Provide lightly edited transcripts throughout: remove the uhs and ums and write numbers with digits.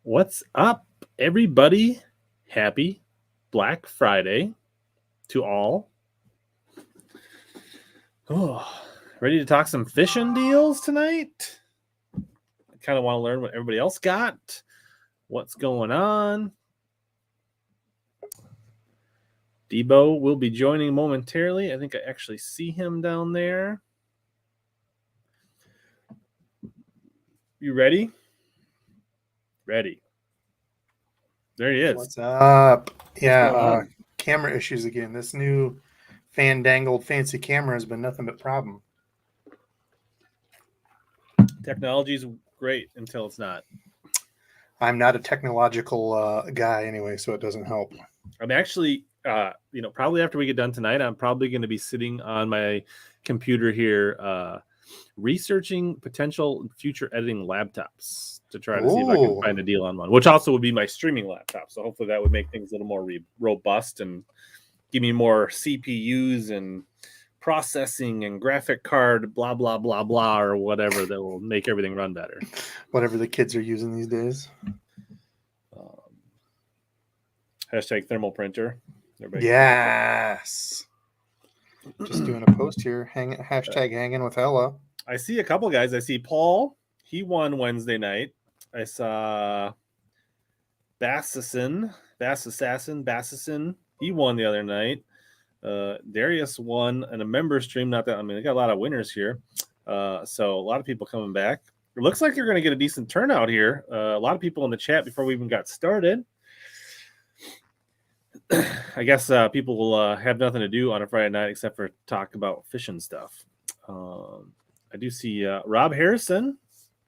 What's up, everybody? Happy Black Friday to all. Oh, ready to talk some fishing deals tonight? I kind of want to learn what everybody else got. What's going on? Debo will be joining momentarily. I think I actually see him down there. You ready? Ready. There he is. What's up? Yeah, camera issues again. This new fandangled fancy camera has been nothing but problem. Technology's great until it's not. I'm not a technological guy anyway, so it doesn't help. I'm actually, probably after we get done tonight, I'm probably going to be sitting on my computer here researching potential future editing laptops to try to see if I can find a deal on one, which also would be my streaming laptop. So hopefully that would make things a little more robust and give me more CPUs and processing and graphic card, blah, blah, blah, blah, or whatever that will make everything run better. Whatever the kids are using these days. Hashtag thermal printer. Yes. Just doing a post here. Hashtag hanging with Hella. I see a couple guys. I see Paul. He won Wednesday night. I saw Bass Assassin. He won the other night. Darius won in a member stream. They got a lot of winners here. So a lot of people coming back. It looks like you're going to get a decent turnout here. A lot of people in the chat before we even got started. I guess people will have nothing to do on a Friday night except for talk about fishing stuff. I do see Rob Harrison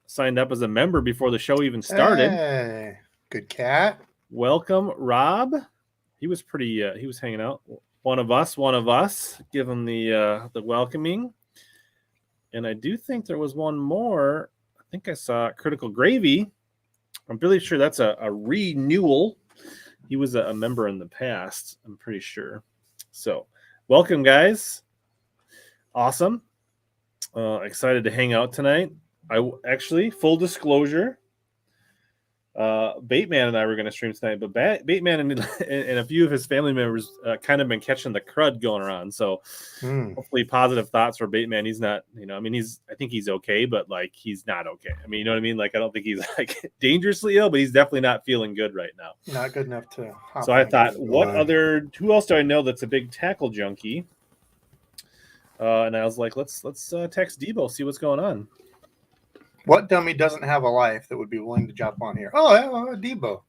signed up as a member before the show even started. Hey, good cat. Welcome, Rob. He was pretty. He was hanging out. One of us. Give him the welcoming. And I do think there was one more. I think I saw Critical Gravy. I'm really sure that's a renewal. He was a member in the past, I'm pretty sure. So, welcome, guys. Awesome. Excited to hang out tonight. Full disclosure, Bateman and I were going to stream tonight, but Bateman and a few of his family members kind of been catching the crud going around. So hopefully positive thoughts for Bateman. He's not, I think he's okay, but like he's not okay. I mean, you know what I mean? Like, I don't think he's like dangerously ill, but he's definitely not feeling good right now. Not good enough to. So I thought, who else do I know that's a big tackle junkie? And I was like, let's text Debo, see what's going on. What dummy doesn't have a life that would be willing to jump on here? Oh, yeah, Debo.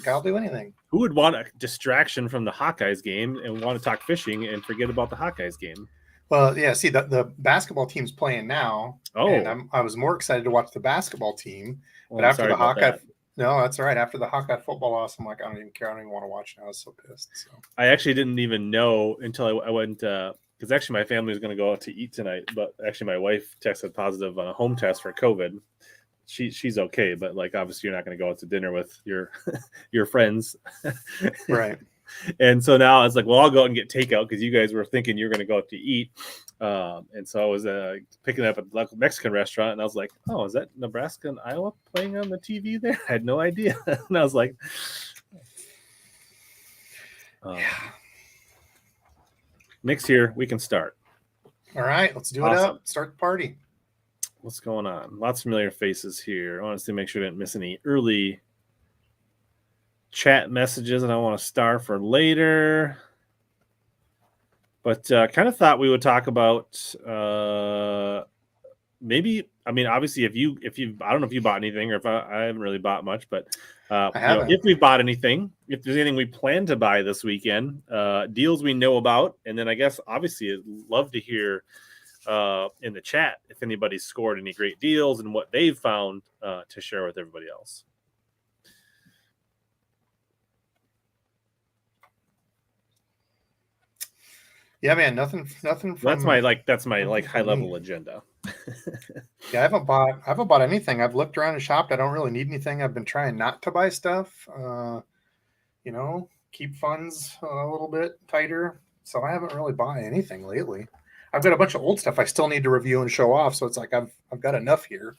I'll do anything. Who would want a distraction from the Hawkeyes game and want to talk fishing and forget about the Hawkeyes game? Well, yeah, see, the basketball team's playing now. Oh. And I was more excited to watch the basketball team. But after the Hawkeye... No, that's all right. After the Hawkeye football loss, I'm like, I don't even care. I don't even want to watch now. I was so pissed. So. I actually didn't even know until I went... because actually my family was going to go out to eat tonight, but actually my wife tested positive on a home test for COVID. She's okay, but like obviously you're not going to go out to dinner with your friends, right? And so now I was like, well, I'll go out and get takeout because you guys were thinking you're going to go out to eat, and so I was picking up at the local Mexican restaurant, and I was like, oh, is that Nebraska and Iowa playing on the TV there? I had no idea, and I was like, yeah. Nick's here. We can start. All right, let's do it up. Start the party. What's going on? Lots of familiar faces here. I want to make sure I didn't miss any early chat messages, and I want to star for later. But kind of thought we would talk about maybe. I mean, obviously, if you, I don't know if you bought anything or if I haven't really bought much, but if we bought anything, if there's anything we plan to buy this weekend, deals we know about, and then I guess obviously I'd love to hear in the chat if anybody's scored any great deals and what they've found to share with everybody else. Yeah, man, nothing from that's my high level agenda. Yeah, I haven't bought anything. I've looked around and shopped. I don't really need anything. I've been trying not to buy stuff. Keep funds a little bit tighter. So I haven't really bought anything lately. I've got a bunch of old stuff I still need to review and show off. So it's like I've got enough here,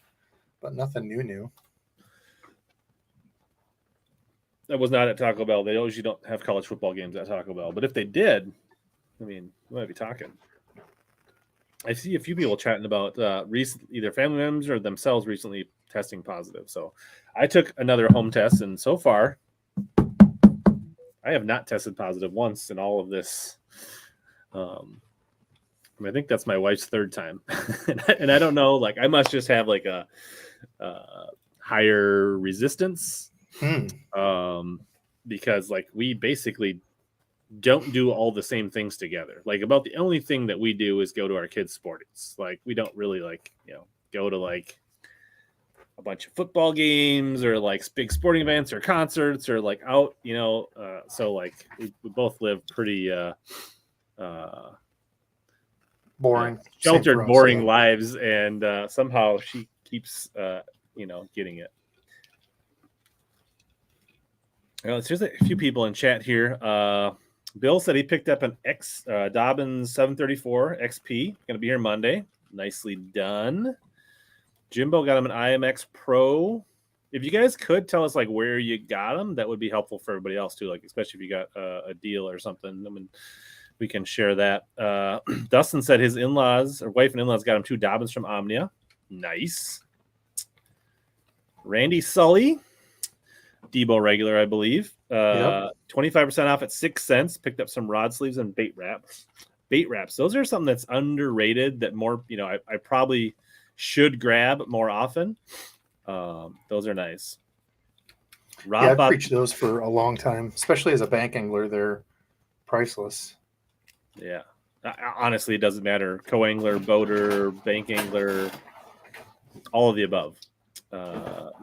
but nothing new. I was not at Taco Bell. They usually don't have college football games at Taco Bell, but if they did, I mean, we might be talking. I see a few people chatting about either family members or themselves recently testing positive. So I took another home test, and so far, I have not tested positive once in all of this. I think that's my wife's third time, and I don't know. Like, I must just have like a higher resistance, because like we basically don't do all the same things together. Like, about the only thing that we do is go to our kids' sportings. Like, we don't really go to like a bunch of football games or like big sporting events or concerts or like out, so like we both live pretty boring, sheltered, boring lives, and somehow she keeps getting it. There's just a few people in chat here. Bill said he picked up an Dobbins 734 XP. Going to be here Monday. Nicely done. Jimbo got him an IMX Pro. If you guys could tell us like where you got them, that would be helpful for everybody else too. Like, especially if you got a deal or something. I mean, we can share that. Dustin said his in-laws or wife and in-laws got him 2 Dobbins from Omnia. Nice. Randy Sully, Debo regular, I believe. 25% off at 6 cents. Picked up some rod sleeves and bait wraps. Bait wraps. Those are something that's underrated that more, I probably should grab more often. Those are nice. I've preached those for a long time, especially as a bank angler. They're priceless. Yeah. Honestly, it doesn't matter. Co-angler, boater, bank angler, all of the above.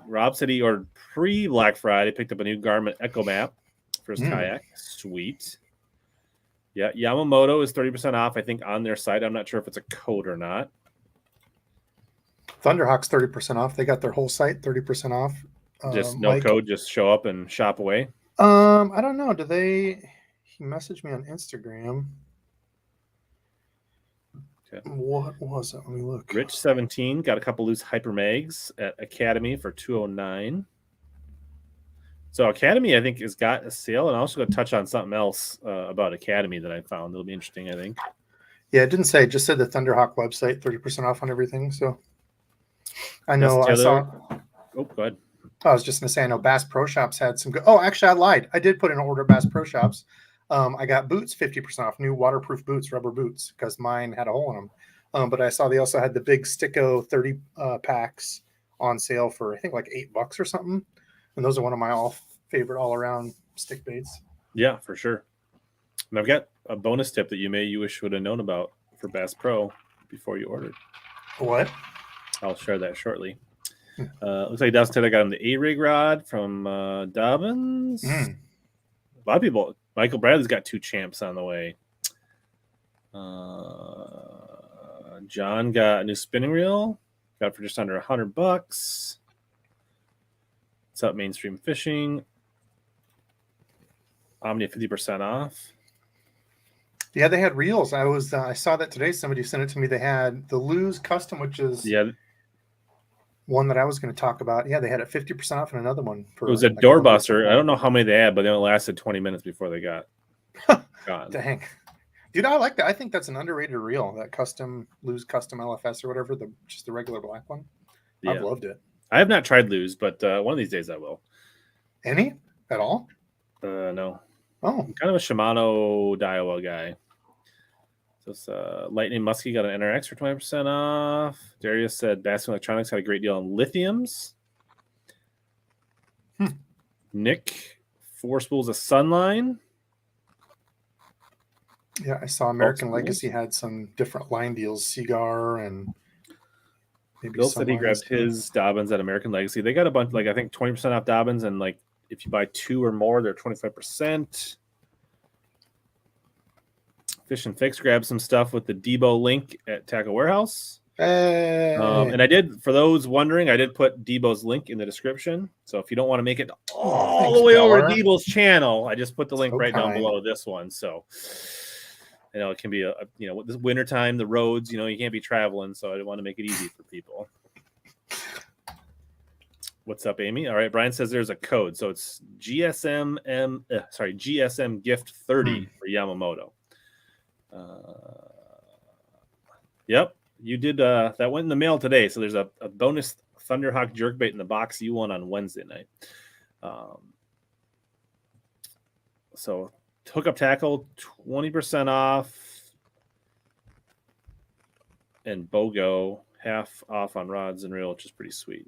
Rob said he ordered pre-Black Friday, picked up a new Garmin Echo Map for his kayak. Sweet. Yeah, Yamamoto is 30% off, I think, on their site. I'm not sure if it's a code or not. Thunderhawk's 30% off. They got their whole site 30% off. Just no code, just show up and shop away. I don't know. He messaged me on Instagram. Okay. What was it? Let me look. Rich 17 got a couple loose Hyper Mags at Academy for $209. So Academy, I think, has got a sale, and I'm also going to touch on something else about Academy that I found. It'll be interesting, I think. Yeah, it didn't say. It just said the Thunderhawk website, 30% off on everything. So I know I saw. Oh, go ahead. I was just going to say, I know Bass Pro Shops had some good. Oh, actually, I lied. I did put in an order at Bass Pro Shops. I got boots 50% off, new waterproof boots, rubber boots, because mine had a hole in them. But I saw they also had the big Sticko 30 packs on sale for, I think, like $8 or something. And those are one of my favorite all-around stick baits. Yeah, for sure. And I've got a bonus tip that you wish would have known about for Bass Pro before you ordered. What? I'll share that shortly. Looks like Dustin, I got him the A-Rig rod from Dobbins. A lot of people. Michael Bradley's got 2 champs on the way. John got a new spinning reel. Got it for just under $100. What's up, Mainstream Fishing? Omnia 50% off. Yeah, they had reels. I saw that today. Somebody sent it to me. They had the Lose Custom, which is one that I was going to talk about. Yeah, they had it 50% off and another one. It was a doorbuster. I don't know how many they had, but they only lasted 20 minutes before they got gone. Dang. Dude, I like that. I think that's an underrated reel, that Lose Custom LFS or whatever, just the regular black one. Yeah. I've loved it. I have not tried Lose, but one of these days I will. Any? At all? No. Oh. I'm kind of a Shimano Daiwa guy. So Lightning Muskie got an NRX for 20% off. Darius said Bastion Electronics had a great deal on lithiums. Nick, 4 spools of Sunline. Yeah, I saw American Legacy had some different line deals, Cigar and maybe Bill said he grabbed his Dobbins at American Legacy. They got a bunch, like I think 20% off Dobbins, and like if you buy 2 or more, they're 25%. Fish and Fix grabbed some stuff with the Debo link at Tackle Warehouse. Hey. And I did, for those wondering, I did put Debo's link in the description. So if you don't want to make it all the way over to Debo's channel, I just put the link down below this one. So, it can be this wintertime, the roads, you can't be traveling. So I want to make it easy for people. What's up, Amy? All right, Brian says there's a code, so it's GSM gift 30 for Yamamoto. Yep, you did. That went in the mail today, so there's a bonus Thunderhawk jerkbait in the box you won on Wednesday night. So hookup tackle 20% off, and BOGO half off on rods and reel, which is pretty sweet.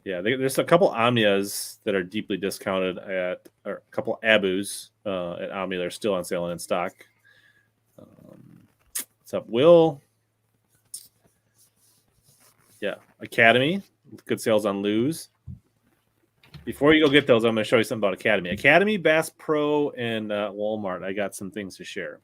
Yeah, there's a couple Omnias that are deeply discounted or a couple Abus at Omnia that are still on sale and in stock. What's up, Will? Yeah, Academy, good sales on Lose. Before you go get those, I'm going to show you something about Academy. Academy, Bass Pro, and Walmart. I got some things to share.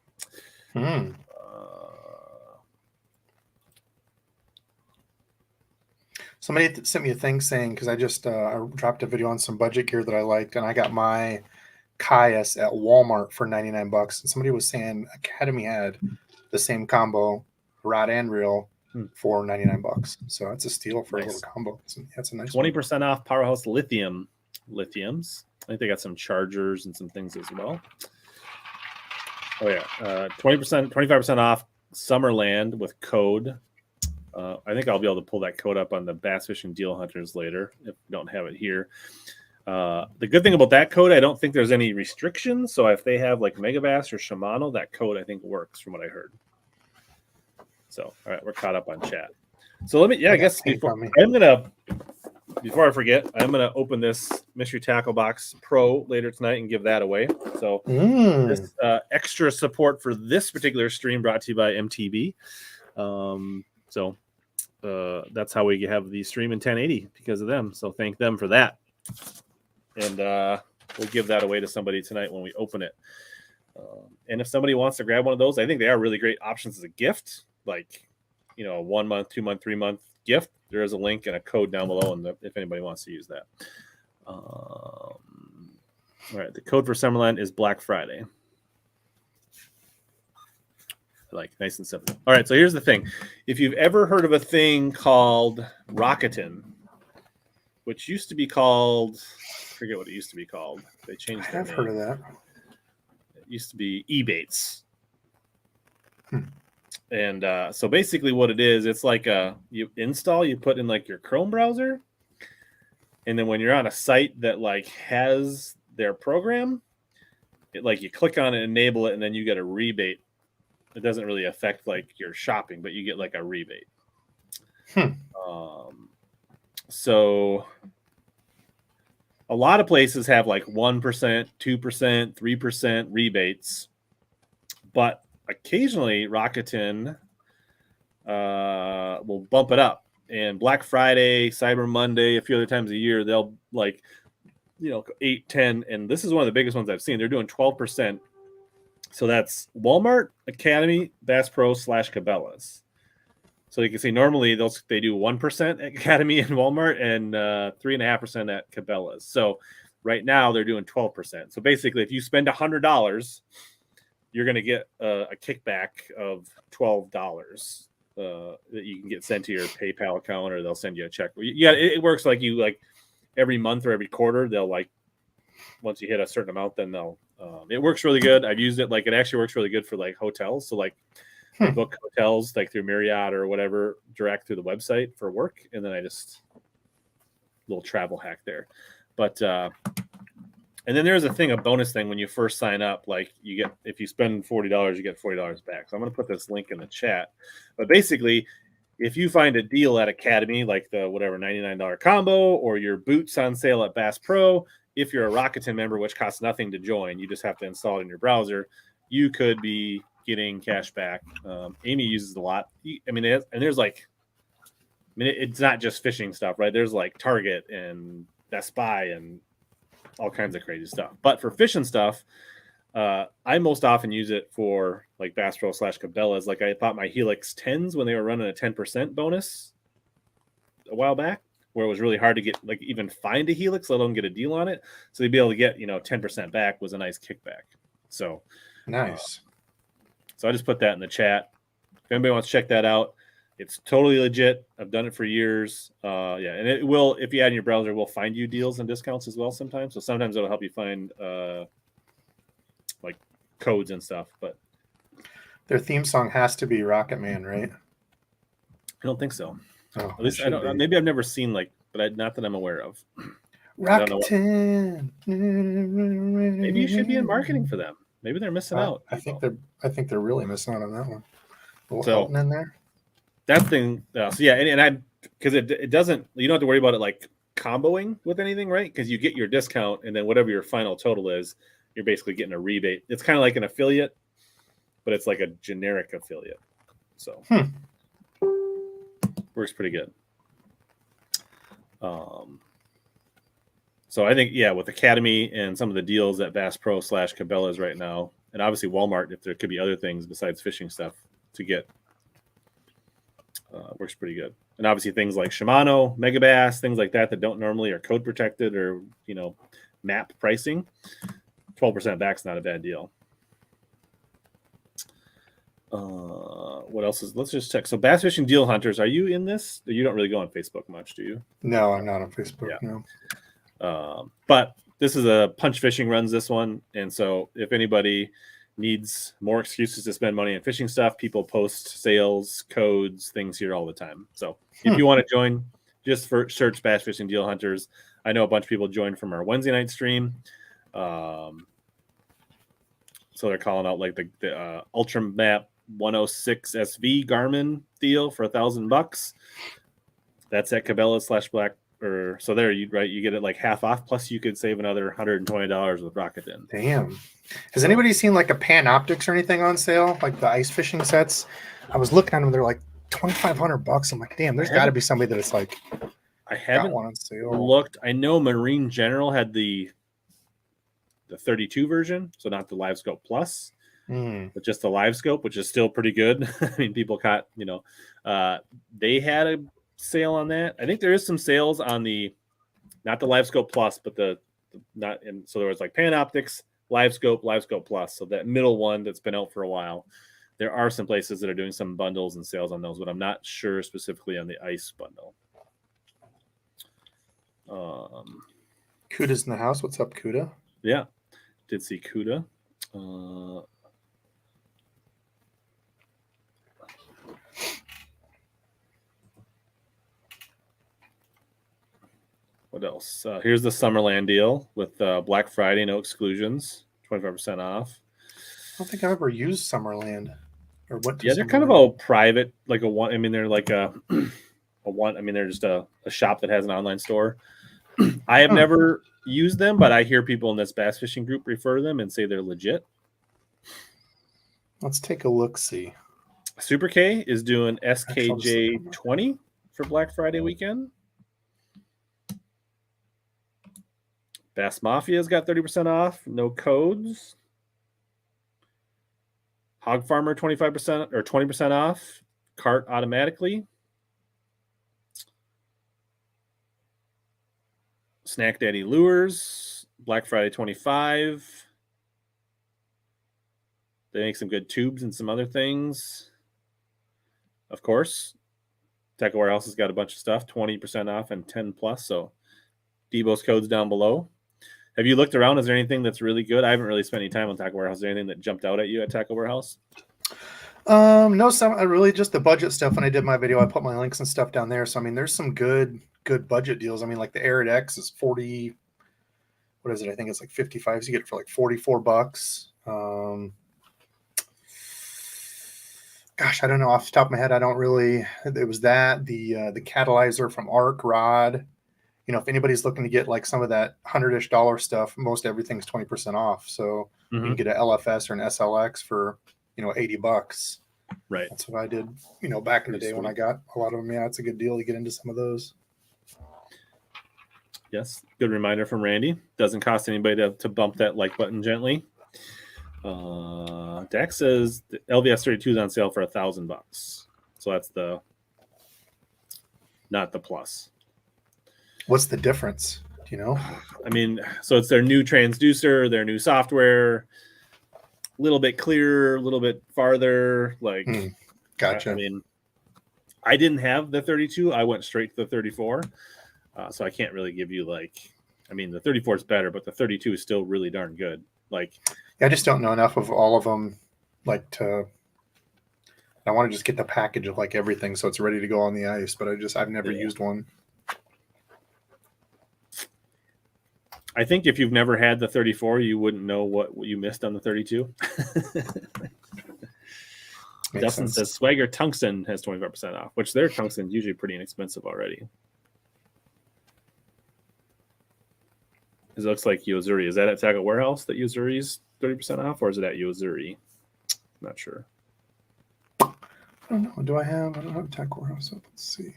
Somebody sent me a thing saying, because I just dropped a video on some budget gear that I liked, and I got my Caius at Walmart for $99. And somebody was saying Academy had the same combo, rod and reel, for $99. So that's a steal for a little combo. That's a nice 20% off Powerhouse Lithiums. I think they got some chargers and some things as well. Oh yeah, 20%, 25% off Summerland with code. I think I'll be able to pull that code up on the Bass Fishing Deal Hunters later if we don't have it here. The good thing about that code, I don't think there's any restrictions. So if they have like Megabass or Shimano, that code I think works from what I heard. So all right, we're caught up on chat. So let me, I guess before I forget, I'm gonna open this Mystery Tackle Box Pro later tonight and give that away. So this extra support for this particular stream brought to you by MTB. So that's how we have the stream in 1080 because of them. So thank them for that. And we'll give that away to somebody tonight when we open it. And if somebody wants to grab one of those, I think they are really great options as a gift. Like, you know, a 1 month, 2 month, 3 month gift. There is a link and a code down below, and if anybody wants to use that. All right, the code for Summerland is Black Friday. Like nice and simple. All right, so here's the thing. If you've ever heard of a thing called Rakuten, which used to be called, I forget what it used to be called. They changed their name. I've heard of that. It used to be eBaits. And so basically what it is, it's like you put in like your Chrome browser. And then when you're on a site that like has their program, like you click on it, enable it, and then you get a rebate. It doesn't really affect like your shopping, but you get like a rebate. So a lot of places have like 1%, 2%, 3% rebates, but occasionally Rakuten will bump it up. And Black Friday, Cyber Monday, a few other times a year, they'll like, 8, 10, and this is one of the biggest ones I've seen. They're doing 12%. So that's Walmart, Academy, Bass Pro / Cabela's. So you can see normally they do 1% at Academy and Walmart and 3.5% at Cabela's. So right now they're doing 12%. So basically, if you spend $100, you're going to get a kickback of $12 that you can get sent to your PayPal account, or they'll send you a check. Yeah, it works like every month or every quarter. They'll like once you hit a certain amount, then they'll. It works really good. I've used it. Like it actually works really good for like hotels. So like I book hotels like through Marriott or whatever direct through the website for work, and then I just little travel hack there. But and then there's a bonus thing when you first sign up. Like you get, if you spend $40, you get $40 back. So I'm going to put this link in the chat. But basically, if you find a deal at Academy, like the whatever $99 combo, or your boots on sale at Bass Pro, if you're a Rakuten member, which costs nothing to join, you just have to install it in your browser, you could be getting cash back. Amy uses it a lot. It's not just fishing stuff, right? There's like Target and Best Buy and all kinds of crazy stuff. But for fishing stuff, I most often use it for like Bass Pro / Cabela's. Like I bought my Helix 10s when they were running a 10% bonus a while back, where it was really hard to get, like, even find a Helix, let alone get a deal on it. So they'd be able to get, 10% back was a nice kickback. So nice. So I just put that in the chat. If anybody wants to check that out, It's totally legit. I've done it for years. Yeah, and it will, if you add in your browser, it will find you deals and discounts as well sometimes. So sometimes it'll help you find like codes and stuff. But Their theme song has to be Rocket Man, right? I don't think so. Oh, At least I don't. be. Maybe I've never seen but not that I'm aware of. Rakuten. Maybe you should be in marketing for them. Maybe they're missing out. I think they're really missing out on that one. A little So Elton in there. That thing. So yeah, and I because it doesn't. You don't have to worry about it like comboing with anything, right? Because you get your discount, and then whatever your final total is, you're basically getting a rebate. It's kind of like an affiliate, but it's like a generic affiliate. So works pretty good. So I think, yeah, with Academy and some of the deals at Bass Pro / Cabela's right now, and obviously Walmart, if there could be other things besides fishing stuff to get, works pretty good. And obviously things like Shimano, Megabass, things like that don't normally are code protected or, map pricing, 12% back's not a bad deal. What else is? Let's just check. So, Bass Fishing Deal Hunters, are you in this? You don't really go on Facebook much, do you? No, I'm not on Facebook. Yeah. No. But this is a Punch Fishing runs this one, and so if anybody needs more excuses to spend money on fishing stuff, people post sales, codes, things here all the time. So, if you want to join, just search Bass Fishing Deal Hunters. I know a bunch of people joined from our Wednesday night stream. So they're calling out like the Ultra Map 106 SV Garmin deal for $1,000. That's at Cabela's / Black. So there you get it like half off. Plus you could save another $120 with Rakuten. Damn. Has anybody seen like a Panoptics or anything on sale? Like the ice fishing sets? I was looking at them. They're like $2,500. I'm like, damn. There's got to be somebody that it's like. I haven't one on sale. looked. I know Marine General had the 32 version, so not the Live Scope Plus, but just the Live Scope, which is still pretty good. I mean, people caught, they had a sale on that. I think there is some sales on not the Live Scope Plus, but so there was like Panoptics, Live Scope Plus. So that middle one that's been out for a while. There are some places that are doing some bundles and sales on those, but I'm not sure specifically on the ice bundle. Kuda's in the house. What's up, Kuda? Yeah, did see Kuda. What else? Here's the Summerland deal with Black Friday, no exclusions, 25% off. I don't think I've ever used Summerland. Or what? Yeah, they're kind of a private, like a one. I mean, they're like a one. I mean, they're just a shop that has an online store. I have never used them, but I hear people in this bass fishing group refer to them and say they're legit. Let's take a look. See, Super K is doing SKJ 20 for Black Friday weekend. Bass Mafia's got 30% off, no codes. Hog Farmer 25% or 20% off, cart automatically. Snack Daddy Lures, Black Friday 25. They make some good tubes and some other things. Of course, Tackle Warehouse has got a bunch of stuff, 20% off and 10 plus. So Debo's code's down below. Have you looked around? Is there anything that's really good? I haven't really spent any time on Tackle Warehouse. Is there anything that jumped out at you at Tackle Warehouse? No, really just the budget stuff. When I did my video, I put my links and stuff down there. So I mean, there's some good budget deals. I mean, like the Arid X is 40. What is it? I think it's like 55. So you get it for like $44. Gosh, I don't know off the top of my head. I don't really. It was that the catalyzer from Arc Rod. If anybody's looking to get like some of that $100-ish stuff, most everything's 20% off. So you can get an LFS or an SLX for, $80. Right. That's what I did, back in the day when I got a lot of them. Yeah, it's a good deal to get into some of those. Yes. Good reminder from Randy. Doesn't cost anybody to bump that like button gently. Dax says the LVS 32 is on sale for $1,000. So that's not the plus. What's the difference? Do you know? I mean, so it's their new transducer, their new software, a little bit clearer, a little bit farther. Like, gotcha. I mean, I didn't have the 32. I went straight to the 34. So I can't really give you the 34 is better, but the 32 is still really darn good. Like, I just don't know enough of all of them, I want to just get the package of like everything so it's ready to go on the ice, but I've never used one. I think if you've never had the 34, you wouldn't know what you missed on the 32. Dustin says Swagger Tungsten has 25% off, which their tungsten is usually pretty inexpensive already. It looks like Yozuri. Is that at Tackle Warehouse that Yozuri's 30% off, or is it at Yozuri? I'm not sure. I don't know. I don't have Tackle Warehouse. So let's see.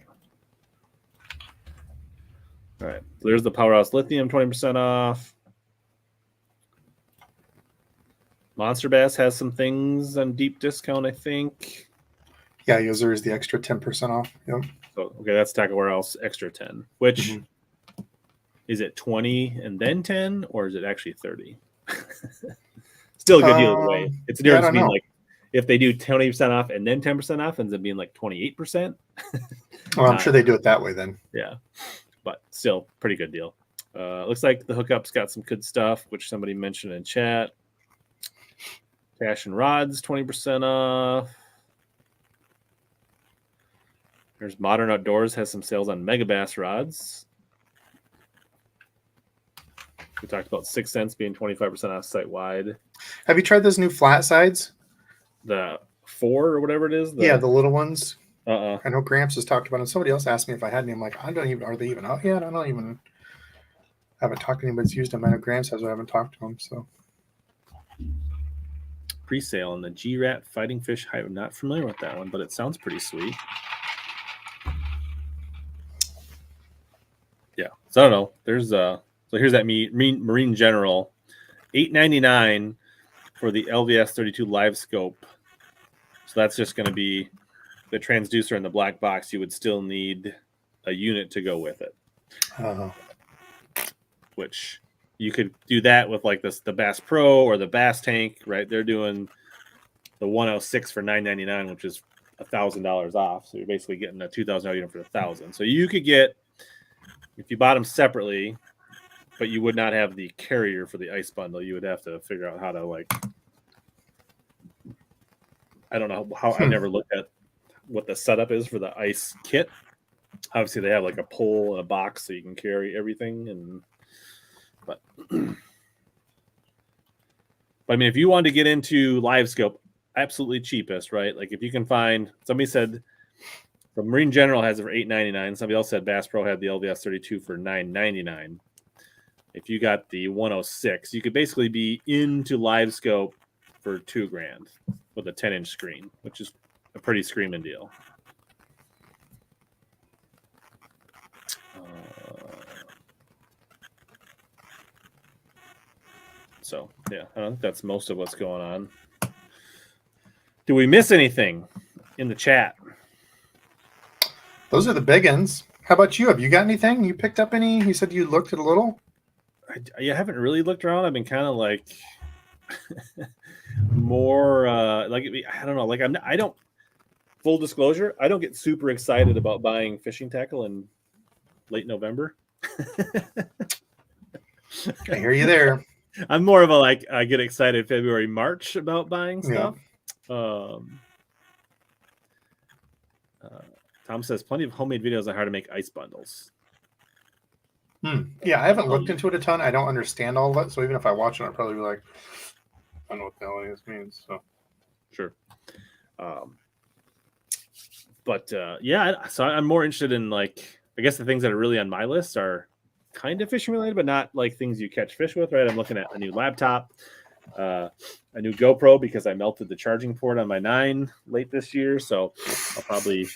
All right. So there's the Powerhouse Lithium, 20% off. Monster Bass has some things on deep discount, I think. Yeah, Yozuri is the extra 10% off. Yep. So, okay, that's Tackle Warehouse extra 10, which is it 20 and then 10, or is it actually 30? Still a good deal either way. It's a difference between like if they do 20% off and then 10% off, ends up being like 28%. Well, I'm sure they do it that way then. Yeah, but still pretty good deal. Looks like the hookup's got some good stuff, which somebody mentioned in chat. Cash and Rods, 20% off. There's Modern Outdoors has some sales on Megabass rods. We talked about 6 cents being 25% off site wide. Have you tried those new flat sides? The 4 or whatever it is? The little ones. I know Gramps has talked about it. Somebody else asked me if I had any. I'm like, are they even out yet? I haven't talked to anybody that's used them. I know Gramps has, but I haven't talked to them. So. Pre-sale on the G-Rat Fighting Fish Hive. I'm not familiar with that one, but it sounds pretty sweet. Yeah. So I don't know. There's so here's that Marine General, $8.99 for the LVS 32 live scope. So that's just going to be the transducer in the black box. You would still need a unit to go with it. Which you could do that with like the Bass Pro or the Bass Tank, right? They're doing the 106 for $9.99, which is $1,000 off. So you're basically getting a $2,000 unit for $1,000. So you could get, if you bought them separately, but you would not have the carrier for the ice bundle, you would have to figure out how to I don't know how. I never looked at what the setup is for the ice kit. Obviously, they have like a pole and a box so you can carry everything, but I mean, if you want to get into live scope, absolutely cheapest, right? Like if you can find, somebody said the Marine General has it for $8.99. Somebody else said Bass Pro had the LVS 32 for $9.99. If you got the 106, you could basically be into live scope for $2,000 with a 10-inch screen, which is a pretty screaming deal. So, yeah, I don't think that's most of what's going on. Do we miss anything in the chat? Those are the big ones. How about you? Have you got anything? You picked up any? You said you looked at a little. I haven't really looked around. I've been kind of like more I don't know. Like I don't. Full disclosure, I don't get super excited about buying fishing tackle in late November. I hear you there. I'm more of a I get excited February, March about buying stuff. Yeah. Tom says plenty of homemade videos on how to make ice bundles. Yeah, I haven't looked into it a ton. I don't understand all of it, so even if I watch it, I'll probably be like, I don't know what the hell this means. So sure. But yeah, so I'm more interested in I guess the things that are really on my list are kind of fishing related, but not like things you catch fish with, right? I'm looking at a new laptop, a new GoPro because I melted the charging port on my 9 late this year, so I'll probably.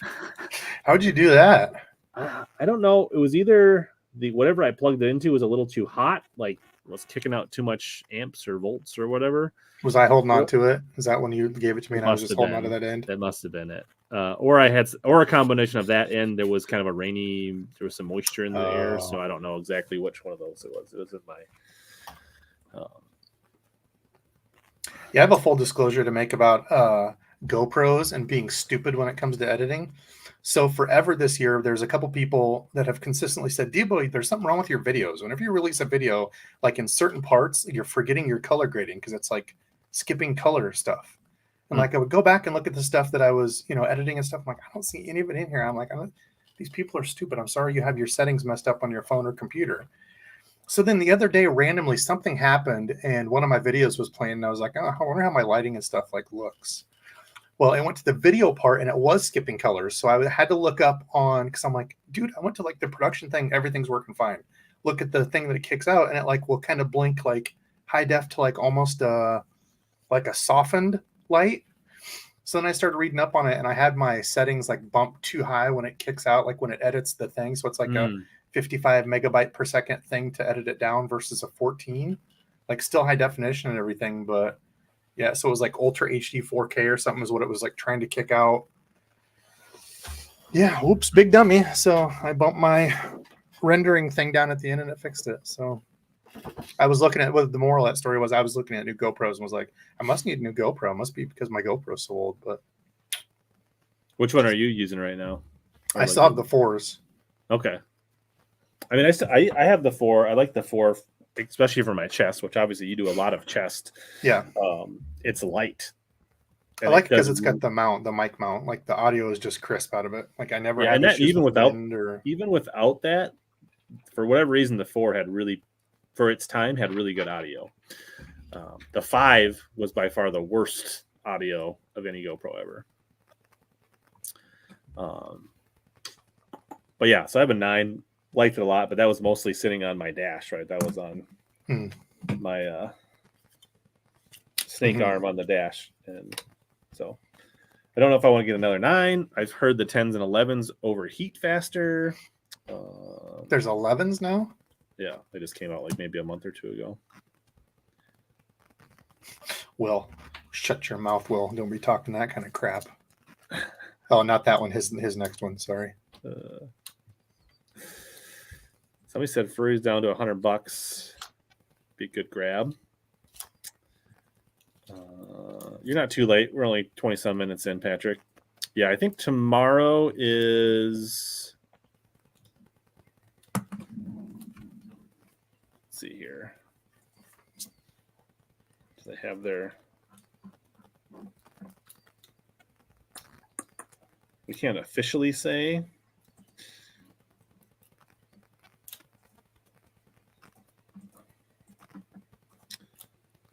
How'd you do that? I don't know. It was either whatever I plugged it into was a little too hot, was kicking out too much amps or volts or whatever. Was I holding on to it? Is that when you gave it to me and I was just holding on to that end? That must have been it. Or a combination of that end. There was kind of there was some moisture in the air, so I don't know exactly which one of those it was. It was in my. Yeah, I have a full disclosure to make about GoPros and being stupid when it comes to editing. So forever this year, there's a couple people that have consistently said, Debo, there's something wrong with your videos. Whenever you release a video, like in certain parts, you're forgetting your color grading because it's like skipping color stuff. And like I would go back and look at the stuff that I was, editing and stuff. I'm like, I don't see any of it in here. I'm like, these people are stupid. I'm sorry you have your settings messed up on your phone or computer. So then the other day, randomly, something happened and one of my videos was playing. And I was like, oh, I wonder how my lighting and stuff like looks. Well, I went to the video part and it was skipping colors. So I had to look up on, because I'm like, dude, I went to like the production thing. Everything's working fine. Look at the thing that it kicks out and it like will kind of blink like high def to like almost like a softened light. So then I started reading up on it and I had my settings like bumped too high when it kicks out, like when it edits the thing. So it's like a 55 megabyte per second thing to edit it down versus a 14, like still high definition and everything. But yeah, so it was like Ultra HD 4K or something is what it was like trying to kick out. Yeah, whoops, big dummy. So I bumped my rendering thing down at the end and it fixed it. So I was looking at what the moral of that story was. I was looking at new GoPros and was like, I must need a new GoPro. It must be because my GoPro's so old. But which one are you using right now? I still have the 4s. Okay. I mean, I have the 4. I like the 4, especially for my chest, which obviously you do a lot of chest. Yeah. It's light. I like it because it's got the mic mount. Like the audio is just crisp out of it. Like I never had issues even with without wind or... even without that, for whatever reason, the 4 had really, for its time, had really good audio. The 5 was by far the worst audio of any GoPro ever. But yeah, so I have a 9. Liked it a lot, but that was mostly sitting on my dash, right? That was on my snake arm on the dash. And so I don't know if I want to get another 9. I've heard the 10s and 11s overheat faster. There's 11s now? Yeah, they just came out like maybe a month or 2 ago. Will, shut your mouth, Will. Don't be talking that kind of crap. Oh, not that one. His next one. Sorry. Somebody said Furry's down to $100. Be a good grab. You're not too late. We're only 20-some minutes in, Patrick. Yeah, I think tomorrow is... Let's see here. Do they have their... We can't officially say...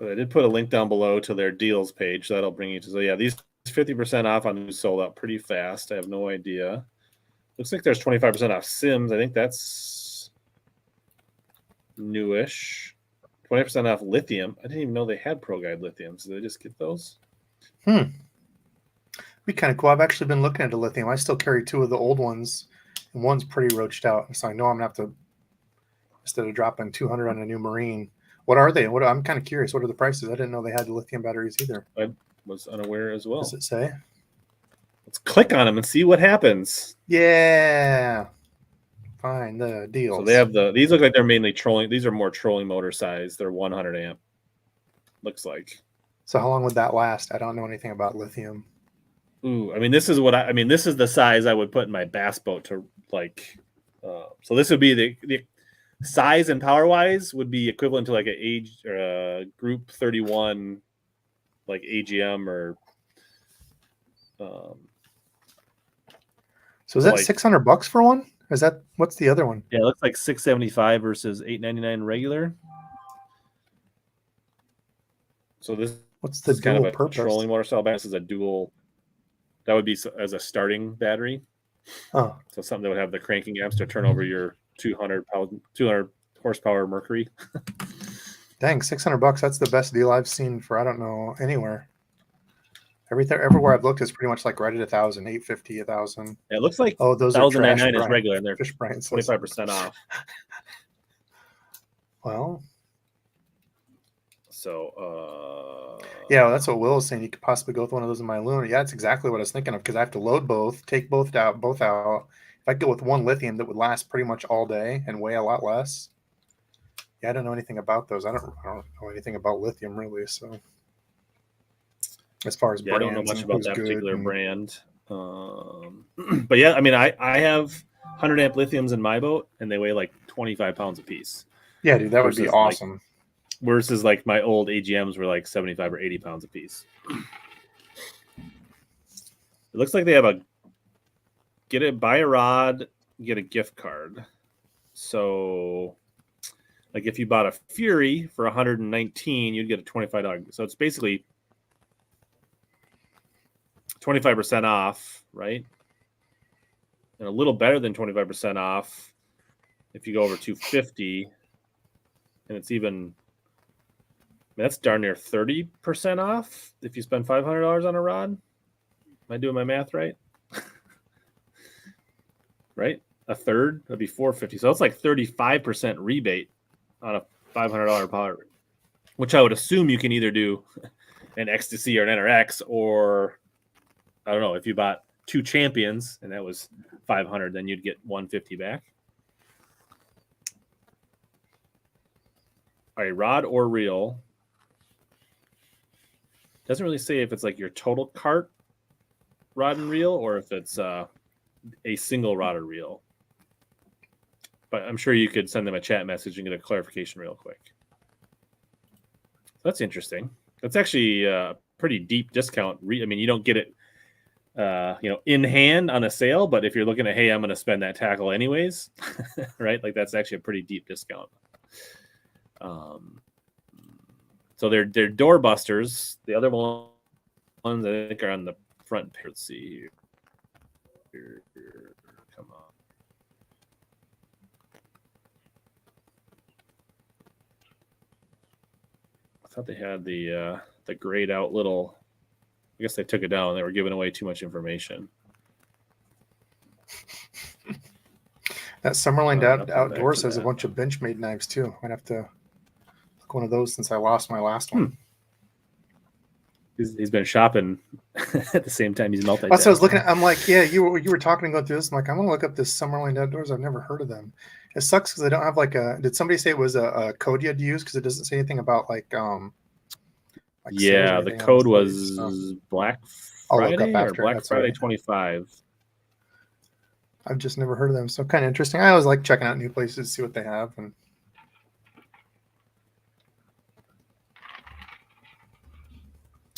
But I did put a link down below to their deals page. So that'll bring you to... So yeah, these 50% off on these sold out pretty fast. I have no idea. Looks like there's 25% off Sims. I think that's newish. 20% off lithium. I didn't even know they had Pro Guide lithium. So did they just get those? Be kind of cool. I've actually been looking at the lithium. I still carry 2 of the old ones, and one's pretty roached out. So I know I'm gonna have to, instead of dropping 200 on a new Marine. What are they? I'm kind of curious. What are the prices? I didn't know they had the lithium batteries either. I was unaware as well. Does it say? Let's click on them and see what happens. Yeah. Find the deals. So they have these look like they're mainly trolling. These are more trolling motor size. They're 100 amp. Looks like. So how long would that last? I don't know anything about lithium. Ooh, I mean, this is this is the size I would put in my bass boat to like. So this would be the size and power wise would be equivalent to like an age group 31 like AGM or so is that like, $600 for one? Is that what's the other one? Yeah, it looks like $675 versus $899 regular. So this what's the kind of a purpose? trolling motor style bass is a dual. That would be as a starting battery. Oh, so something that would have the cranking amps to turn over your 200 horsepower Mercury. Dang, $600. That's the best deal I've seen for I don't know anywhere. Everywhere I've looked is pretty much like right at 1,000, 850, 1,000. It looks like those are $1,099 is regular, and they're Fish Brian 25% off. Well, so yeah, well, that's what Will is saying. You could possibly go with one of those in my Luna. Yeah, that's exactly what I was thinking of because I have to load both, take both out. If I go with one lithium that would last pretty much all day and weigh a lot less. Yeah, I don't know anything about those. I don't know anything about lithium really. So as far as I don't know much about that particular brand. But yeah, I mean, I have 100 amp lithiums in my boat, and they weigh like 25 pounds a piece. Yeah, dude, that would be awesome. Versus like my old AGMs were like 75 or 80 pounds a piece. It looks like they have buy a rod, get a gift card. So like if you bought a Fury for 119, you'd get a $25. So it's basically 25% off, right? And a little better than 25% off if you go over 250. And it's even, that's darn near 30% off if you spend $500 on a rod. Am I doing my math right? Right? A third, that'd be $450. So it's like 35% rebate on a $500 power, which I would assume you can either do an Ecstasy or an NRX, or I don't know, if you bought 2 Champions and that was $500, then you'd get $150 back. All right, rod or reel. Doesn't really say if it's like your total cart rod and reel or if it's a single rod or reel. But I'm sure you could send them a chat message and get a clarification real quick. That's interesting. That's actually a pretty deep discount. I mean, you don't get it, in hand on a sale, but if you're looking at, hey, I'm going to spend that tackle anyways, right? Like that's actually a pretty deep discount. So they're door busters. The other ones I think are on the front page. Let's see here. Come on. I thought they had the grayed out little. I guess they took it down. They were giving away too much information. That Summerland Outdoors has a bunch of Benchmade knives too. I'd have to look one of those since I lost my last one. He's been shopping at the same time he's multitasking. That's what I was looking at. I'm like, yeah, you were talking and going through this. I'm like, I'm gonna look up this Summerland Outdoors. I've never heard of them. It sucks because I don't have like a. Did somebody say it was a code you had to use? Because it doesn't say anything about like yeah, the code was Black Friday or Black Friday 25. I've just never heard of them, so kind of interesting. I always like checking out new places to see what they have. And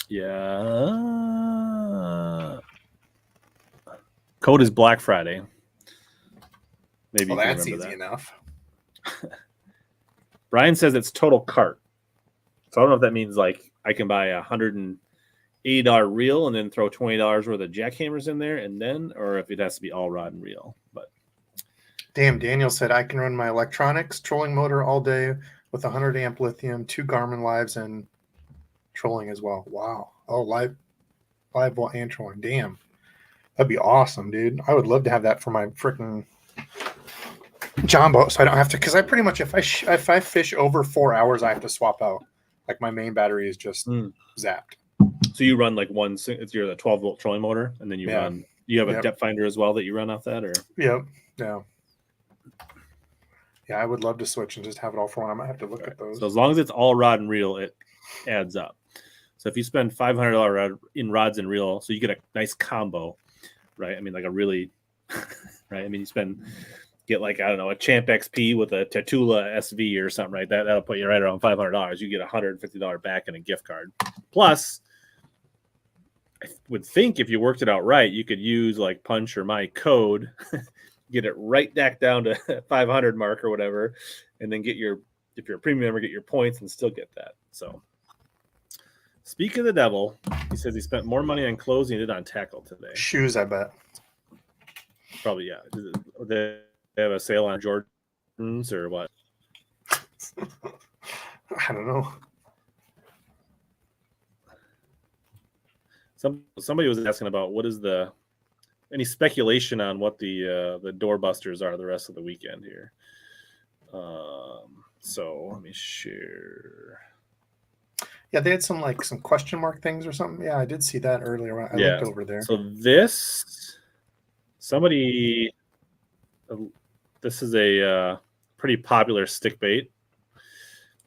yeah, code is Black Friday. Maybe that's easy enough. Brian says it's total cart, so I don't know if that means like I can buy $180 reel and then throw $20 worth of jackhammers in there, and then, or if it has to be all rod and reel. But damn, Daniel said I can run my electronics trolling motor all day with 100 amp lithium, 2 Garmin lives, and trolling as well. Wow. Oh, live and trolling. Damn, that'd be awesome, dude. I would love to have that for my freaking John boat, so I don't have to. Because I pretty much, if I fish over 4 hours, I have to swap out. Like my main battery is just zapped. So you run like it's your 12-volt trolling motor, and then you run. You have a depth finder as well that you run off that, or yeah. I would love to switch and just have it all for one. I might have to look at those. So as long as it's all rod and reel, it adds up. So if you spend $500 in rods and reel, so you get a nice combo, right? I mean, like a really, right? I mean, get like, I don't know, a Champ XP with a Tatula SV or something, right? That'll put you right around $500. You get $150 back in a gift card. Plus, I would think if you worked it out right, you could use like Punch or my code, get it right back down to 500 mark or whatever, and then if you're a premium member, get your points and still get that. So, speak of the devil, he says he spent more money on clothes than he did on tackle today. Shoes, I bet. Probably, yeah. They have a sale on Jordans or what? I don't know. Somebody was asking about what is any speculation on what the doorbusters are the rest of the weekend here. So let me share. Yeah, they had some question mark things or something. Yeah, I did see that earlier. I looked over there. So this is a pretty popular stick bait,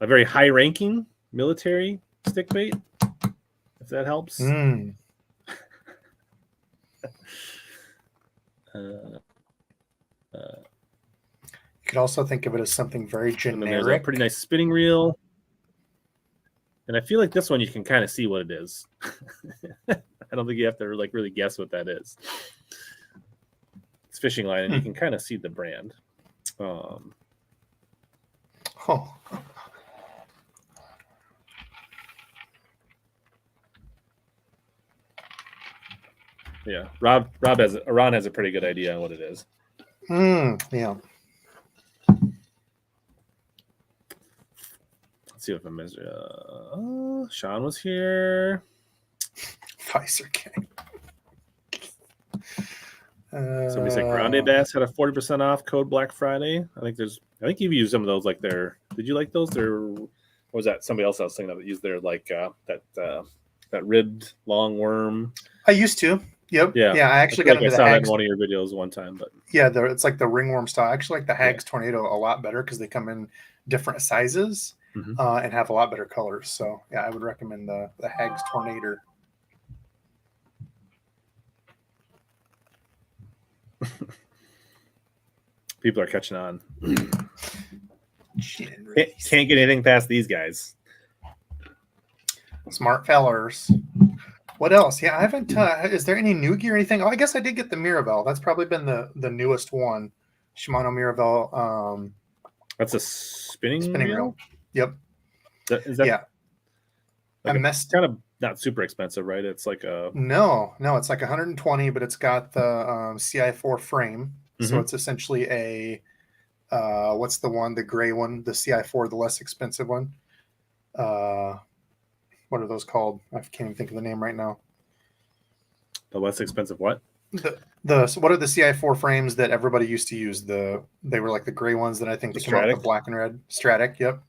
a very high-ranking military stick bait, if that helps. You You could also think of it as something very and then there's a generic. pretty nice spinning reel. And I feel like this one you can kind of see what it is. I don't think you have to like really guess what that is. It's fishing line, and you can kind of see the brand. Oh, yeah. Ron has a pretty good idea on what it is. yeah. Let's see if I'm Sean was here. Pfizer King. Somebody said Grande Bass had a 40% off code Black Friday. I think you've used some of those. Like did you like those? Or was that somebody else I was thinking of that used their like that ribbed long worm? I used to. Yep. Yeah. I actually got into the I saw that Hags. in one of your videos one time, but yeah, it's like the ringworm style. I actually like the Hags Tornado a lot better because they come in different sizes and have a lot better colors. So yeah, I would recommend the Hags Tornado. people are catching on. Can't get anything past these guys. Smart fellers. What else? Yeah, I haven't. Is there any new gear or anything? Oh, I guess I did get the Mirabelle. That's probably been the newest one. Shimano Mirabelle. That's a spinning reel? Yep. Is that yeah. Like I messed. Kind of not super expensive, right? It's like a no, it's like 120, but it's got the CI4 frame. So it's essentially a what's the one, the gray one, the CI4, the less expensive one. What are those called? I can't even think of the name right now. The less expensive what? So what are the CI4 frames that everybody used to use? They were like the gray ones that I think they came out with the black and red. Stratic, yep.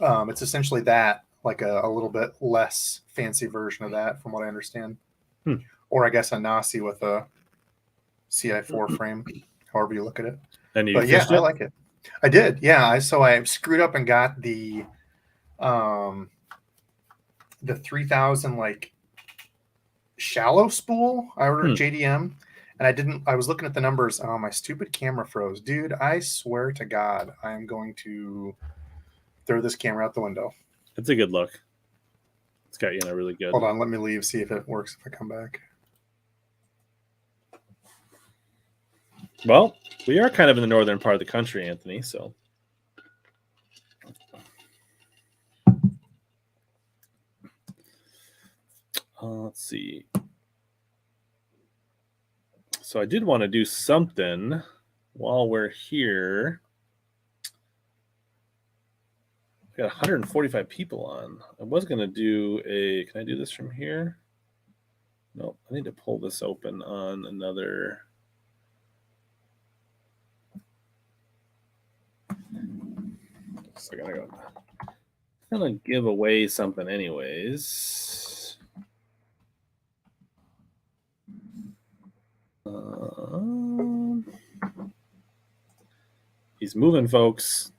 It's essentially that, like a little bit less fancy version of that, from what I understand. Or I guess a Nasi with a CI4 frame, however you look at it. And but yeah, I like it. I did, yeah. So I screwed up and got the 3000 like shallow spool. I ordered JDM, and I was looking at the numbers. Oh, my stupid camera froze, dude. I swear to God, I am going to throw this camera out the window. It's a good look. It's got a really good. Hold on, let me leave, see if it works if I come back. Well, we are kind of in the northern part of the country, Anthony, so let's see. So I did want to do something while we're here. We got 145 people on. I was going to do can I do this from here? No, I need to pull this open on another. So I'm gonna give away something anyways. He's moving, folks.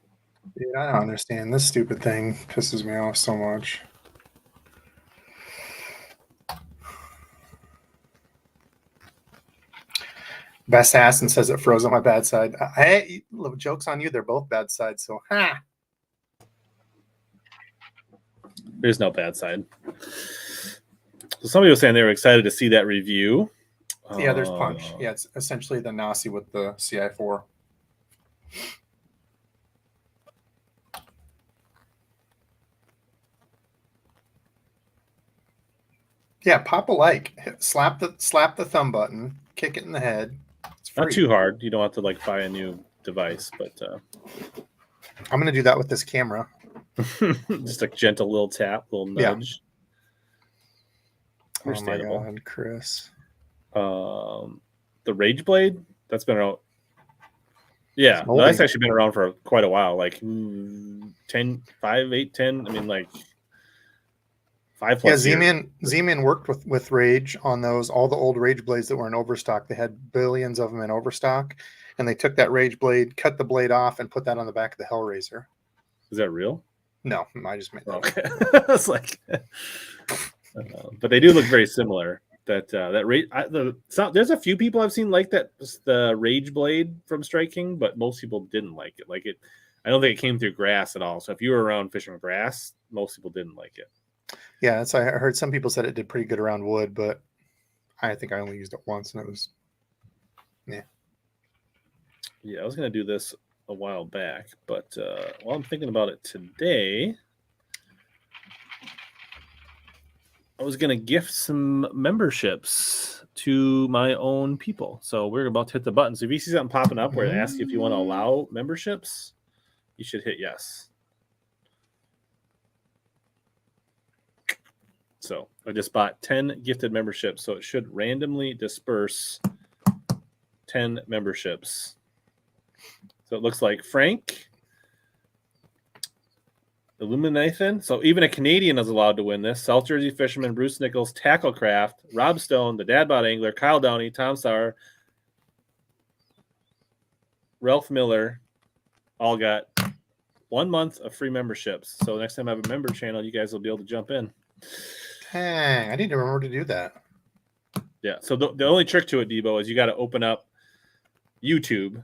Dude, I don't understand. This stupid thing pisses me off so much. Best Assassin says it froze on my bad side. Hey, joke's on you. They're both bad sides. So, There's no bad side. So somebody was saying they were excited to see that review. Yeah, there's punch. Yeah, it's essentially the Nasi with the CI4. Yeah, pop a like. Slap the thumb button. Kick it in the head. It's free. Not too hard. You don't have to like buy a new device, but I'm gonna do that with this camera. Just a gentle little tap, little nudge. Yeah. Understandable. Oh my God, Chris. The Rage Blade, that's been around. Yeah, that's actually been around for quite a while. Like 5, 8, 10. I mean, like 5+ years. Z-Man worked with Rage on those, all the old Rage Blades that were in overstock. They had billions of them in overstock, and they took that Rage Blade, cut the blade off, and put that on the back of the Hellraiser. Is that real? No, I just made that. Okay. It's like, but they do look very similar. There's a few people I've seen like that, the Rage Blade from Strike King, but most people didn't like it. Like it, I don't think it came through grass at all. So if you were around fishing grass, most people didn't like it. Yeah, so I heard some people said it did pretty good around wood, but I think I only used it once, and it was, yeah. Yeah, I was gonna do this a while back, but while I'm thinking about it today, I was gonna gift some memberships to my own people. So we're about to hit the button. So if you see something popping up where it asks you if you want to allow memberships, you should hit yes. So I just bought 10 gifted memberships, so it should randomly disperse 10 memberships. So it looks like Frank, Illuminathan. So even a Canadian is allowed to win this. South Jersey Fisherman, Bruce Nichols, Tacklecraft, Rob Stone, the Dadbot Angler, Kyle Downey, Tom Sauer, Ralph Miller, all got 1 month of free memberships. So next time I have a member channel, you guys will be able to jump in. Dang, I need to remember to do that. Yeah. So the only trick to it, Debo, is you got to open up YouTube.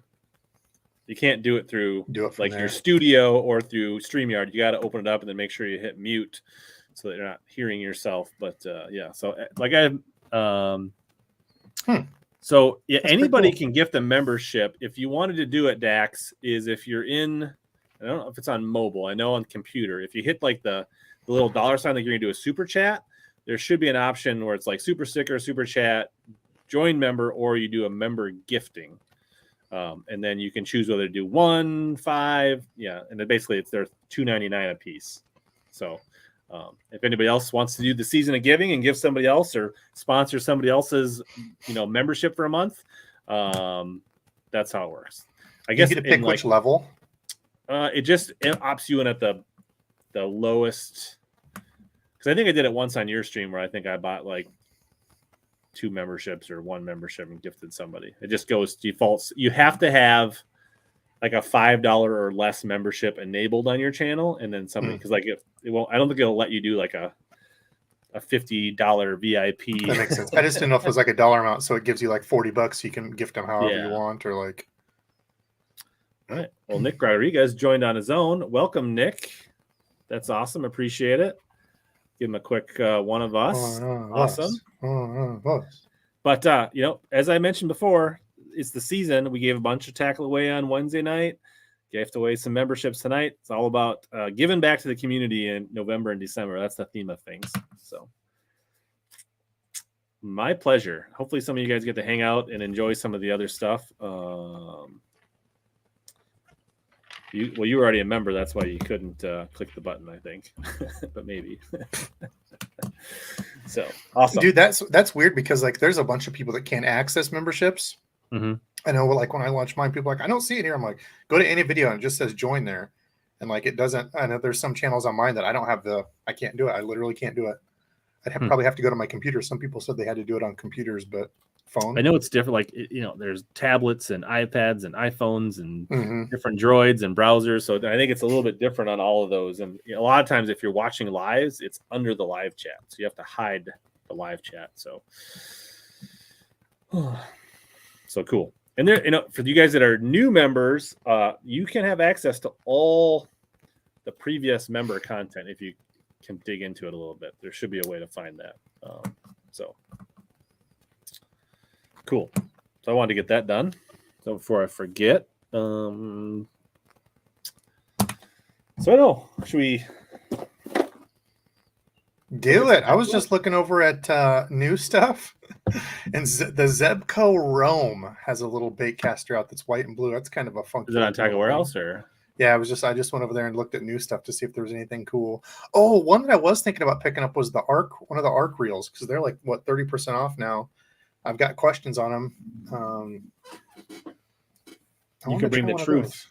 You can't do it through like your studio or through StreamYard. You got to open it up and then make sure you hit mute so that you're not hearing yourself. But yeah, so like so yeah, That's anybody cool. can gift a membership. If you wanted to do it, Dax, is if you're in, I don't know if it's on mobile. I know on computer, if you hit like the little dollar sign, like you're gonna do a super chat, there should be an option where it's like super sticker, super chat, join member, or you do a member gifting. And then you can choose whether to do 1, 5, yeah, and then basically they're $2.99 a piece. So if anybody else wants to do the season of giving and give somebody else or sponsor somebody else's, membership for a month, that's how it works. I guess you get to pick which level. It opts you in at the lowest. Because I think I did it once on your stream where I think I bought like 2 memberships or 1 membership and gifted somebody. It just goes defaults. You have to have like a $5 or less membership enabled on your channel, and then somebody, because like it won't. I don't think it'll let you do like a $50 VIP. That makes sense. I just didn't know if it was like a dollar amount, so it gives you like $40. You can gift them however you want, or like. All right. Well, Nick Rodriguez joined on his own. Welcome, Nick. That's awesome. Appreciate it. Give him a quick one of us. Awesome. But, as I mentioned before, it's the season. We gave a bunch of tackle away on Wednesday night. Gave away some memberships tonight. It's all about giving back to the community in November and December. That's the theme of things. So my pleasure. Hopefully some of you guys get to hang out and enjoy some of the other stuff. You were already a member. That's why you couldn't click the button, I think. But maybe. So awesome, dude. That's weird because like there's a bunch of people that can't access memberships. Mm-hmm. I know, like when I launch mine, people are like, I don't see it here. I'm like, go to any video and it just says join there, and like it doesn't. I know there's some channels on mine that I don't have I can't do it. I literally can't do it. I'd probably have to go to my computer. Some people said they had to do it on computers, but phone. I know it's different. Like there's tablets and iPads and iPhones and different droids and browsers. So I think it's a little bit different on all of those. And a lot of times, if you're watching lives, it's under the live chat, so you have to hide the live chat. So, so cool. And there, for you guys that are new members, you can have access to all the previous member content if you can dig into it a little bit. There should be a way to find that. So cool. So I wanted to get that done. So before I forget, so I know, should we do it? I was just looking over at new stuff. And the Zebco Rome has a little bait caster out that's white and blue. That's kind of a funky. Is it on Tackle Warehouse or? Yeah, I just went over there and looked at new stuff to see if there was anything cool. Oh, one that I was thinking about picking up was one of the Arc reels, because they're like 30% off now. I've got questions on them. You can bring the truth.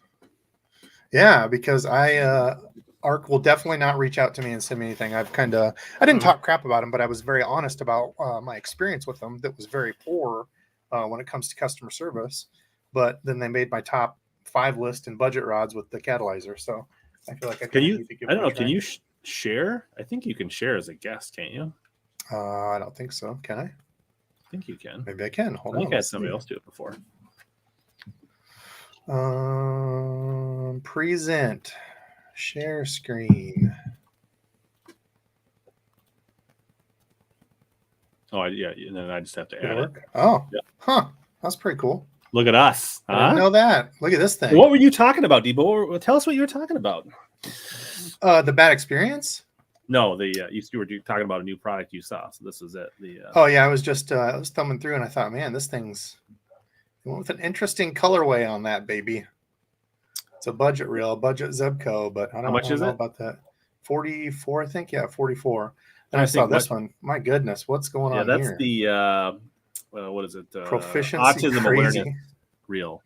Yeah, because Arc will definitely not reach out to me and send me anything. I didn't talk crap about them, but I was very honest about my experience with them. That was very poor when it comes to customer service. But then they made my top 5 list in budget rods with the catalyzer. So I feel like I need to give I don't know. Can you share? I think you can share as a guest, can't you? I don't think so. Can I? think you can. Maybe I can. Hold I think on. I had Let's somebody see. else do it before. Present. Share screen. Oh, yeah, and then I just have to Did it add work? it. Oh, Yep. huh. That's pretty cool. Look at us. I didn't know that. Look at this thing. What were you talking about, Debo? Tell us what you were talking about. The bad experience? No, you were talking about a new product you saw. So this is it. Oh yeah, I was just I was thumbing through and I thought, man, this thing's went with an interesting colorway on that baby. It's a budget reel, budget Zebco, but I don't know about that. 44, I think. Yeah, 44. And I saw this one. My goodness, what's going on here? Yeah, that's the what is it? Proficiency autism crazy. awareness reel.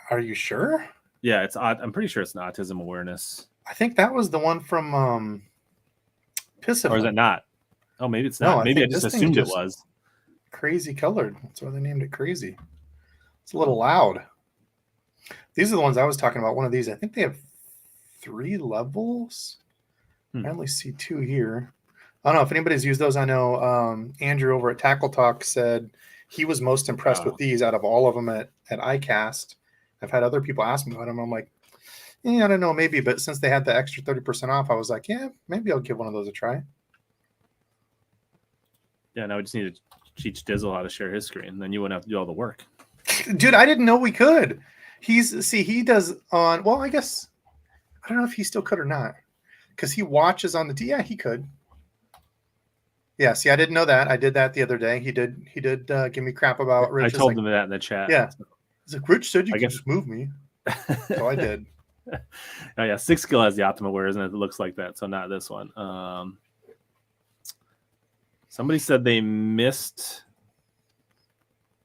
Are you sure? Yeah, I'm pretty sure it's an autism awareness. I think that was the one from Pissiful. Or is it not? Oh, maybe it's No, not. Maybe I just assumed it was. Crazy colored. That's why they named it crazy. It's a little loud. These are the ones I was talking about. One of these, I think they have 3 levels. I only see 2 here. I don't know if anybody's used those. I know Andrew over at Tackle Talk said he was most impressed with these out of all of them at iCast. I've had other people ask me about them. I'm like, I don't know, maybe. But since they had the extra 30% off, I was like, yeah, maybe I'll give one of those a try. Yeah, now we just need to teach Dizzle how to share his screen. Then you wouldn't have to do all the work. Dude, I didn't know we could. He does on, well, I guess, I don't know if he still could or not. Because he watches on the, yeah, he could. Yeah, see, I didn't know that. I did that the other day. He did give me crap about Rich. I told him that in the chat. Yeah. He's like, Rich said you could just move me. So I did. Oh yeah, 6 skill has the Optima wear, isn't it? It looks like that, so not this one. Somebody said they missed,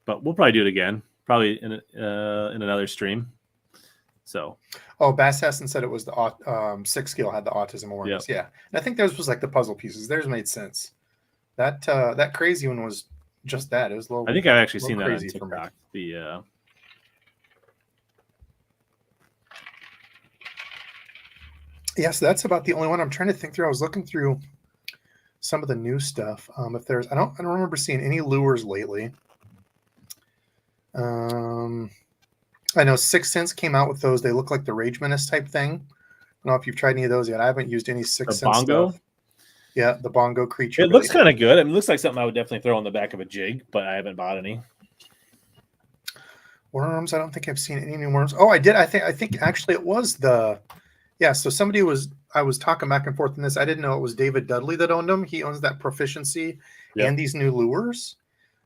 but we'll probably do it again, probably in another stream. So. Oh, Bass Hessen said it was the 6 skill had the autism awareness. Yep. Yeah, and I think theirs was like the puzzle pieces. Theirs made sense. That crazy one was just that. It was a little. I think I've actually seen that on TikTok. Yeah, so that's about the only one I'm trying to think through. I was looking through some of the new stuff. If there's, I don't remember seeing any lures lately. I know 6 Sense came out with those. They look like the Rage Menace type thing. I don't know if you've tried any of those yet. I haven't used any 6 Sense stuff. Yeah, the bongo creature. It looks kind of good. I mean, it looks like something I would definitely throw on the back of a jig, but I haven't bought any. Worms. I don't think I've seen any new worms. Oh, I did. I think actually it was the. Yeah, so I was talking back and forth in this. I didn't know it was David Dudley that owned them. He owns that Proficiency and these new lures.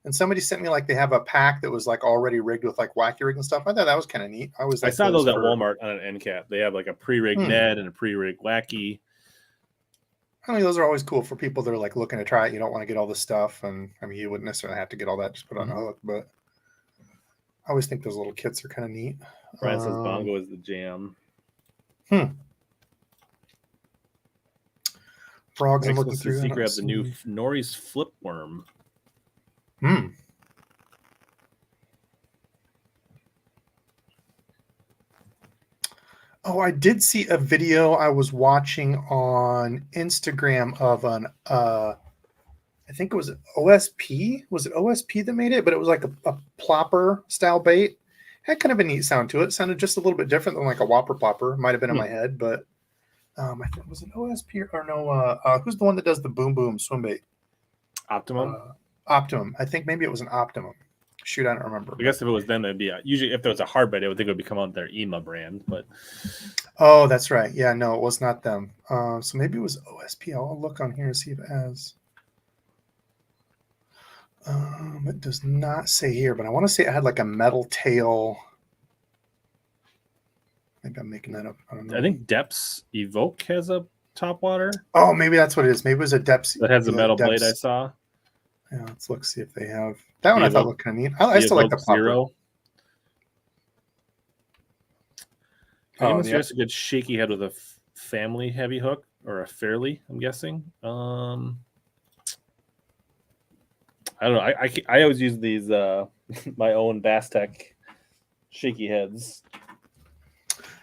And somebody sent me like they have a pack that was like already rigged with like wacky rig and stuff. I thought that was kind of neat. I saw those at Walmart on an end cap. They have like a pre-rig Ned and a pre-rig wacky. I mean, those are always cool for people that are like looking to try it. You don't want to get all this stuff, and I mean, you wouldn't necessarily have to get all that. Just put on a hook, but I always think those little kits are kind of neat. Brian says bongo is the jam. Frogs. I'm looking through. Secret of the new Nori's flip worm. Oh, I did see a video I was watching on Instagram of an I think it was OSP. Was it OSP that made it? But it was like a plopper style bait. Had kind of a neat sound to it. Sounded just a little bit different than like a whopper plopper. Might have been in my head, but I think was it OSP or no? Who's the one that does the boom boom swim bait? Optimum. Optimum. I think maybe it was an Optimum. Shoot, I don't remember. I guess if it was them, it'd be usually if there was a hard bait, I would think it would become on their EMA brand. But oh, that's right. Yeah, no, it was not them. So maybe it was OSP. I'll look on here and see if it has. It does not say here, but I want to say it had like a metal tail. Maybe I'm making that up. I don't know. I think Depths Evoke has a top water. Oh, maybe that's what it is. Maybe it was a Depths that has a metal blade. I saw. Yeah, let's look, see if they have that one. I thought looked kind of neat. I still like the Zero. Oh, there's a good shaky head with a family heavy hook or a fairly. I'm guessing. I don't know. I always use these my own Bass Tech shaky heads.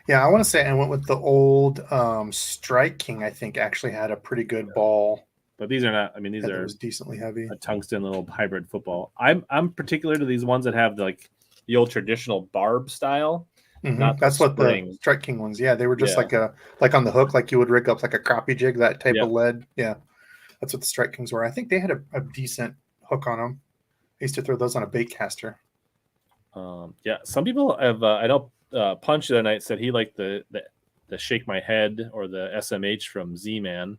Yeah, I want to say I went with the old Strike King. I think actually had a pretty good ball. But these are not. I mean, these That are was decently heavy. a tungsten little hybrid football. I'm particular to these ones that have the old traditional barb style, not That's the what the spring. Strike King ones. Yeah, they were just Yeah. like on the hook, like you would rig up like a crappie jig, that type Yep. of lead. Yeah, that's what the Strike Kings were. I think they had a decent hook on them. I used to throw those on a bait caster. Yeah. Some people have. I know Punch the other night said he liked the Shake My Head or the SMH from Z-Man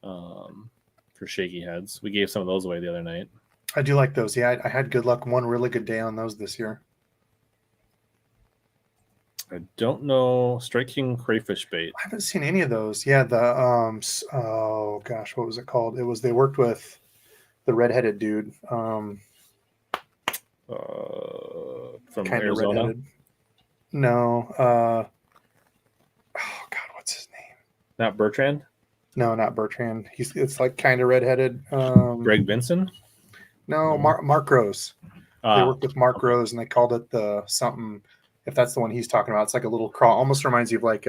for shaky heads. We gave some of those away the other night. I do like those. Yeah, I had good luck. One really good day on those this year. I don't know. Strike King crayfish bait. I haven't seen any of those. Yeah, the oh gosh, what was it called? It was they worked with the redheaded dude. From Kind of Arizona. redheaded. No. Oh God, what's his name? Not Bertrand. No, not Bertrand. It's like kind of redheaded. Greg Vinson. No, Mark Rose. They worked with Mark okay. Rose and they called it the something. If that's the one he's talking about, it's like a little crawl. Almost reminds you of like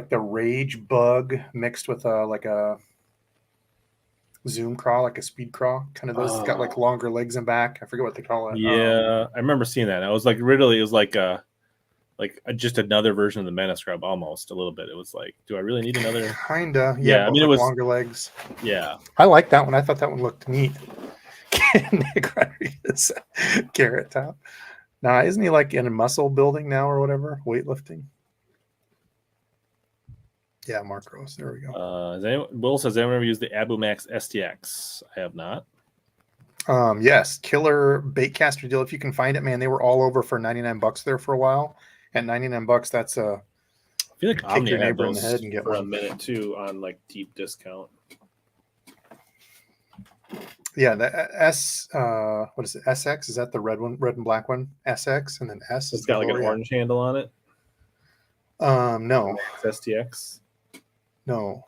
the rage bug mixed with like a zoom crawl, like a speed crawl. Kind of those. It's got like longer legs and back. I forget what they call it. Yeah, I remember seeing that. I was like, really, it was like just another version of the Mana Scrub, almost a little bit. It was like, do I really need another? Kinda. Yeah, I mean, it was longer legs. Yeah, I like that one. I thought that one looked neat. Nick Rodriguez, Carrot Top. Now, isn't he like in a muscle building now or whatever? Weightlifting? Yeah, Mark Rose. There we go. Will says, anyone ever used the Abu Max STX? I have not. Yes, killer baitcaster deal. If you can find it, man, they were all over for $99 there for a while. At $99, that's I feel like kick Omnia your had neighbor in those the head and get for a one. minute too on like deep discount. Yeah, the what is it? SX? Is that the red and black one? SX, and then S. It's got like an orange handle on it. No. Max STX. No.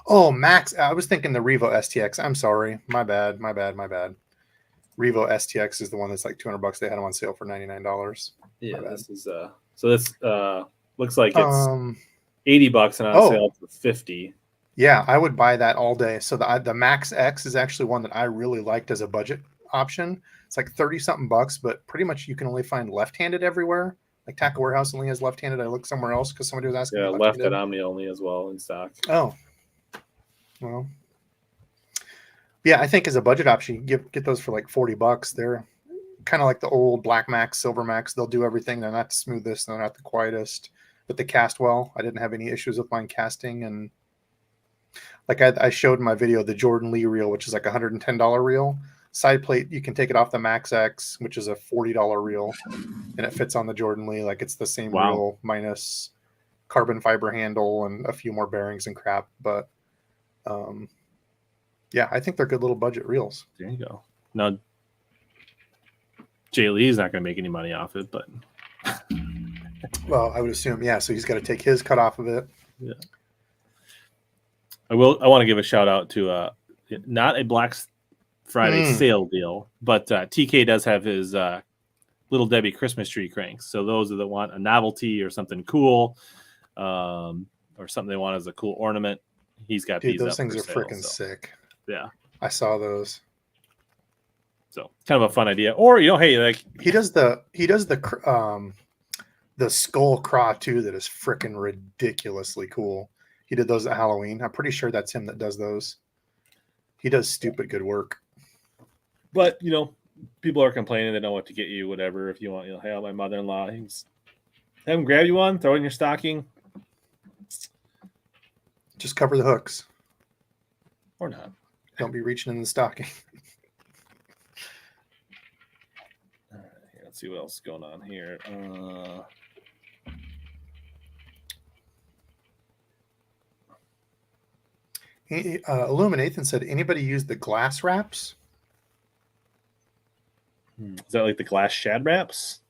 Oh, Max. I was thinking the Revo STX. I'm sorry. My bad. Revo STX is the one that's like $200. They had them on sale for $99. Yeah, this is so this looks like it's $80 and on sale for $50. Yeah, I would buy that all day. So the Max X is actually one that I really liked as a budget option. It's like 30 something bucks, but pretty much you can only find left-handed everywhere. Like Tackle Warehouse only has left-handed. I looked somewhere else because somebody was asking. Yeah, left at Omni only as well in stock. Oh, well, yeah, I think as a budget option, you get those for like $40. They're kind of like the old Black Max, Silver Max. They'll do everything. They're not the smoothest. They're not the quietest, but they cast well. I didn't have any issues with mine casting. And like I showed in my video, the Jordan Lee reel, which is like $110 reel. Side plate, you can take it off the Max X, which is a $40 reel, and it fits on the Jordan Lee. Like it's the same reel minus carbon fiber handle and a few more bearings and crap. But yeah, I think they're good little budget reels. There you go. Now, Jay Lee's not going to make any money off it, but well, I would assume, yeah. So he's got to take his cut off of it. Yeah. I want to give a shout out to not a Black Friday sale deal, but TK does have his Little Debbie Christmas tree cranks. So those that want a novelty or something cool, or something they want as a cool ornament, he's got these. Those things are freaking sick. Yeah, I saw those. So kind of a fun idea. Or hey, like he does the skull craw too. That is freaking ridiculously cool. He did those at Halloween. I'm pretty sure that's him that does those. He does stupid good work. But people are complaining they don't know what to get you, whatever. If you want, hey, my mother-in-law, have him grab you one, throw it in your stocking. Just cover the hooks. Or not. Don't be reaching in the stocking. All right, let's see what else is going on here. Illuminathan said, anybody use the glass wraps? Is that like the glass shad wraps?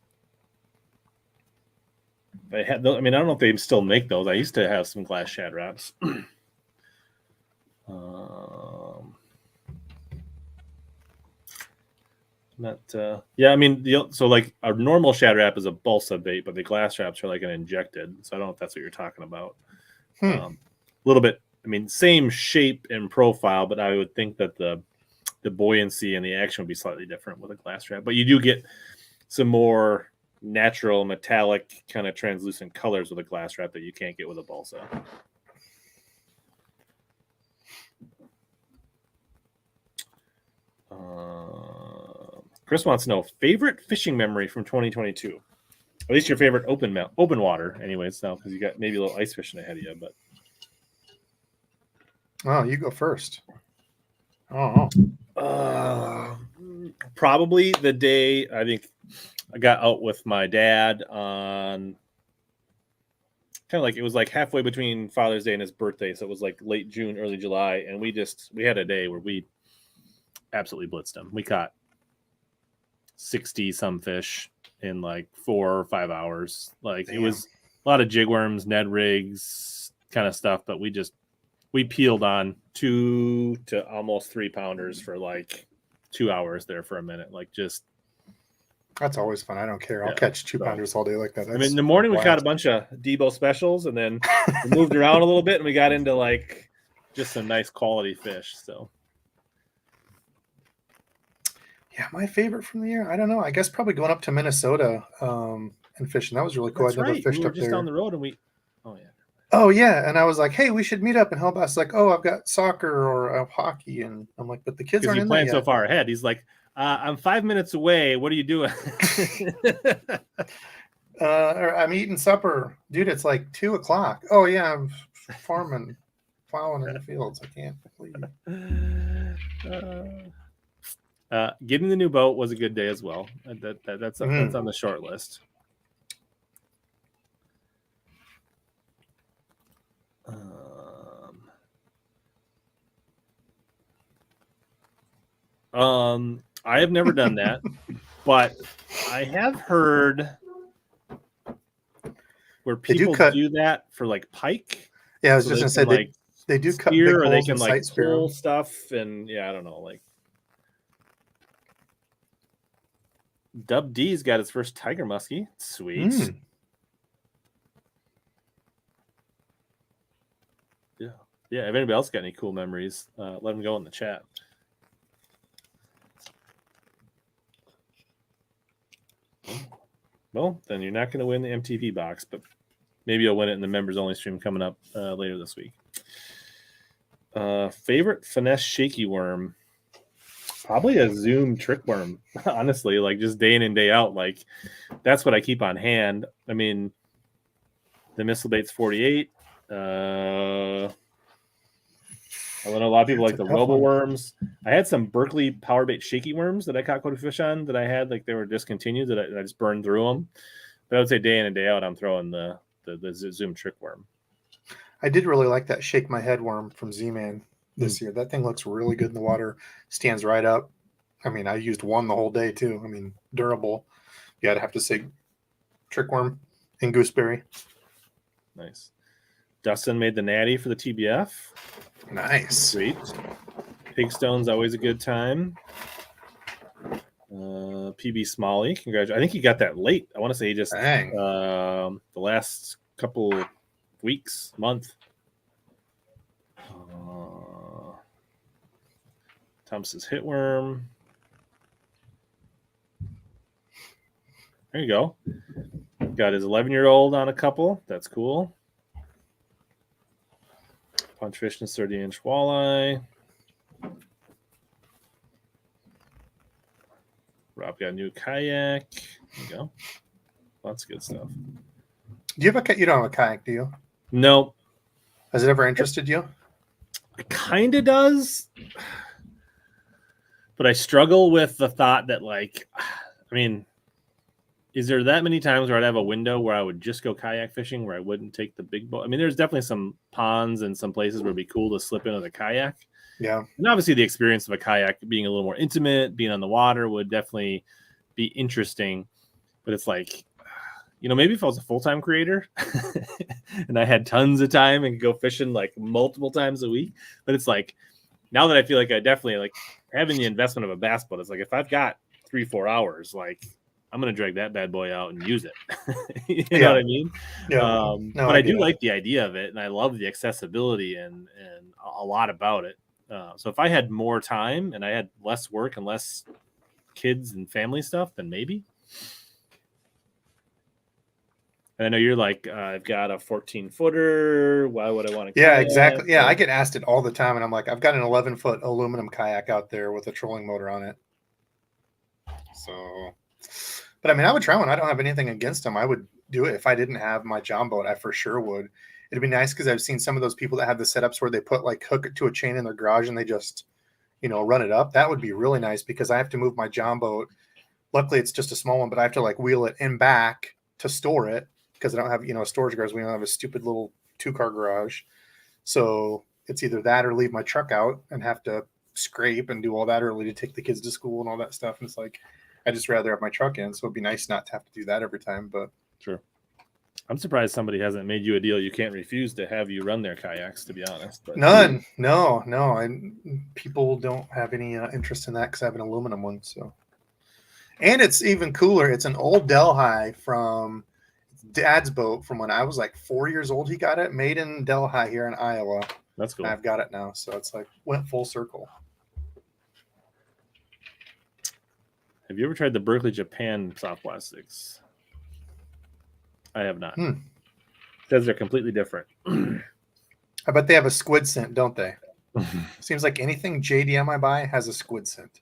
I don't know if they still make those. I used to have some glass shad wraps. So like a normal shad wrap is a balsa bait, but the glass wraps are like an injected. So I don't know if that's what you're talking about. A little bit I mean, same shape and profile, but I would think that the buoyancy and the action would be slightly different with a glass trap. But you do get some more natural metallic kind of translucent colors with a glass wrap that you can't get with a balsa. Chris wants to know favorite fishing memory from 2022. At least your favorite open water, anyways. Now because you got maybe a little ice fishing ahead of you, but oh, you go first. Oh, probably the day I think I got out with my dad on kind of like it was like halfway between Father's Day and his birthday, so it was like late June, early July, and we had a day where we absolutely blitzed them. We caught 60 some fish in like 4 or 5 hours. Like Damn. It was a lot of jig worms, Ned rigs, kind of stuff, but we peeled on 2 to almost 3 pounders for like 2 hours there for a minute. Like just that's always fun. I don't care. I'll catch 2 pounders all day like that. I mean, in the morning we caught a bunch of Debo specials, and then we moved around a little bit, and we got into like just some nice quality fish. So, yeah, my favorite from the year, I don't know. I guess probably going up to Minnesota and fishing. That was really cool. That's I never right. fished we were up just there. down the road, and Oh yeah, and I was like, hey, we should meet up. And HellaBass like, oh, I've got soccer or hockey, and I'm like, but the kids aren't in there yet. So far ahead. He's like, I'm 5 minutes away. What are you doing? I'm eating supper, dude. It's like 2:00. Oh yeah, I'm farming, plowing in the fields. I can't believe it. Getting the new boat was a good day as well. That's on the short list. I have never done that, but I have heard where people do that for like pike. Yeah, I was just gonna say like they do cut big holes, or they can like pull stuff, and yeah, I don't know. Like Dub D's got his first tiger muskie. Sweet. Yeah. If anybody else got any cool memories, let them go in the chat. Well, then you're not going to win the MTV box, but maybe you'll win it in the members only stream coming up later this week. Favorite finesse shaky worm? Probably a Zoom trick worm, honestly, like just day in and day out. Like that's what I keep on hand. I mean, the Missile Bait's 48. I know a lot of people like the Robo worms. I had some Berkeley power bait shaky worms that I caught quite a fish on that I had, like they were discontinued that I just burned through them. But I would say day in and day out, I'm throwing the Zoom trick worm. I did really like that shake my head worm from Z-Man this year. That thing looks really good in the water. Stands right up. I mean, I used one the whole day too. I mean, durable. Yeah, I'd have to say trick worm and gooseberry. Nice. Dustin made the natty for the TBF. Nice. Sweet. Pigstone's always a good time. PB Smalley, congratulations. I think he got that late. I want to say he just the last couple weeks, month. Thompson's hitworm. There you go. Got his 11-year-old on a couple. That's cool. Punchfish and 30-inch walleye. Rob got a new kayak. There you go. Lots of good stuff. Do you have you don't have a kayak, do you? No. Has it ever interested you? It kind of does. But I struggle with the thought that, like, I mean, is there that many times where I'd have a window where I would just go kayak fishing where I wouldn't take the big boat? I mean, there's definitely some ponds and some places where it'd be cool to slip into the kayak. Yeah. And obviously the experience of a kayak being a little more intimate, being on the water would definitely be interesting. But it's like, you know, maybe if I was a full-time creator and I had tons of time and could go fishing like multiple times a week. But it's like, now that I feel like I definitely like having the investment of a bass boat, it's like if I've got 3-4 hours, like I'm going to drag that bad boy out and use it. You know what I mean? Yeah. No, but I do get it. like the idea of it, and I love the accessibility and a lot about it. So if I had more time and I had less work and less kids and family stuff, then maybe. And I know you're like, I've got a 14-footer. Why would I want to? Yeah, exactly. Yeah, I get asked it all the time, and I'm like, I've got an 11-foot aluminum kayak out there with a trolling motor on it. So, but I mean, I would try one. I don't have anything against them. I would do it if I didn't have my John boat. I for sure would. It'd be nice because I've seen some of those people that have the setups where they put like hook it to a chain in their garage and they just, run it up. That would be really nice because I have to move my John boat. Luckily, it's just a small one, but I have to like wheel it in back to store it because I don't have, a storage garage. We don't have a stupid little 2-car garage. So it's either that or leave my truck out and have to scrape and do all that early to take the kids to school and all that stuff. And it's like, I just rather have my truck in. So it'd be nice not to have to do that every time. But sure. I'm surprised somebody hasn't made you a deal you can't refuse to have you run their kayaks, to be honest. But none. No. People don't have any interest in that because I have an aluminum one. So, and it's even cooler. It's an old Delhi from Dad's boat from when I was like 4 years old. He got it made in Delhi here in Iowa. That's cool. And I've got it now. So it's like went full circle. Have you ever tried the Berkeley, Japan soft plastics? I have not. Because they're completely different. I bet they have a squid scent, don't they? Seems like anything JDM I buy has a squid scent.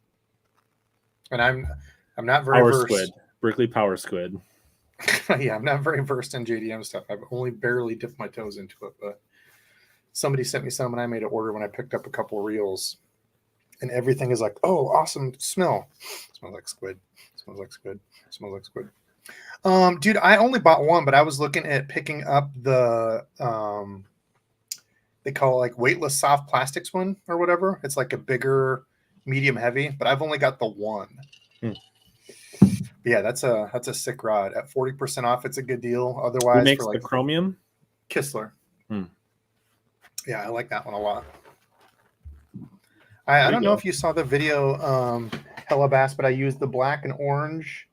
And I'm not very Power versed. Squid. Berkeley Power Squid. Yeah, I'm not very versed in JDM stuff. I've only barely dipped my toes into it, but somebody sent me some and I made an order when I picked up a couple of reels. And everything is like, oh, awesome smell. Smells like squid. Smells like squid. Smells like squid. Dude, I only bought one, but I was looking at picking up the they call it like weightless soft plastics one or whatever. It's like a bigger, medium heavy, but I've only got the one. Yeah, that's a sick rod. At 40% off, it's a good deal. Otherwise, who makes for like the chromium? Kistler. Yeah, I like that one a lot. I don't know if you saw the video, HellaBass, but I used the black and orange.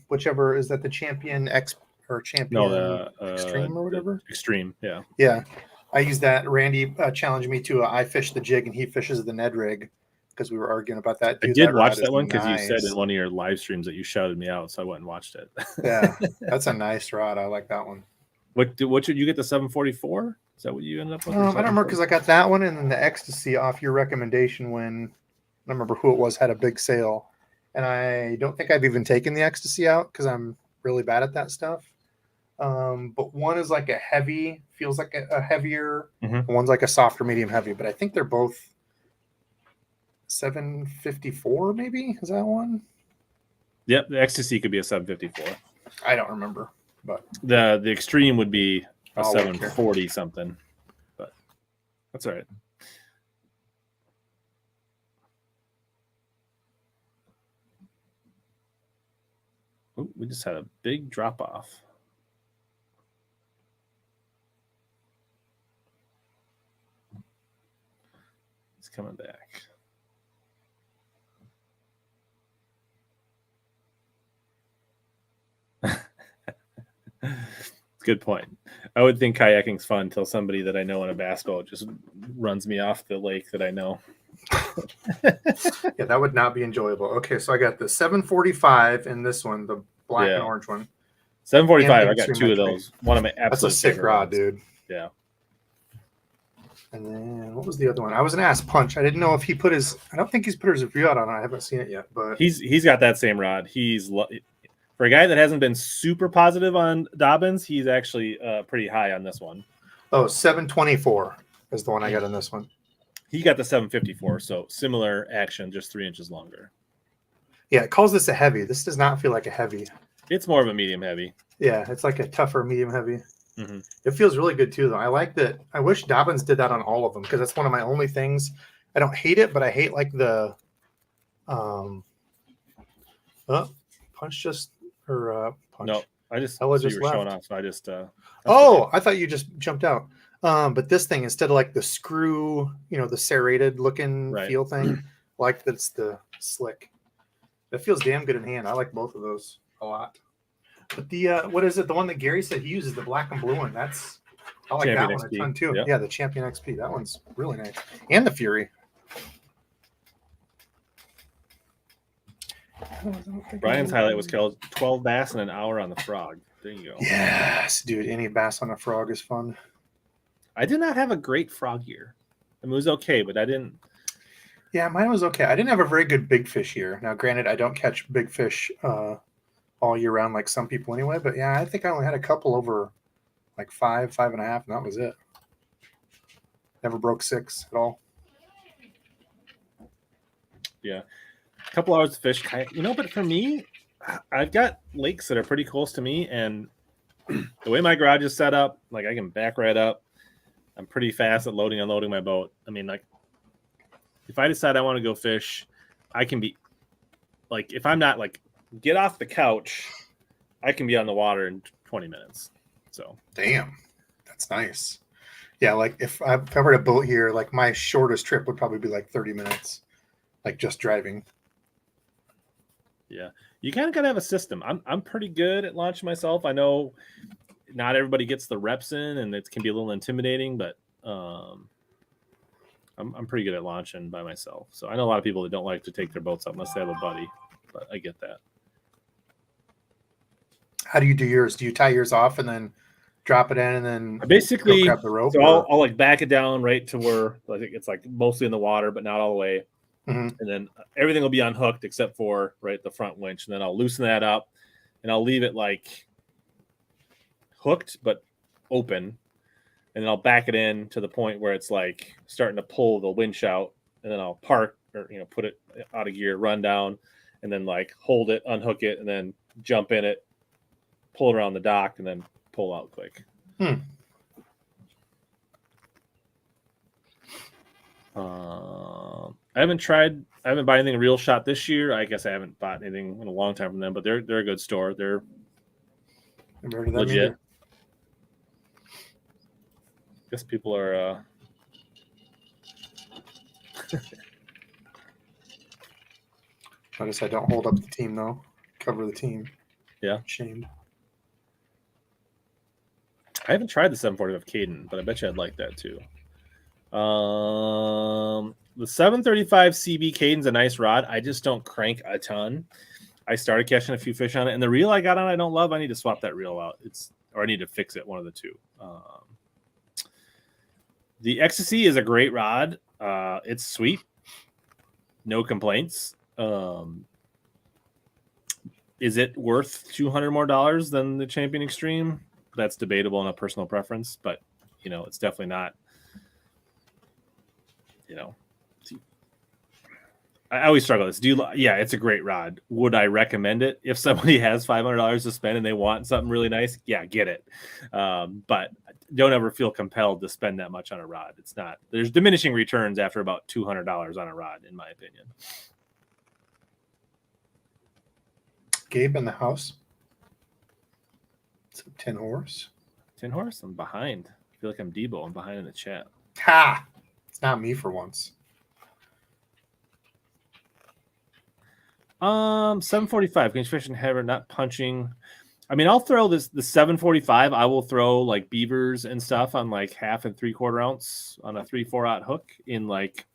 Whichever is that the Champion X or Champion Extreme or whatever. Extreme, yeah. Yeah, I used that. Randy challenged me to I fish the jig and he fishes the Ned rig because we were arguing about that. Dude, I did watch that one because you said in one of your live streams that you shouted me out, so I went and watched it. Yeah, that's a nice rod. I like that one. What should you get, the 744? Is that what you ended up with? I don't remember because I got that one and then the Ecstasy off your recommendation when I don't remember who it was had a big sale. And I don't think I've even taken the Ecstasy out because I'm really bad at that stuff. But one is like a heavy, feels like a heavier. One's like a softer, medium heavy. But I think they're both 754, maybe? Is that one? Yep, the Ecstasy could be a 754. I don't remember. But the Extreme would be a 740 something. But that's all right. Ooh, we just had a big drop off. It's coming back. Good point. I would think kayaking's fun until somebody that I know in a bass boat just runs me off the lake that I know. Yeah, that would not be enjoyable. Okay, so I got the 745 in this one, the black and orange one. 745. I got two of those. One of my absolute. That's a sick rod, ones. Dude. Yeah. And then what was the other one? I was gonna ask Punch. I didn't know if he put his. I don't think he's put his review out on it. I haven't seen it yet, but he's got that same rod. For a guy that hasn't been super positive on Dobbins, he's actually pretty high on this one. Oh, 724 is the one I got in this one. He got the 754, so similar action, just 3 inches longer. Yeah, it calls this a heavy. This does not feel like a heavy. It's more of a medium heavy. Yeah, it's like a tougher medium heavy. Mm-hmm. It feels really good too, though. I like that. I wish Dobbins did that on all of them because that's one of my only things. I don't hate it, but I hate like the Punch just or Punch. No, I just Ella so just you were showing left. off, so I just I thought you just jumped out. But this thing, instead of like the screw, the serrated looking feel thing, like that's the slick. It feels damn good in hand. I like both of those a lot. But the what is it? The one that Gary said he uses, the black and blue one. I like Champion that one XP. a ton too. Yep. Yeah, the Champion XP. That one's really nice. And the Fury. Brian's highlight was killed 12 bass in an hour on the frog. There you go. Yes, dude. Any bass on a frog is fun. I did not have a great frog year. I mean, it was okay, but I didn't. Yeah, mine was okay. I didn't have a very good big fish year. Now, granted, I don't catch big fish all year round like some people anyway. But yeah, I think I only had a couple over like 5.5, and that was it. Never broke 6 at all. Yeah. A couple hours to fish. But for me, I've got lakes that are pretty close to me, and the way my garage is set up, like I can back right up. I'm pretty fast at loading and unloading my boat. I mean, like, if I decide I want to go fish, I can be, like, if I'm not, like, get off the couch, I can be on the water in 20 minutes. So. Damn. That's nice. Yeah, like, if I covered a boat here, like, my shortest trip would probably be, like, 30 minutes, like, just driving. Yeah. You kind of got to have a system. I'm pretty good at launching myself. I know not everybody gets the reps in, and it can be a little intimidating, but I'm pretty good at launching by myself. So I know a lot of people that don't like to take their boats out unless they have a buddy, but I get that. How do you do yours? Do you tie yours off and then drop it in and then basically grab the rope? So I'll like back it down right to where I think it's like mostly in the water, but not all the way. Mm-hmm. And then everything will be unhooked except for the front winch. And then I'll loosen that up and I'll leave it like hooked but open. And then I'll back it in to the point where it's like starting to pull the winch out, and then I'll park or put it out of gear, run down, and then like hold it, unhook it, and then jump in it, pull it around the dock, and then pull out quick. I haven't bought anything real shot this year. I guess I haven't bought anything in a long time from them, but they're a good store. They're legit. I guess people are notice I don't hold up the team though. Cover the team. Yeah. Shamed. I haven't tried the 745 Caden, but I bet you I'd like that too. The 735 CB Caden's a nice rod. I just don't crank a ton. I started catching a few fish on it, and the reel I got on I don't love. I need to swap that reel out. Or I need to fix it, one of the two. The Ecstasy is a great rod. It's sweet. No complaints. Is it worth $200 more than the Champion Extreme? That's debatable in a personal preference, but it's definitely not. I always struggle with this. Yeah, it's a great rod. Would I recommend it if somebody has $500 to spend and they want something really nice? Yeah, get it. But don't ever feel compelled to spend that much on a rod. It's not. There's diminishing returns after about $200 on a rod, in my opinion. Gabe in the house. It's a 10 horse. 10 horse? I'm behind. I feel like I'm Debo. I'm behind in the chat. Ha! It's not me for once. 745. Can you fish in header, not punching? I mean, I'll throw the 745. I will throw like beavers and stuff on like 1/2 and 3/4 ounce on a 3/4 hook in like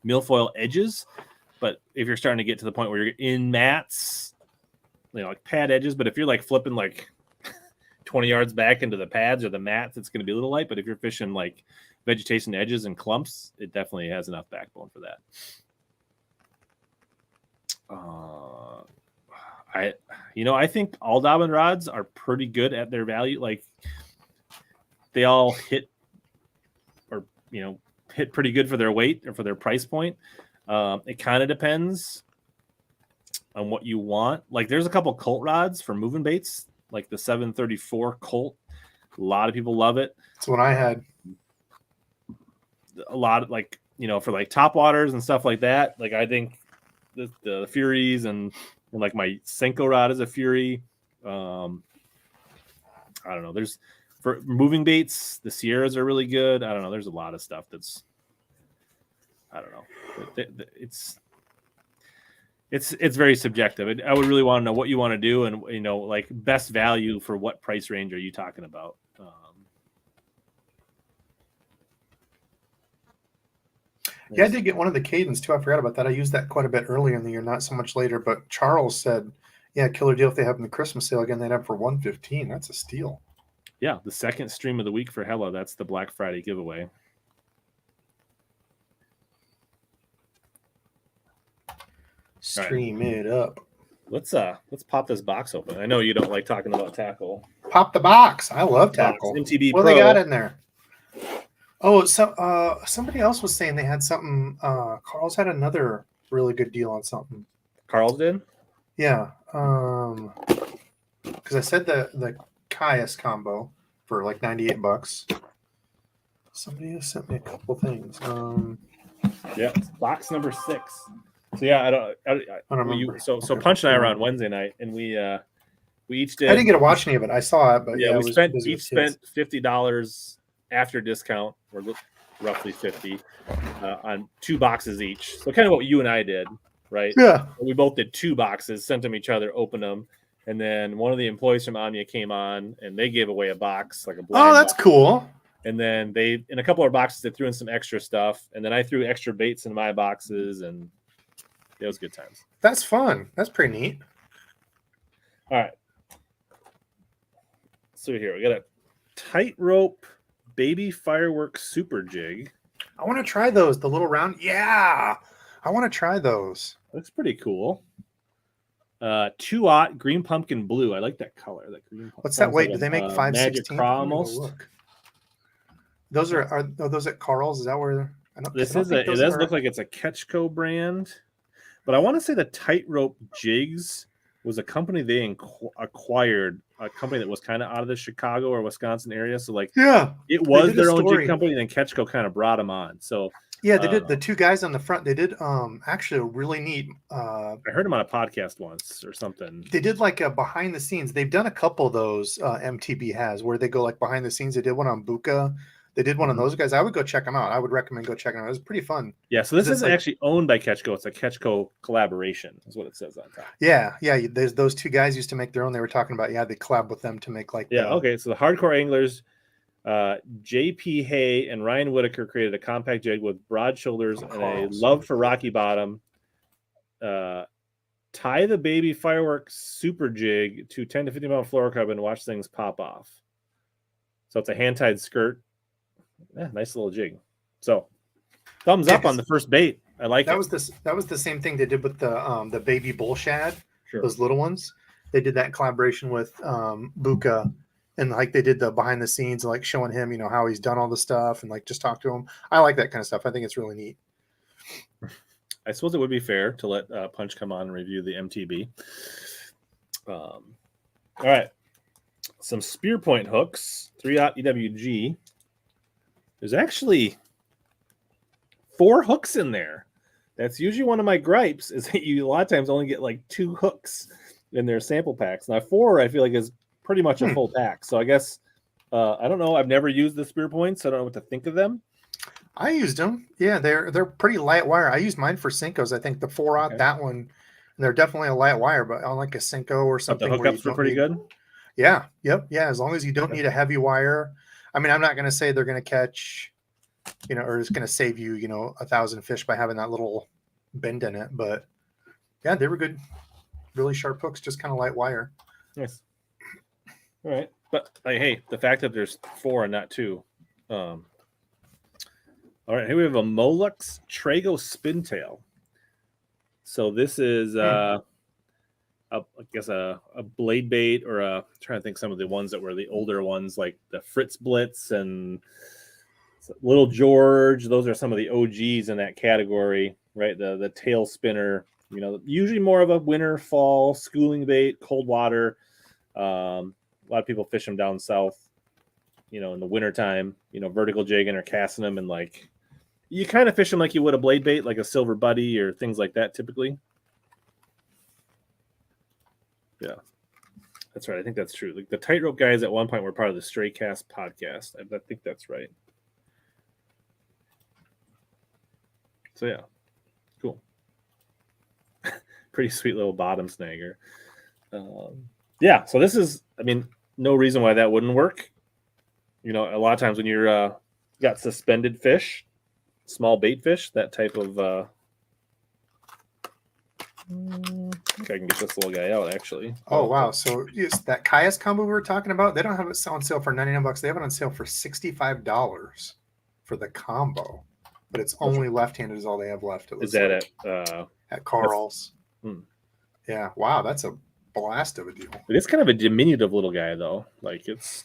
milfoil edges. But if you're starting to get to the point where you're in mats, like pad edges, but if you're like flipping like 20 yards back into the pads or the mats, it's going to be a little light. But if you're fishing like vegetation edges and clumps, it definitely has enough backbone for that. I think all Dobbin rods are pretty good at their value. Like they all hit pretty good for their weight or for their price point. It kind of depends on what you want. Like there's a couple Colt rods for moving baits, like the 734 Colt. A lot of people love it. That's what I had. A lot of for like top waters and stuff like that. Like I think the Furies and like my Senko rod is a Fury. I don't know. There's for moving baits, the Sierras are really good. I don't know. There's a lot of stuff that's, I don't know. It's It's very subjective. I would really want to know what you want to do, and like best value for what price range are you talking about? Yeah, I did get one of the Cadence too. I forgot about that. I used that quite a bit earlier in the year, not so much later. But Charles said, "Yeah, killer deal if they have in the Christmas sale again. They'd have for $115. That's a steal." Yeah, the second stream of the week for Hella. That's the Black Friday giveaway. Stream it up. Let's pop this box open. I know you don't like talking about tackle. Pop the box. I love tackle. MTB what Pro. They got in there? Oh, so somebody else was saying they had something. Carl's had another really good deal on something. Carl's did? Yeah. Because I said the Caius combo for like $98. Somebody else sent me a couple things. Yeah, box number 6. So yeah, I don't remember. So Punch and I were on Wednesday night, and we each did. I didn't get to watch any of it. I saw it, but yeah, we spent $50 after discount, or roughly 50, on 2 boxes each. So kind of what you and I did, right? Yeah. We both did 2 boxes, sent them each other, opened them, and then one of the employees from Omnia came on, and they gave away a box, like a blind that's box. cool. And then in a couple of boxes, they threw in some extra stuff, and then I threw extra baits in my boxes, and it was good times. That's fun. That's pretty neat. All right. So here we got a tightrope baby fireworks super jig. I want to try those. The little round. Yeah, I want to try those. Looks pretty cool. 2-aught green pumpkin blue. I like that color. That green. What's that weight? Do they make 516? Almost. Look. Those are those at Carl's? Is that where? It does look like it's a Ketchco brand, but I want to say the tightrope jigs was a company they acquired, a company that was kind of out of the Chicago or Wisconsin area. So it was their own jig company, and then Ketchco kind of brought them on. So yeah, they did. The 2 guys on the front, they did actually a really neat. I heard them on a podcast once or something. They did like a behind the scenes. They've done a couple of those. MTB has where they go like behind the scenes. They did one on Buka. They did one of those guys. I would go check them out. I would recommend go check them out. It was pretty fun. Yeah, so this isn't actually owned by Ketchco. It's a Ketchco collaboration, is what it says on top. Yeah. There's those 2 guys used to make their own. They were talking about they collab with them to make like. Yeah. Okay. So the hardcore anglers, J.P. Hay and Ryan Whitaker created a compact jig with broad shoulders and a love for rocky bottom. Tie the baby fireworks super jig to 10 to 15 pound fluorocarbon and watch things pop off. So it's a hand tied skirt. Yeah, nice little jig. So, thumbs up on the first bait. I like that. it. That was the same thing they did with the baby bull shad. Sure. Those little ones. They did that in collaboration with Buka, and like they did the behind the scenes, like showing him, how he's done all the stuff, and like just talk to him. I like that kind of stuff. I think it's really neat. I suppose it would be fair to let Punch come on and review the MTB. All right, some spear point hooks, 3-aught EWG. There's actually 4 hooks in there. That's usually one of my gripes, is that you a lot of times only get like 2 hooks in their sample packs. Now 4, I feel like, is pretty much a full pack. So I guess I don't know. I've never used the spear points, so I don't know what to think of them. I used them. Yeah, they're pretty light wire. I used mine for Senkos. I think the 4-aught, that one, and they're definitely a light wire, but on like a Senko or something. But the hookups were pretty good. Yeah. Yep. Yeah. As long as you don't need a heavy wire. I mean, I'm not going to say they're going to catch, or it's going to save you, 1,000 fish by having that little bend in it. But yeah, they were good. Really sharp hooks, just kind of light wire. Nice. All right. But hey, the fact that there's 4 and not 2. All right. Here we have a Molux Trago Spintail. So this is, I guess a blade bait, or I'm trying to think some of the ones that were the older ones, like the Fritz Blitz and Little George. Those are some of the OGs in that category, right? The tail spinner, usually more of a winter, fall schooling bait, cold water. A lot of people fish them down south, in the wintertime, vertical jigging or casting them, and like you kind of fish them like you would a blade bait, like a silver buddy or things like that typically. Yeah, that's right. I think that's true. Like the tightrope guys at one point were part of the Stray Cast podcast. I think that's right. So yeah, cool. pretty sweet little bottom snagger. Yeah, so this is, I mean, no reason why that wouldn't work. You know, a lot of times when you're got suspended fish, small bait fish, that type of I think I can get this little guy out actually. Oh wow! So yes, that Kayas combo we were talking about, they don't have it on sale for $99. They have it on sale for $65 for the combo, but it's only left-handed is all they have left. Is that at Carl's? Yeah. Wow, that's a blast of a deal. It is kind of a diminutive little guy though. Like it's.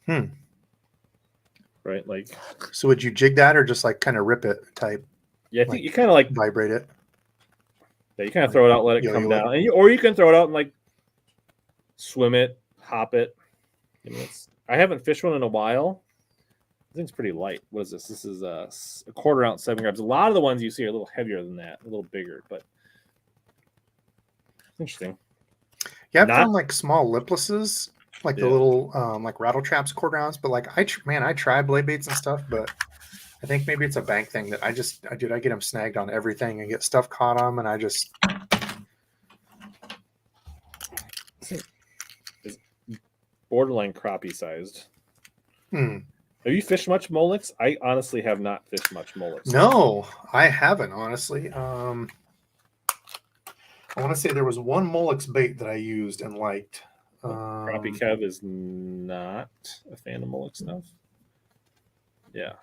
Right, like. So would you jig that or just like kind of rip it type? Yeah, I think you kind of like vibrate it. Yeah, you kind of throw it out, let it come down, or you can throw it out and like swim it, hop it. I mean, I haven't fished one in a while. I think it's pretty light. What is this? This is a 1/4 ounce, 7 grams. A lot of the ones you see are a little heavier than that, a little bigger, but interesting. Yeah, I've found like small liplesses, like the little like rattle traps 1/4 ounce. But like I try blade baits and stuff, but I think maybe it's a bank thing that I get them snagged on everything and get stuff caught on them, and I just. It's borderline crappie sized. Have you fished much Molix? I honestly have not fished much Molix. No, I haven't honestly. I want to say there was one Molix bait that I used and liked. Crappie Kev is not a fan of Molix stuff. Yeah.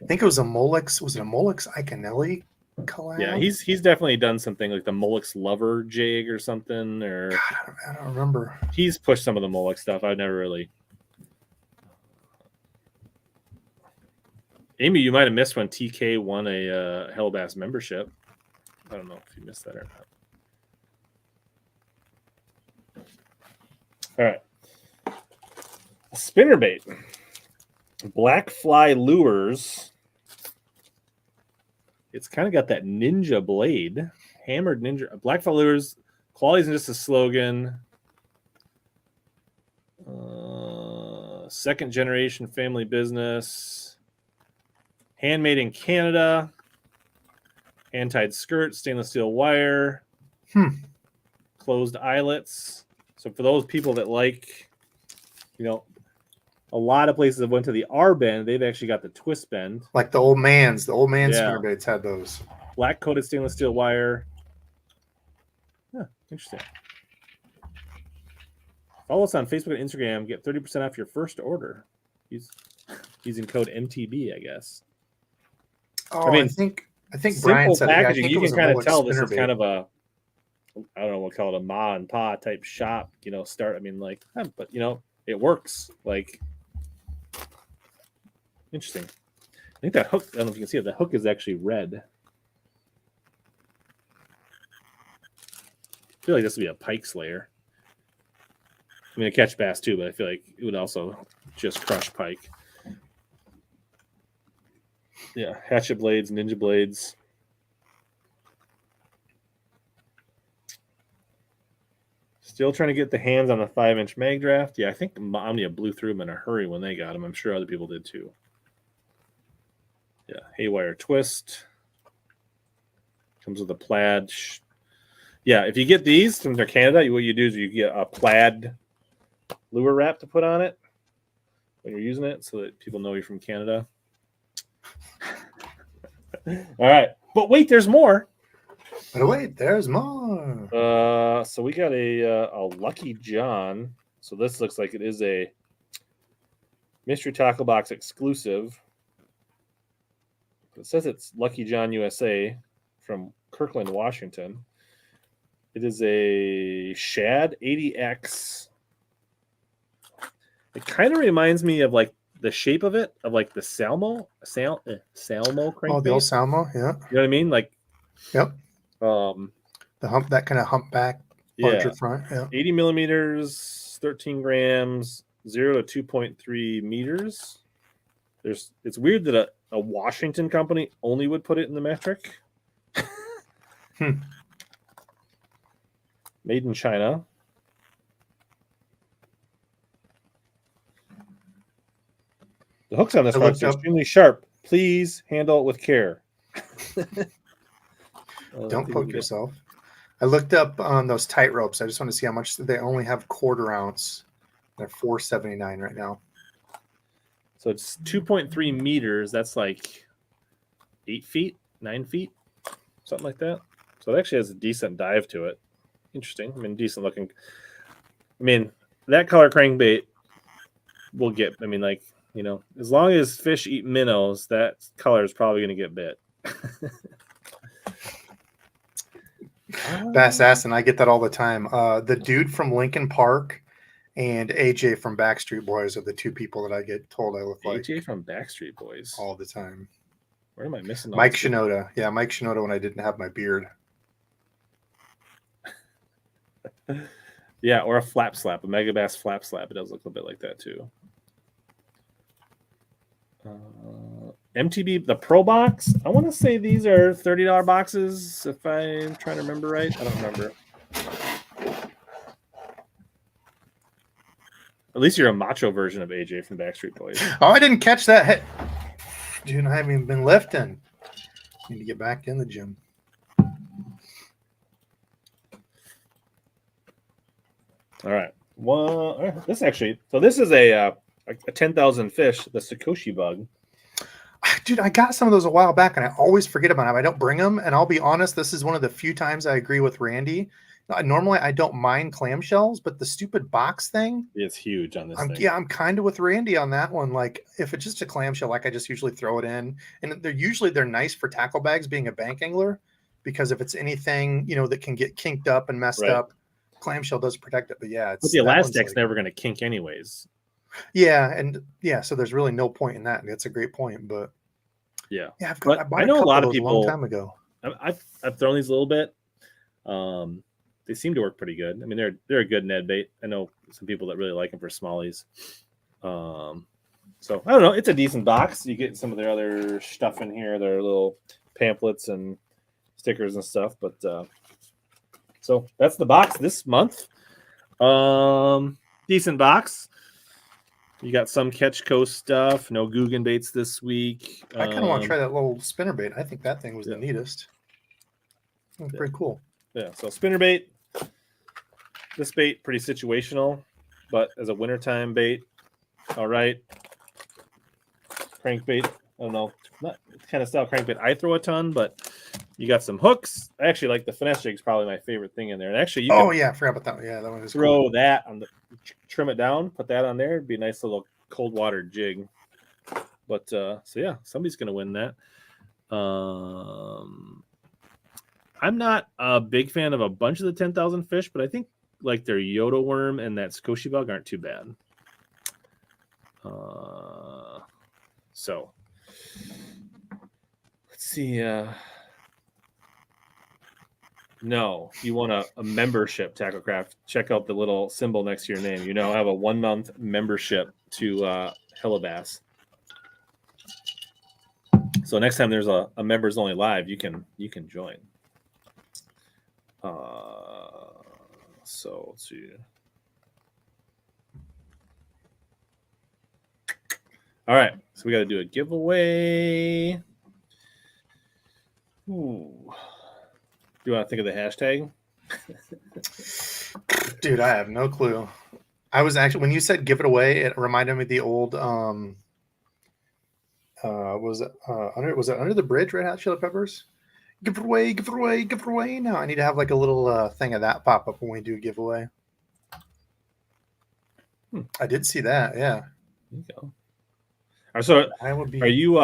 I think it was a Molix. Was it a Molix Iconelli collab? Yeah, he's definitely done something like the Molix Lover jig or something. Or God, I don't remember. He's pushed some of the Molix stuff. I've never really. Amy, you might have missed when TK won a HellaBass membership. I don't know if you missed that or not. All right. Spinnerbait. Black Fly Lures. It's kind of got that ninja blade. Hammered ninja. Black Fly Lures. Quality isn't just a slogan. Second generation family business. Handmade in Canada. Hand-tied skirt. Stainless steel wire. Closed eyelets. So for those people that like, you know, a lot of places that went to the R bend, they've actually got the twist bend. Like the old man spinnerbaits had those. Black coated stainless steel wire. Yeah, interesting. Follow us on Facebook and Instagram. Get 30% off your first order. Using code MTB, I guess. Oh, I mean, I think Brian said packaging. Yeah, you can kind of tell this is kind of a, I don't know, we'll call it a ma and pa type shop, you know, start. I mean, like, but you know, it works. Like, interesting. I think that hook, I don't know if you can see it, the hook is actually red. I feel like this would be a pike slayer. I mean, a catch bass too, but I feel like it would also just crush pike. Yeah, hatchet blades, ninja blades. Still trying to get the hands on the 5-inch mag draft. Yeah, I think Omnia blew through them in a hurry when they got them. I'm sure other people did too. Yeah, haywire twist. Comes with a plaid. Yeah, if you get these from Canada, what you do is you get a plaid lure wrap to put on it when you're using it so that people know you're from Canada. All right. But wait, there's more. But wait, there's more. So we got a Lucky John. So this looks like it is a Mystery Tackle Box exclusive. It says it's Lucky John USA from Kirkland, Washington. It is a Shad 80X. It kind of reminds me of like the shape of it, of like the Salmo crankbait. Oh, the old Salmo, yeah. You know what I mean? Like, yep. The hump, that kind of humpback, larger front. Yeah. 80 millimeters, 13 grams, 0 to 2.3 meters. It's weird that a Washington company only would put it in the metric. Made in China. The hooks on this one are extremely sharp. Please handle it with care. Don't poke yourself. I looked up on those tight ropes. I just want to see how much they only have 1/4 ounce. They're $4.79 right now. So it's 2.3 meters. That's like 8 feet, 9 feet, something like that. So it actually has a decent dive to it. Interesting. I mean, decent looking. I mean, that color crankbait will get. I mean, like, you know, as long as fish eat minnows, that color is probably going to get bit. Bass Ass, and I get that all the time. The dude from Lincoln Park and AJ from Backstreet Boys are the two people that I get told I look like. AJ from Backstreet Boys all the time. Where am I missing? Mike Shinoda. Yeah, Mike Shinoda when I didn't have my beard. Yeah, or a flap slap, a Mega Bass flap slap. It does look a bit like that too. MTB, the Pro Box. I want to say these are $30 boxes, if I'm trying to remember right. I don't remember. At least you're a macho version of AJ from Backstreet Boys. Oh, I didn't catch that. Dude, I haven't even been lifting. Need to get back in the gym. All right. Well, this actually. So this is a 10,000 fish, the Sakoshi bug. Dude, I got some of those a while back, and I always forget about them. I don't bring them, and I'll be honest, this is one of the few times I agree with Randy. Normally, I don't mind clamshells, but the stupid box thing, it's huge on this thing. Yeah, I'm kind of with Randy on that one. Like, if it's just a clamshell, like I just usually throw it in, and they're nice for tackle bags, being a bank angler, because if it's anything that can get kinked up and messed up, clamshell does protect it. But yeah, but the elastic's never going to kink anyways. Yeah, so there's really no point in that. That's a great point, but yeah, I know a lot of people a long time ago. I've thrown these a little bit. They seem to work pretty good. I mean, they're a good Ned bait. I know some people that really like them for smallies. So I don't know. It's a decent box. You get some of their other stuff in here. Their little pamphlets and stickers and stuff. But so that's the box this month. Decent box. You got some Catch Coast stuff. No Guggen baits this week. I kind of want to try that little spinner bait. I think that thing was the neatest. Pretty cool. Yeah. So spinner bait. This bait pretty situational, but as a wintertime bait, all right. Crankbait. I don't know. Not kind of style crankbait I throw a ton, but you got some hooks. I actually like the finesse jig is probably my favorite thing in there. And actually, you I forgot about that one. Yeah, that one is throw cool. that on trim it down, put that on there. It'd be a nice little cold water jig. But so yeah, somebody's gonna win that. I'm not a big fan of a bunch of the 10,000 fish, but I think like their Yoda worm and that Sakoshi bug aren't too bad. So let's see. No, you want a membership, Tacklecraft. Check out the little symbol next to your name. You now have a 1 month membership to HellaBass. So next time there's a members only live, you can join. So let's see. All right, so we got to do a giveaway. Ooh. Do you want to think of the hashtag? Dude, I have no clue. I was actually, when you said give it away, it reminded me of the old was it Under the Bridge, Red Hot Chili Peppers? Give it away, give it away, give it away. Now I need to have like a little thing of that pop up when we do a giveaway. I did see that, yeah. There you go. So are you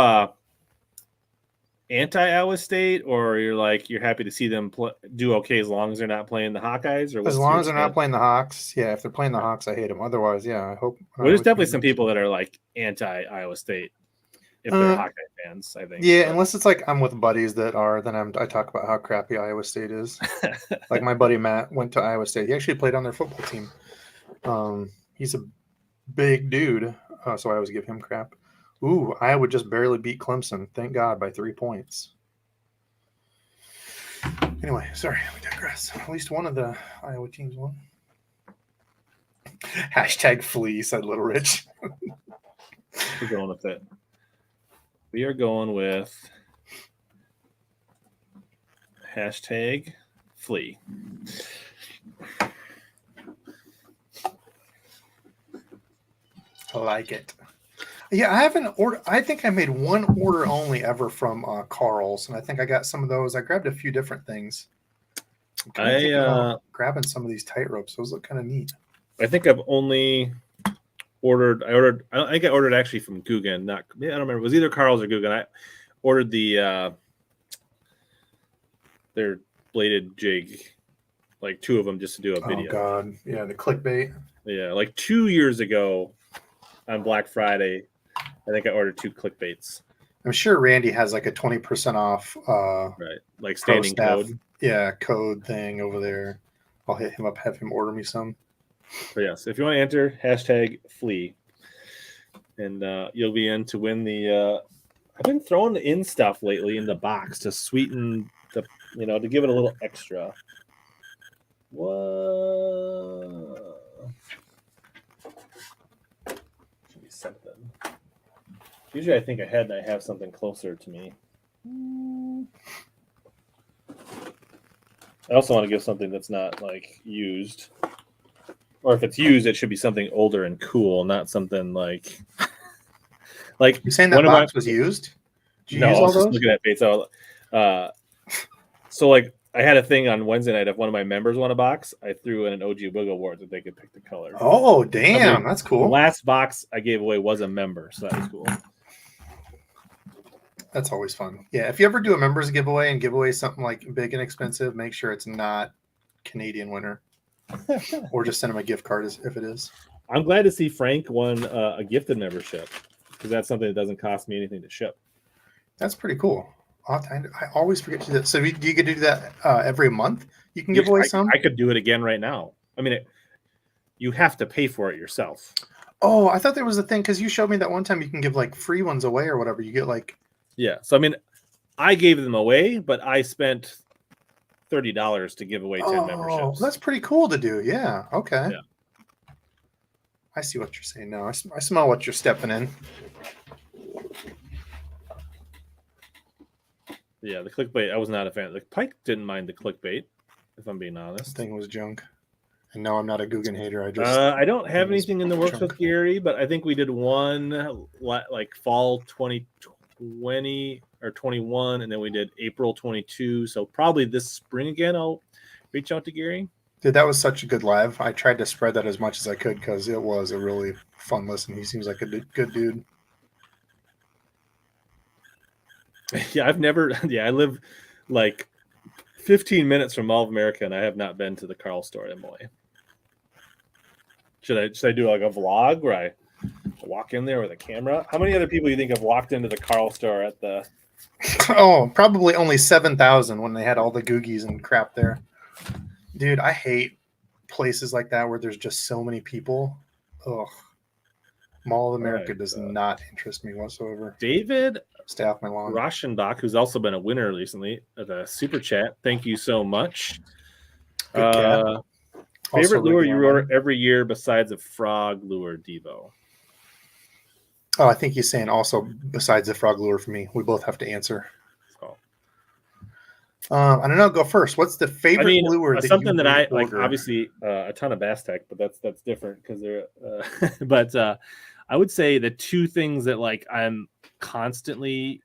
anti-Iowa State, or you're happy to see them do okay as long as they're not playing the Hawkeyes? Or as long as they're not playing the Hawks, yeah. If they're playing the Hawks, I hate them. Otherwise, yeah, I hope. Well, there's definitely some people that are like anti-Iowa State if they're Hawkeye fans, I think. Yeah, unless it's like I'm with buddies that are, then I talk about how crappy Iowa State is. Like my buddy Matt went to Iowa State. He actually played on their football team. He's a big dude, so I always give him crap. Ooh, Iowa just barely beat Clemson. Thank God, by 3 points. Anyway, sorry, we digress. At least one of the Iowa teams won. Hashtag flee, said Little Rich. We're going with it. We are going with Hashtag flee. I like it. Yeah, I haven't ordered. I think I made one order only ever from Carl's, and I think I got some of those. I grabbed a few different things. I'm kind of thinking about grabbing some of these tight ropes. Those look kind of neat. I think I've only ordered. I think I ordered actually from Guggen. I don't remember. It was either Carl's or Guggen. I ordered the their bladed jig, like 2 of them, just to do a video. Oh God, yeah, the clickbait. Yeah, like 2 years ago on Black Friday, I think I ordered 2 clickbaits. I'm sure Randy has like a 20% off. Right, like standing code. Yeah, code thing over there. I'll hit him up, have him order me some. But yes, if you want to enter hashtag flee, and you'll be in to win the. I've been throwing in stuff lately in the box to sweeten the, to give it a little extra. What? Should be something. Usually I think ahead and I have something closer to me. I also want to give something that's not like used. Or if it's used, it should be something older and cool, not something like You're saying that box was used? Did you use all those? Looking at bait. So like I had a thing on Wednesday night. If one of my members won a box, I threw in an OG Wiggle Award that they could pick the color. Oh, damn. That's cool. The last box I gave away was a member, so that was cool. That's always fun. Yeah, if you ever do a members giveaway and give away something like big and expensive, make sure it's not Canadian winner. Or just send them a gift card if it is. I'm glad to see Frank won a gifted membership, because that's something that doesn't cost me anything to ship. That's pretty cool. I always forget to do that. So do you get to do that every month? You can give away some? I could do it again right now. I mean, you have to pay for it yourself. Oh, I thought there was a thing, because you showed me that one time you can give like free ones away or whatever. You get like... Yeah. So, I mean, I gave them away, but I spent $30 to give away 10 memberships. That's pretty cool to do. Yeah. Okay. Yeah. I see what you're saying now. I smell what you're stepping in. Yeah, the clickbait, I was not a fan. The Pike didn't mind the clickbait, if I'm being honest. This thing was junk. And no, I'm not a Guggen hater. I don't have anything in the works with Gary, but I think we did one like fall 2020 or 21, and then we did April 22. So probably this spring again, I'll reach out to Gary. Dude, that was such a good live. I tried to spread that as much as I could because it was a really fun listen. He seems like a good dude. Yeah, I live like 15 minutes from Mall of America, and I have not been to the Carl store in Moy. Should I do like a vlog where I walk in there with a camera? How many other people do you think have walked into the Carl store at the... Oh, probably only 7,000 when they had all the Googies and crap there. Dude, I hate places like that where there's just so many people. Ugh. Mall of America does not interest me whatsoever. David Stay off my lawn. Rauschenbach, who's also been a winner recently at a super chat. Thank you so much. Favorite lure you order every year besides a frog lure, Devo? Oh, I think he's saying also besides the frog lure for me. We both have to answer. So, I don't know. Go first. What's the favorite lure? Something that I like. Obviously, a ton of Bass Tech, but that's different because they're. But I would say the 2 things that like I'm constantly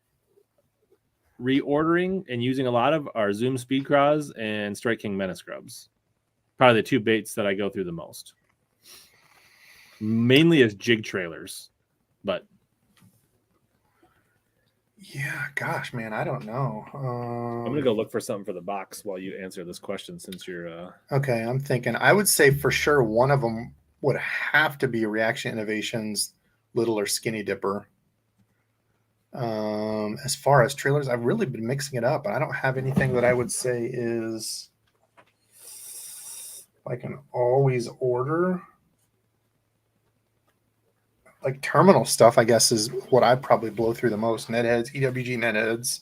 reordering and using a lot of are Zoom Speed Craws and Strike King Menace Grubs. Probably the 2 baits that I go through the most. Mainly as jig trailers, but. Yeah, gosh, man, I don't know. I'm going to go look for something for the box while you answer this question since you're... Okay, I'm thinking. I would say for sure one of them would have to be Reaction Innovations Little or Skinny Dipper. As far as trailers, I've really been mixing it up. I don't have anything that I would say is like an always order. Like terminal stuff, I guess, is what I probably blow through the most. Net heads, EWG net heads.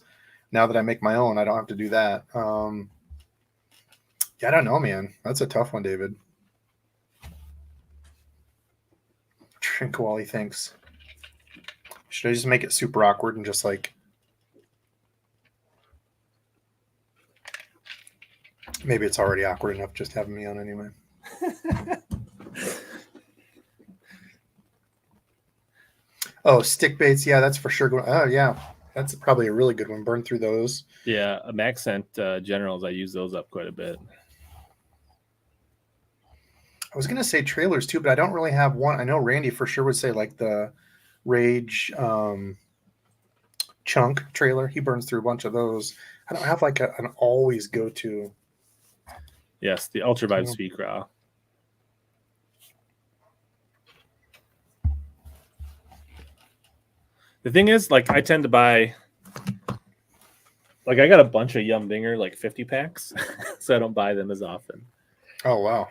Now that I make my own, I don't have to do that. Yeah, I don't know, man. That's a tough one, David. Drink while he thinks. Should I just make it super awkward and just like... Maybe it's already awkward enough just having me on anyway. Oh, stick baits. Yeah, that's for sure. Oh, yeah. That's probably a really good one. Burn through those. Yeah, Accent Generals, I use those up quite a bit. I was going to say trailers too, but I don't really have one. I know Randy for sure would say like the Rage Chunk trailer. He burns through a bunch of those. I don't have like an always go to. Yes, the Ultra Vibe Speak Raw. The thing is, like, I tend to buy, like, I got a bunch of Yum Dinger, like 50 packs, so I don't buy them as often. Oh, wow.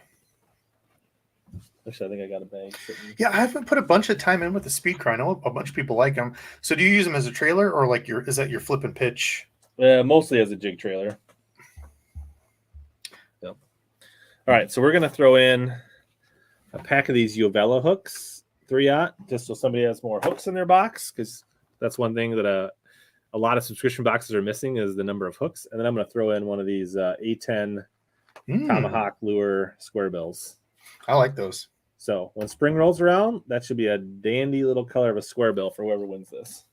Actually, I think I got a bag. Yeah, I haven't put a bunch of time in with the Speed Cry. I know a bunch of people like them. So do you use them as a trailer or like is that your flip and pitch? Mostly as a jig trailer. Yep. All right, so we're going to throw in a pack of these Jovela hooks, 3/0, just so somebody has more hooks in their box, because that's one thing that a lot of subscription boxes are missing is the number of hooks. And then I'm going to throw in one of these A10 Tomahawk lure square bills. I like those. So when spring rolls around, that should be a dandy little color of a square bill for whoever wins this.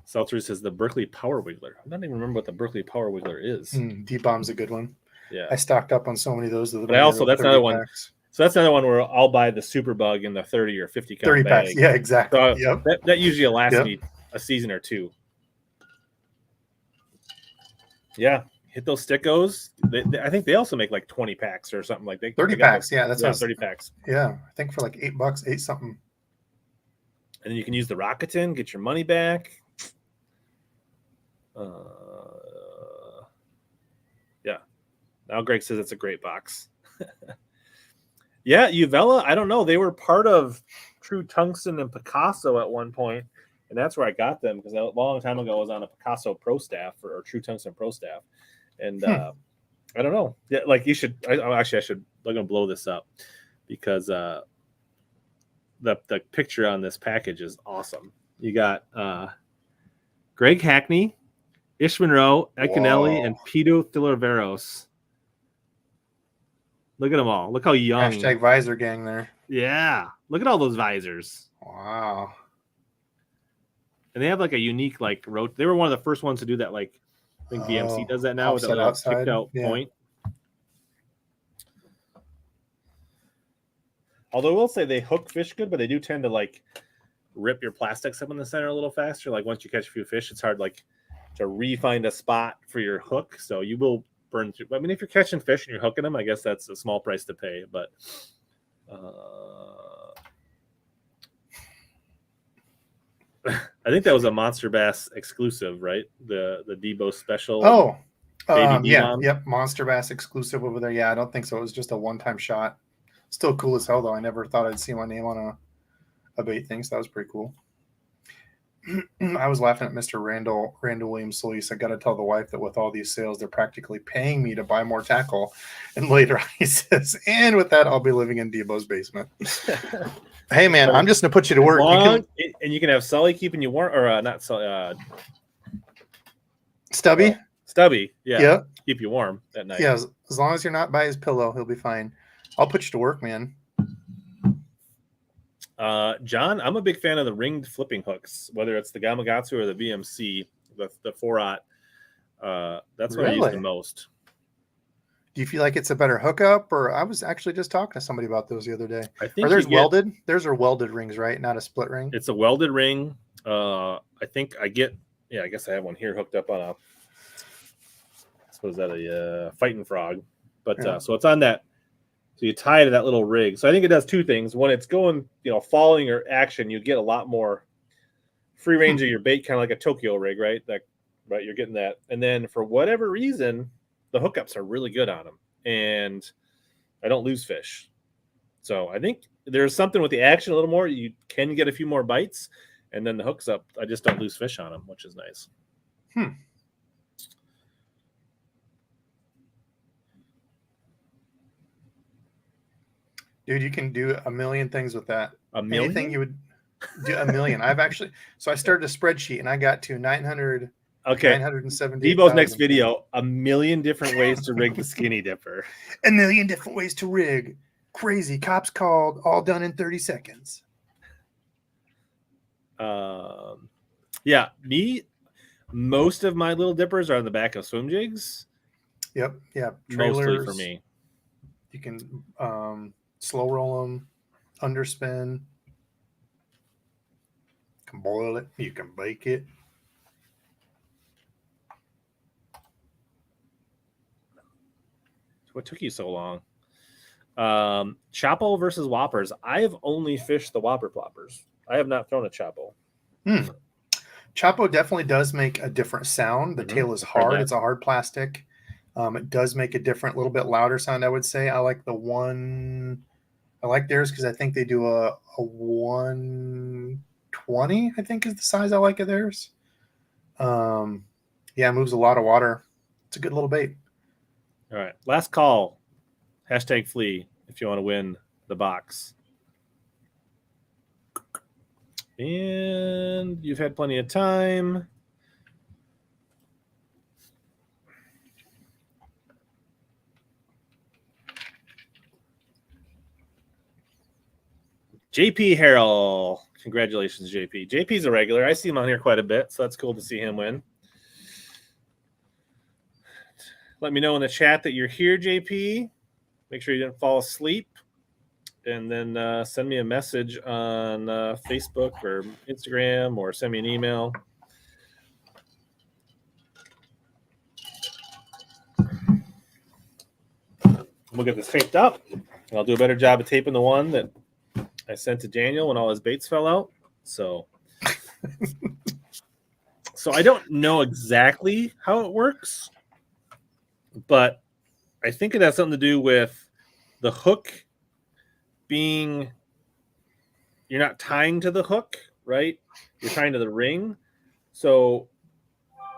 Seltzer says the Berkeley Power Wiggler. I don't even remember what the Berkeley Power Wiggler is. D-Bomb's a good one. Yeah, I stocked up on so many of those. But I also, that's another one. So that's another one where I'll buy the Super Bug in the 30 or 50 count 30 bag. packs. Yeah, exactly. So yep. that usually lasts me a season or two. Yeah, hit those stickos. I think they also make like 20 packs or something like that. 30 packs. Yeah, that's 30 packs. Yeah, I think for like $8, 8 something. And then you can use the Rakuten, get your money back. Yeah. Now Greg says it's a great box. Yeah, Jovela, I don't know. They were part of True Tungsten and Picasso at one point, and that's where I got them because a long time ago I was on a Picasso Pro staff or True Tungsten Pro staff, and I don't know. Yeah, like you should. I'm gonna blow this up because the picture on this package is awesome. You got Greg Hackney, Ish Monroe, Ecanelli, and Pito Thiliveros. Look at them all. Look how young. Hashtag visor gang there. Yeah. Look at all those visors. Wow. And they have like a unique, like, they were one of the first ones to do that. Like, I think VMC does that now with that little kicked out point. Although I will say they hook fish good, but they do tend to like rip your plastics up in the center a little faster. Like once you catch a few fish, it's hard like to re-find a spot for your hook. So you will burn through. I mean, if you're catching fish and you're hooking them, I guess that's a small price to pay. But I think that was a Monster Bass exclusive, right? The Debo special. Oh, yeah, yep, Monster Bass exclusive over there. Yeah, I don't think so. It was just a one-time shot. Still cool as hell, though. I never thought I'd see my name on a bait thing, so that was pretty cool. I was laughing at Mr. Randall Williams Solis. I got to tell the wife that with all these sales, they're practically paying me to buy more tackle. And later he says, and with that, I'll be living in Debo's basement. Hey, man, I'm just going to put you to work. And you can have Sully keeping you warm, or not Sully. Stubby? Stubby, yeah. Yep. Keep you warm at night. Yeah, as long as you're not by his pillow, he'll be fine. I'll put you to work, man. John, I'm a big fan of the ringed flipping hooks, whether it's the Gamakatsu or the VMC, the 4/0. That's what I use the most. Do you feel like it's a better hookup? Or I was actually just talking to somebody about those the other day. I think welded? Theirs are welded rings, right? Not a split ring. It's a welded ring. I think I guess I have one here hooked up on a. What is that? A fighting frog? But yeah. So it's on that. So you tie it to that little rig. So I think it does two things. When it's going, falling or action, you get a lot more free range of your bait, kind of like a Tokyo rig, right? Right, you're getting that. And then for whatever reason, the hookups are really good on them, and I don't lose fish. So I think there's something with the action a little more. You can get a few more bites, and then the hooks up. I just don't lose fish on them, which is nice. Dude, you can do a million things with that. A million? Anything you would. A million. I've actually, so I started a spreadsheet and I got to 900. Okay. 978,000. Debo's next video, a million different ways to rig the skinny dipper. A million different ways to rig. Crazy. Cops called, all done in 30 seconds. Yeah, most of my little dippers are on the back of swim jigs. Yep. Yeah. Trailers, mostly for me. You can slow roll them, underspin. You can boil it. You can bake it. What took you so long? Chapo versus Whoppers. I have only fished the Whopper ploppers. I have not thrown a Chapo. Chapo definitely does make a different sound. The tail is hard. It's a hard plastic. It does make a different, little bit louder sound, I would say. I like theirs because I think they do a 120, I think is the size I like of theirs. Yeah, it moves a lot of water. It's a good little bait. All right. Last call. #flea if you want to win the box. And you've had plenty of time. JP Harrell. Congratulations, JP. JP's a regular. I see him on here quite a bit, so that's cool to see him win. Let me know in the chat that you're here, JP. Make sure you didn't fall asleep. And then send me a message on Facebook or Instagram, or send me an email. We'll get this taped up. I'll do a better job of taping the one that I sent to Daniel when all his baits fell out. So I don't know exactly how it works, but I think it has something to do with the hook being, you're not tying to the hook, right? You're tying to the ring. So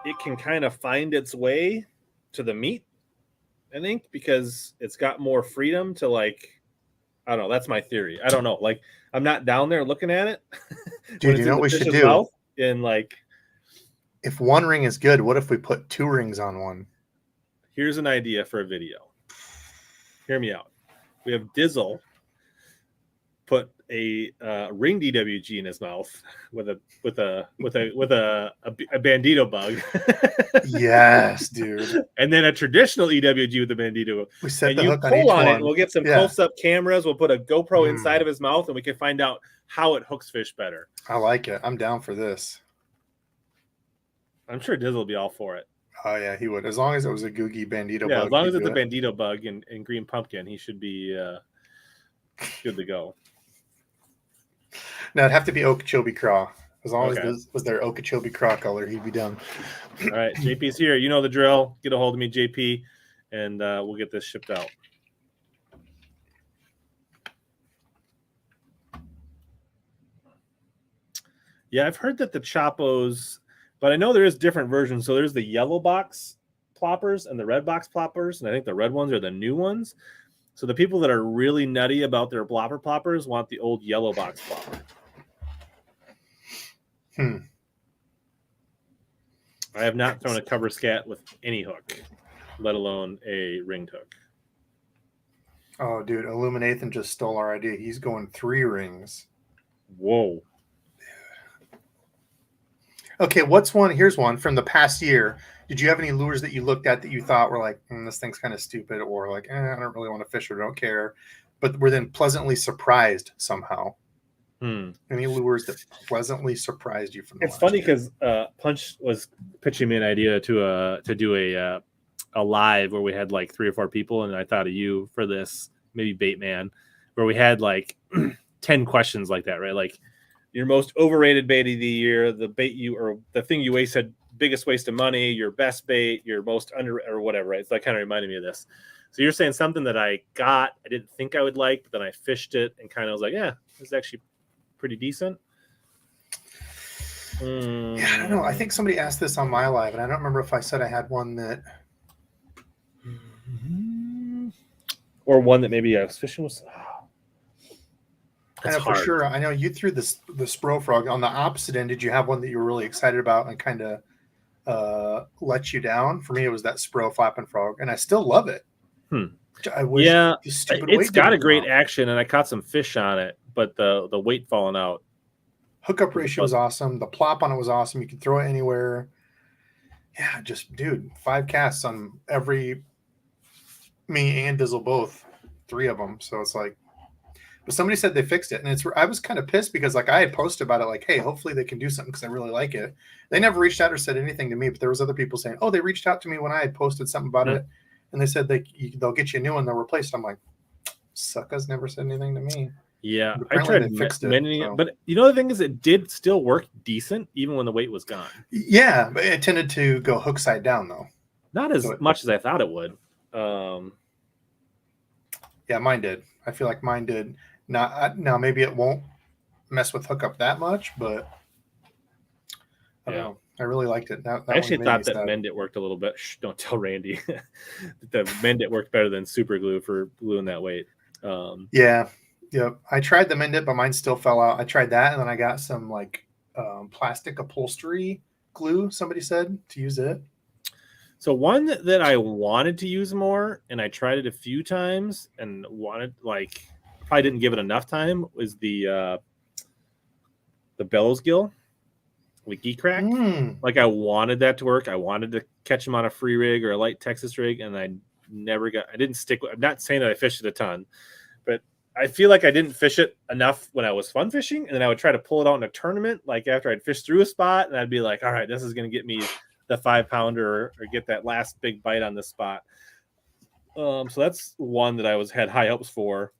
it can kind of find its way to the meat, I think, because it's got more freedom to, like, I don't know. That's my theory. I don't know. Like, I'm not down there looking at it. Dude, you know what we should do? And like, if one ring is good, what if we put 2 rings on one? Here's an idea for a video. Hear me out. We have Dizzle put a ring DWG in his mouth with a bandito bug. Yes, dude. And then a traditional EWG with a bandito. We set and the you hook pull on it, one. and we'll get some close-up cameras. We'll put a GoPro inside of his mouth, and we can find out how it hooks fish better. I like it. I'm down for this. I'm sure Dizzle will be all for it. Oh yeah, he would. As long as it was a Googie bandito bug. Yeah, as long as it's a bandito bug and green pumpkin, he should be good to go. No, it'd have to be Okeechobee Craw. As long as this was their Okeechobee Craw color, he'd be done. All right, JP's here. You know the drill. Get a hold of me, JP, and we'll get this shipped out. Yeah, I've heard that the Chapos, but I know there is different versions. So there's the yellow box ploppers and the red box ploppers, and I think the red ones are the new ones. So the people that are really nutty about their blopper ploppers want the old yellow box plopper. I have not thrown a cover scat with any hook, let alone a ringed hook. Oh, dude, Illuminathan just stole our idea. He's going 3 rings. Whoa. Okay, what's one? Here's one from the past year. Did you have any lures that you looked at that you thought were like, this thing's kind of stupid, or like, I don't really want to fish or don't care, but were then pleasantly surprised somehow? Any lures that pleasantly surprised you from the It's funny because Punch was pitching me an idea to do a live where we had like 3 or 4 people, and I thought of you for this, maybe Baitman, where we had like 10 questions like that, right? Like your most overrated bait of the year, the bait you, or the thing you wasted, biggest waste of money, your best bait, your most under, or whatever, right? So that kind of reminded me of this. So you're saying something that I didn't think I would like, but then I fished it and kind of was like, yeah, this is actually pretty decent. Yeah, I don't know. I think somebody asked this on my live, and I don't remember if I said I had one that, or one that maybe I was fishing with. I It's know for hard. sure. I know you threw the Spro Frog on the opposite end. Did you have one that you were really excited about and kind of let you down? For me, it was that Spro Flapping Frog, and I still love it. Hmm. I wish Yeah, the stupid it's weight got a didn't come great out. action, and I caught some fish on it, but the weight falling out. Hookup Was a ratio was buzz. awesome. The plop on it was awesome. You could throw it anywhere. Yeah, just dude, 5 casts on me and Dizzle both, 3 of them. So it's like, but somebody said they fixed it, and I was kind of pissed because like I had posted about it, like, hey, hopefully they can do something because I really like it. They never reached out or said anything to me, but there was other people saying, oh, they reached out to me when I had posted something about it, and they said they'll get you a new one, they'll replace it. I'm like, suckers never said anything to me. Yeah, But I apparently tried they fixed it. mending it, So. but you know the thing is, it did still work decent even when the weight was gone. Yeah, but it tended to go hook side down though. Not as much as I thought it would. Yeah, mine did. I feel like mine did. Not now. Maybe it won't mess with hookup that much, but I don't know. I really liked it. That I actually one made me thought that sad. Mend It worked a little bit. Shh, don't tell Randy. The Mend It worked better than super glue for gluing that weight. Yeah. I tried the Mend It, but mine still fell out. I tried that, and then I got some like plastic upholstery glue. Somebody said to use it. So one that I wanted to use more, and I tried it a few times, and probably didn't give it enough time, was the bellows gill with geek crack. Like I wanted that to work. I wanted to catch them on a free rig or a light Texas rig, and I didn't stick with. I'm not saying that I fished it a ton, but I feel like I didn't fish it enough when I was fun fishing, and then I would try to pull it out in a tournament, like after I'd fished through a spot, and I'd be like, all right, this is going to get me the 5-pounder or get that last big bite on this spot. So that's one that I had high hopes for.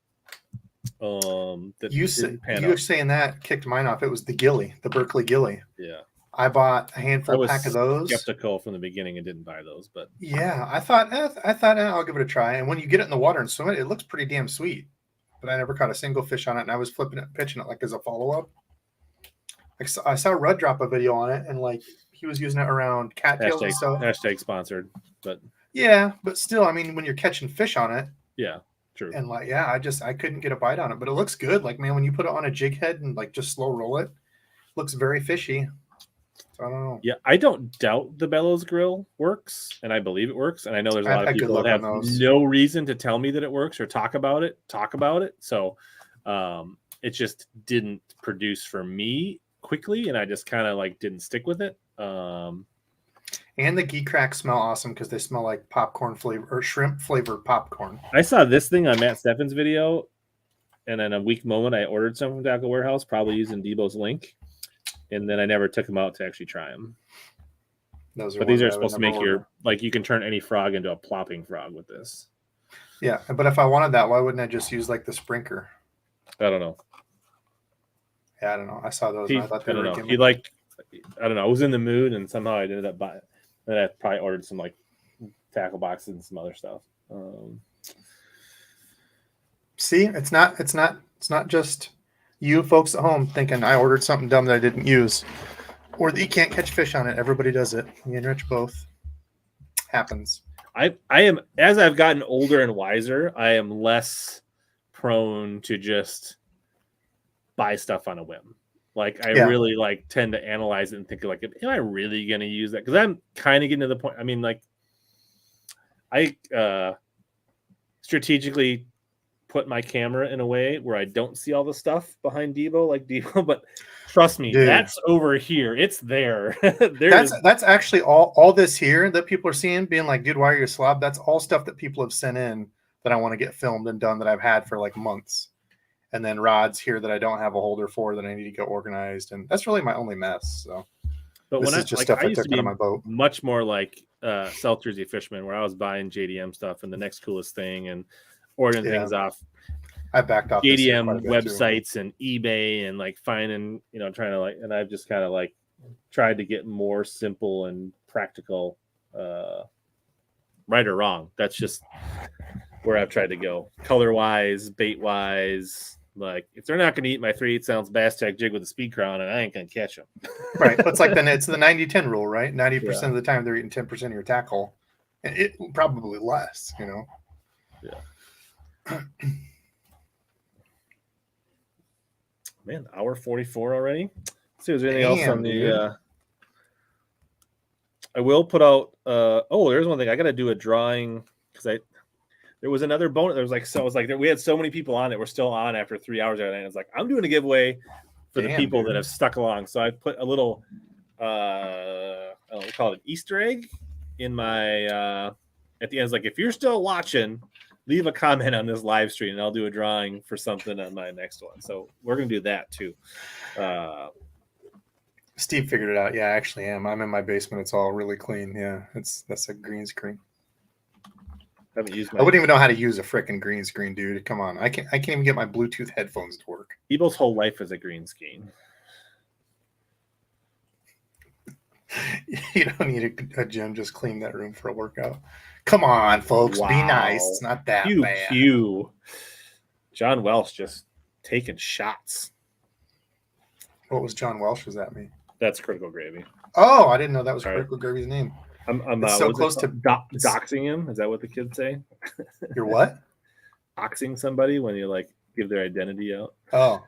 That you saying that kicked mine off. It was the Gilly, the Berkeley Gilly. Yeah, I bought a handful pack of those. Skeptical from the beginning and didn't buy those, but yeah, I thought I'll give it a try. And when you get it in the water and swim it, it looks pretty damn sweet. But I never caught a single fish on it, and I was flipping it, pitching it like as a follow up. I saw Rudd drop a video on it, and like he was using it around cattails and stuff. Hashtag sponsored, but yeah, but still, I mean, when you're catching fish on it, yeah, true. And like, yeah, I couldn't get a bite on it, but it looks good. Like, man, when you put it on a jig head and like just slow roll it, looks very fishy. So I don't know. Yeah, I don't doubt the bellows grill works, and I believe it works. And I know there's a lot of people that have no reason to tell me that it works or talk about it. So it just didn't produce for me quickly, and I just kind of like didn't stick with it. And the geek cracks smell awesome because they smell like popcorn flavor or shrimp flavored popcorn. I saw this thing on Matt Steffen's video, and in a weak moment, I ordered some from Tackle Warehouse, probably using Debo's link, and then I never took them out to actually try them. But these are supposed to make you can turn any frog into a plopping frog with this. Yeah, but if I wanted that, why wouldn't I just use like the Sprinker? I don't know. Yeah, I don't know. I saw those. I thought they were I don't know. I was in the mood, and somehow I ended up buying. And I probably ordered some like tackle boxes and some other stuff. See, it's not just you folks at home thinking I ordered something dumb that I didn't use, or that you can't catch fish on it. Everybody does it. Me and Rich both. Happens. I am, as I've gotten older and wiser, I am less prone to just buy stuff on a whim. Like I really like tend to analyze it and think like, am I really going to use that? Because I'm kind of getting to the point. I mean, like I strategically put my camera in a way where I don't see all the stuff behind Debo, but trust me, that's over here. It's there. That's actually all this here that people are seeing, being like, dude, why are you a slob? That's all stuff that people have sent in that I want to get filmed and done that I've had for like months. And then rods here that I don't have a holder for that I need to get organized. And that's really my only mess. So, but this when is just stuff I took out of my boat. Much more like South Jersey fisherman, where I was buying JDM stuff and the next coolest thing and ordering things off. I backed off JDM websites and eBay and like finding, trying to like, and I've just kind of like tried to get more simple and practical, right or wrong. That's just where I've tried to go color wise, bait wise. Like if they're not going to eat my 3/8 ounce bass tag jig with a speed crown, and I ain't going to catch them. Right. It's like it's the 90-10 rule, right? 90% of the time they're eating 10% of your tackle, and it probably less, Yeah. Man, hour 44 already. Let's see if there's anything else on the. I will put out. There's one thing. I got to do a drawing because there was another bonus. There was like, so it was like we had so many people on that were still on after 3 hours. And it's like, I'm doing a giveaway for the people that have stuck along. So I put a little, we call it an Easter egg in my, at the end. It's like, if you're still watching, leave a comment on this live stream and I'll do a drawing for something on my next one. So we're going to do that too. Steve figured it out. Yeah, I actually am. I'm in my basement. It's all really clean. Yeah, that's a green screen. I wouldn't even know how to use a freaking green screen, dude. Come on. I can't even get my Bluetooth headphones to work. Evil's whole life is a green screen. You don't need a gym. Just clean that room for a workout. Come on, folks. Wow. Be nice. It's not that bad. John Welsh just taking shots. What was John Welsh? Was that me? That's Critical Gravy. Oh, I didn't know that was Critical Gravy's name. I'm so close to doxing him. Is that what the kids say? You're what? Doxing somebody when you like give their identity out. Oh,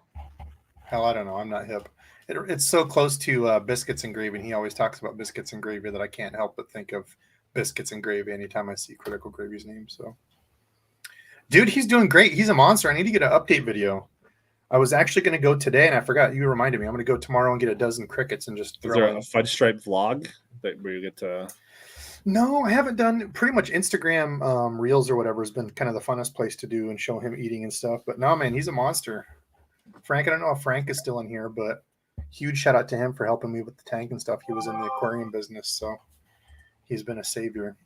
hell, I don't know. I'm not hip. It's so close to Biscuits and Gravy, and he always talks about Biscuits and Gravy that I can't help but think of Biscuits and Gravy anytime I see Critical Gravy's name. So, dude, he's doing great. He's a monster. I need to get an update video. I was actually going to go today, and I forgot. You reminded me. I'm going to go tomorrow and get a dozen crickets and just throw. Is there a Fudge Stripe vlog where you get to? No, I haven't done. Pretty much Instagram Reels or whatever has been kind of the funnest place to do and show him eating and stuff. But no, man, he's a monster. Frank, I don't know if Frank is still in here, but huge shout out to him for helping me with the tank and stuff. He was in the aquarium business, so he's been a savior.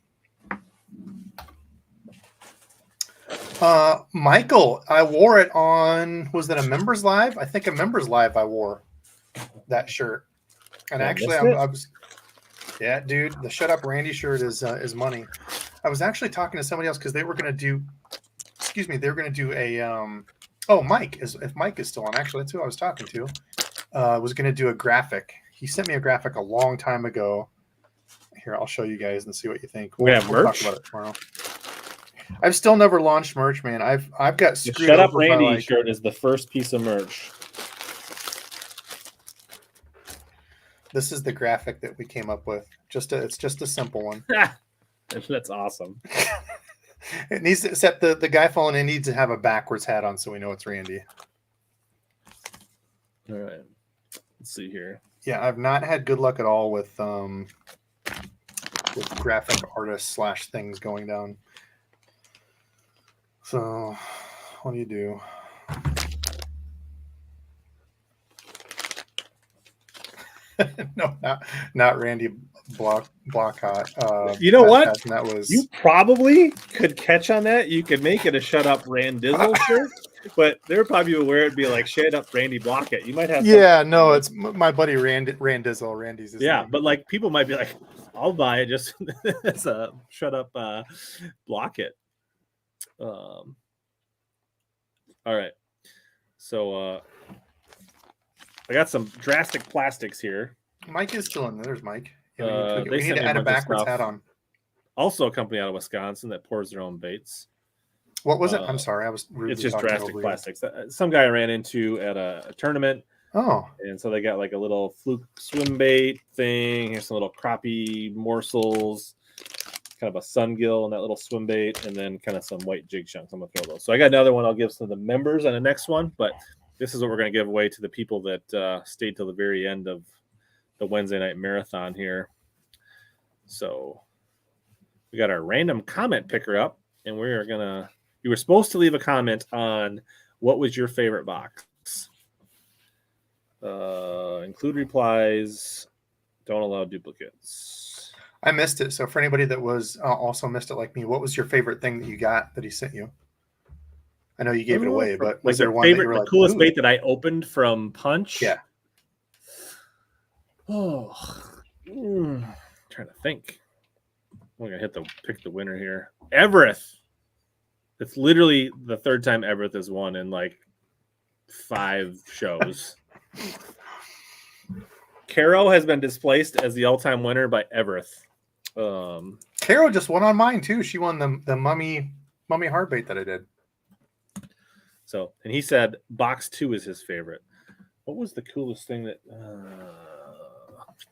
Michael, I wore it on, was that a members live? I think a members live I wore that shirt. And actually I was, yeah, dude, the Shut Up Randy shirt is money. I was actually talking to somebody else because they were going to do, they were going to do a, Mike, if Mike is still on, actually that's who I was talking to, was going to do a graphic. He sent me a graphic a long time ago. Here, I'll show you guys and see what you think. We'll have merch? Talk about it tomorrow. I've still never launched merch, man. I've got screwed. The Shut Up Randy shirt is the first piece of merch. This is the graphic that we came up with. It's just a simple one. That's awesome. It needs to, except the guy falling in needs to have a backwards hat on so we know it's Randy. All right. Let's see here. Yeah, I've not had good luck at all with graphic artists / things going down. So, what do you do? No, not Randy Blockhot. You know what? That was... You probably could catch on that. You could make it a Shut Up Randizzle shirt, but they're probably aware it'd be like Shut Up Randy Blockett. You might have. Yeah, no, it's my buddy Randizzle. Randy's his name. But like people might be like, I'll buy it just as a Shut Up Blockett. All right. So I got some drastic plastics here. Mike is still in there. There's Mike. Yeah, we need to add a backwards hat on. Also a company out of Wisconsin that pours their own baits. What was it? I'm sorry. I was It's just drastic plastics. Some guy I ran into at a tournament. Oh. And so they got like a little fluke swim bait thing. Here's some little crappie morsels. Kind of a sungill and that little swim bait, and then kind of some white jig chunks. I'm gonna throw those. So I got another one I'll give some of the members on the next one, but this is what we're gonna give away to the people that stayed till the very end of the Wednesday night marathon here. So we got our random comment picker up, and you were supposed to leave a comment on what was your favorite box. Include replies, don't allow duplicates. I missed it. So for anybody that was also missed it like me, what was your favorite thing that you got that he sent you? I know you gave it away, but was there one that you were like, coolest bait that I opened from Punch? Yeah. Oh, trying to think. I'm gonna pick the winner here. Everett. It's literally the third time Everett has won in like 5 shows. Caro has been displaced as the all-time winner by Everett. Caro just won on mine too. She won the mummy hard bait that I did. So, and he said box 2 is his favorite. What was the coolest thing that?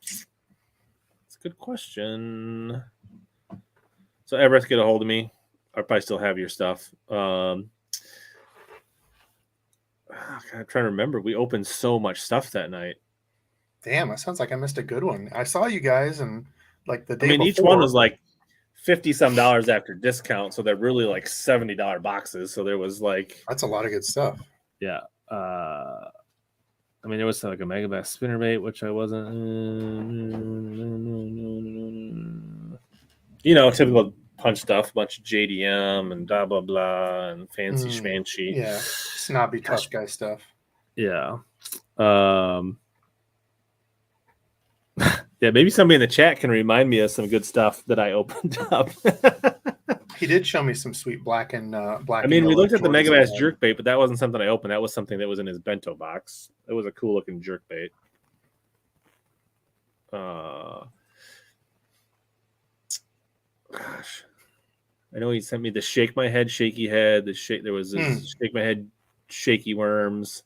It's a good question. So Everest, get a hold of me. I'll probably still have your stuff. I'm trying to remember. We opened so much stuff that night. Damn, that sounds like I missed a good one. I saw you guys and like the day before. Each one was like $50-some after discount, so they're really like $70 boxes. So there was like that's a lot of good stuff. Yeah. There was like a HellaBass spinnerbait, which I wasn't. Typical punch stuff, a bunch of JDM and blah blah blah and fancy schmancy. Yeah, snobby tough guy stuff. Yeah. Yeah, maybe somebody in the chat can remind me of some good stuff that I opened up. He did show me some sweet black and black. We looked at the HellaBass jerkbait, but that wasn't something I opened. That was something that was in his bento box. It was a cool looking jerkbait. Gosh, I know he sent me the shake my head, shaky head. There was this shake my head, shaky worms.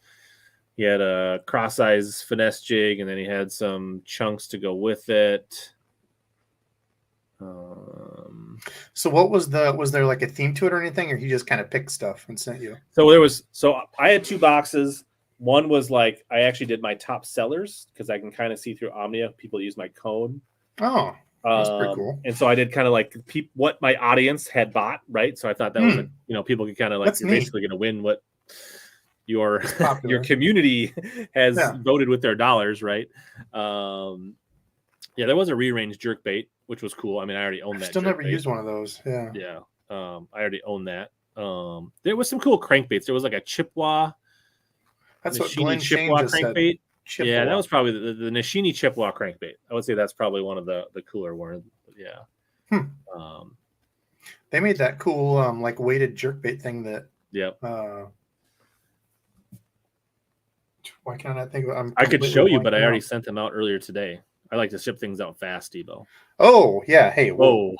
He had a cross eyes finesse jig, and then he had some chunks to go with it. So what was there like a theme to it or anything, or he just kind of picked stuff and sent you? So I had 2 boxes. One was like I actually did my top sellers because I can kind of see through Omnia. People use my code. Oh, that's pretty cool. And so I did kind of like what my audience had bought, right? So I thought that was people could kind of like that's you're neat. basically going to win what your community has voted with their dollars, right? Yeah, there was a rearranged jerkbait, which was cool. I already owned that. Still never used one of those. Yeah. Yeah. I already owned that. There was some cool crankbaits. There was like a Chippewa. That's what Glenn Chippewa crankbait. Said. Yeah, that was probably the Nishini Chippewa crankbait. I would say that's probably one of the cooler ones. Yeah. They made that cool like weighted jerkbait thing that. Yep. Why can't I think of? I could show you, but I already sent them out earlier today. I like to ship things out fast, Debo. Oh yeah, hey, whoa.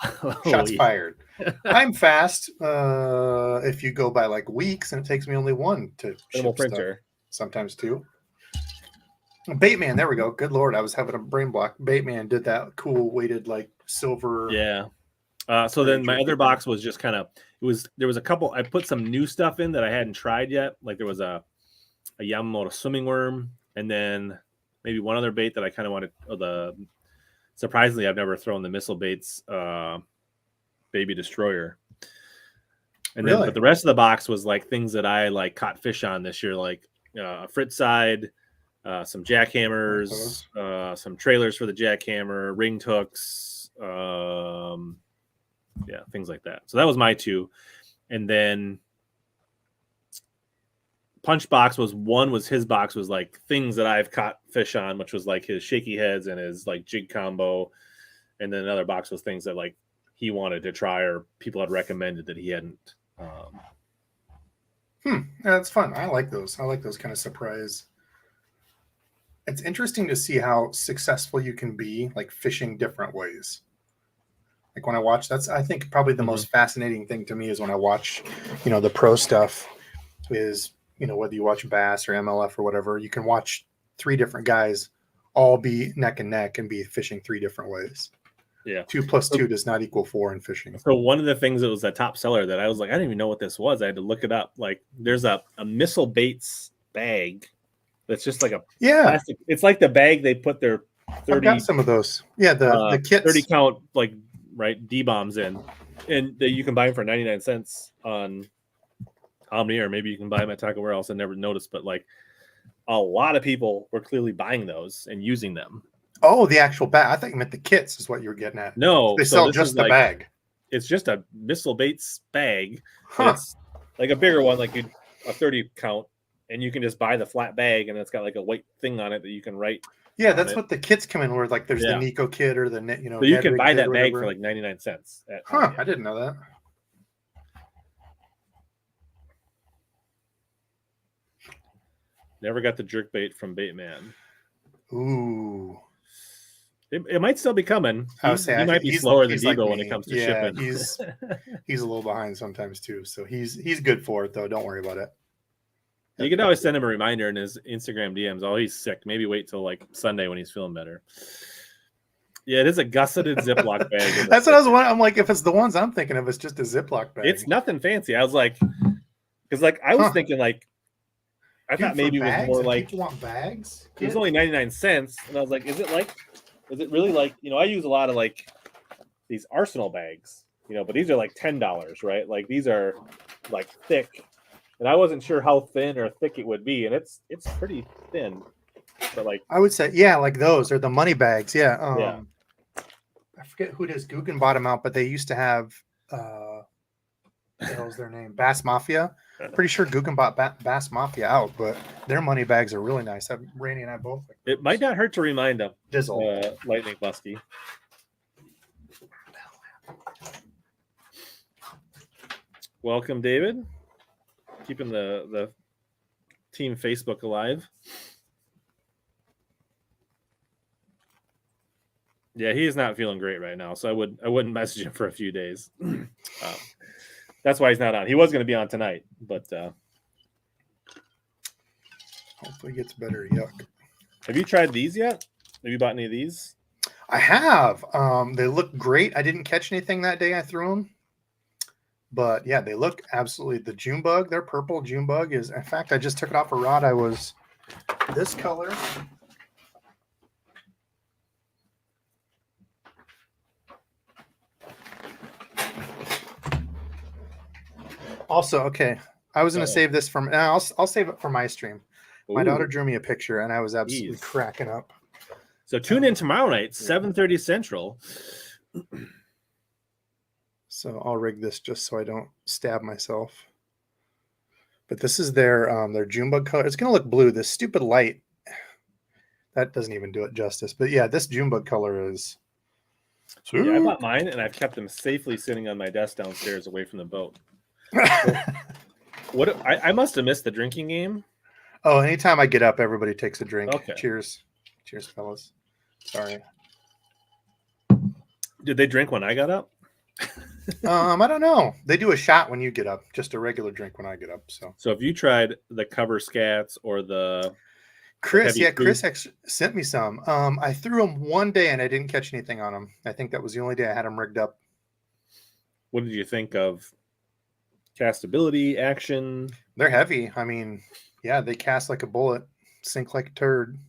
Shots fired. I'm fast. If you go by like weeks, and it takes me only one to ship printer. Stuff. Sometimes 2. Baitman, there we go. Good Lord, I was having a brain block. Baitman did that cool weighted like silver. Yeah. So then my other box was just kind of there was a couple. I put some new stuff in that I hadn't tried yet. Like there was a Yamamoto swimming worm, and then maybe one other bait that I kind of wanted. Surprisingly, I've never thrown the missile baits, Baby Destroyer. And then, but the rest of the box was like things that I like caught fish on this year, like a Fritz side, some jackhammers, some trailers for the jackhammer, ringed hooks, things like that. So that was my 2, and then Punch box was his box was like things that I've caught fish on, which was like his shaky heads and his like jig combo, and then another box was things that like he wanted to try or people had recommended that he hadn't. That's fun. I like those. I like those kind of surprise. It's interesting to see how successful you can be, like fishing different ways. Like when I watch, that's I think probably the most fascinating thing to me is when I watch, the pro stuff is. Whether you watch Bass or MLF or whatever, you can watch 3 different guys all be neck and neck and be fishing 3 different ways. Yeah. 2 + 2 does not equal 4 in fishing. So one of the things that was a top seller that I was like, I didn't even know what this was. I had to look it up. Like there's a missile baits bag that's just like a plastic. It's like the bag they put their 30. I've got some of those. Yeah, the kits. 30 count like D-bombs in. And you can buy them for 99 cents on Omni, or maybe you can buy them at Taco Warehouse. I never noticed, but like a lot of people were clearly buying those and using them. Oh, the actual bag. I thought you meant the kits is what you were getting at. No, they sell just the bag. It's just a missile baits bag. It's like a bigger one, like a 30 count, and you can just buy the flat bag, and it's got like a white thing on it that you can write. Yeah, that's what the kits come in. Where like there's the Nico kit or the So you can buy that bag for like 99 cents. I didn't know that. Never got the jerkbait from Baitman. Ooh. It might still be coming. He might be slower than Debo when it comes to shipping. He's a little behind sometimes too. So he's good for it though. Don't worry about it. You can always send him a reminder in his Instagram DMs. Oh, he's sick. Maybe wait till like Sunday when he's feeling better. Yeah, it is a gusseted Ziploc bag. That's what I was wondering. I'm like, if it's the ones I'm thinking of, it's just a Ziploc bag. It's nothing fancy. I was like, because like I was thinking like, I thought maybe it was more like people want bags. It was only 99 cents, and I was like, is it really like, I use a lot of like these Arsenal bags, but these are like $10, right? Like these are like thick, and I wasn't sure how thin or thick it would be, and it's pretty thin. But like I would say, yeah, like those are the money bags. Yeah. Yeah. I forget who does Guggen bought them out, but they used to have what was their name? Bass Mafia. Pretty sure Guggen bought Bass Mafia out, but their money bags are really nice. Randy and I both. It might not hurt to remind them. Dizzle. Lightning Muskie. Welcome, David. Keeping the team Facebook alive. Yeah, he is not feeling great right now, so I wouldn't message him for a few days. That's why he's not on. He was going to be on tonight, but hopefully he gets better. Yuck. Have you tried these yet? Have you bought any of these? I have. They look great. I didn't catch anything that day I threw them, but yeah, they look absolutely. The June bug, their purple June bug is. In fact, I just took it off a rod. I was this color. Also, okay, I was going to save this from. I'll save it for my stream. My daughter drew me a picture, and I was absolutely cracking up. So tune in tomorrow night, 7:30 Central. So I'll rig this just so I don't stab myself. But this is their June bug color. It's going to look blue. This stupid light, that doesn't even do it justice. But yeah, this June bug color is. Yeah, I bought mine, and I've kept them safely sitting on my desk downstairs away from the boat. I must have missed the drinking game. Oh, anytime I get up, everybody takes a drink. Okay. Cheers, fellas. Sorry. Did they drink when I got up? I don't know. They do a shot when you get up, just a regular drink when I get up. So if you tried the cover scats or the Chris, Chris sent me some. I threw them one day and I didn't catch anything on them. I think that was the only day I had them rigged up. What did you think of castability, action? They're heavy. I mean, yeah, they cast like a bullet, sink like a turd.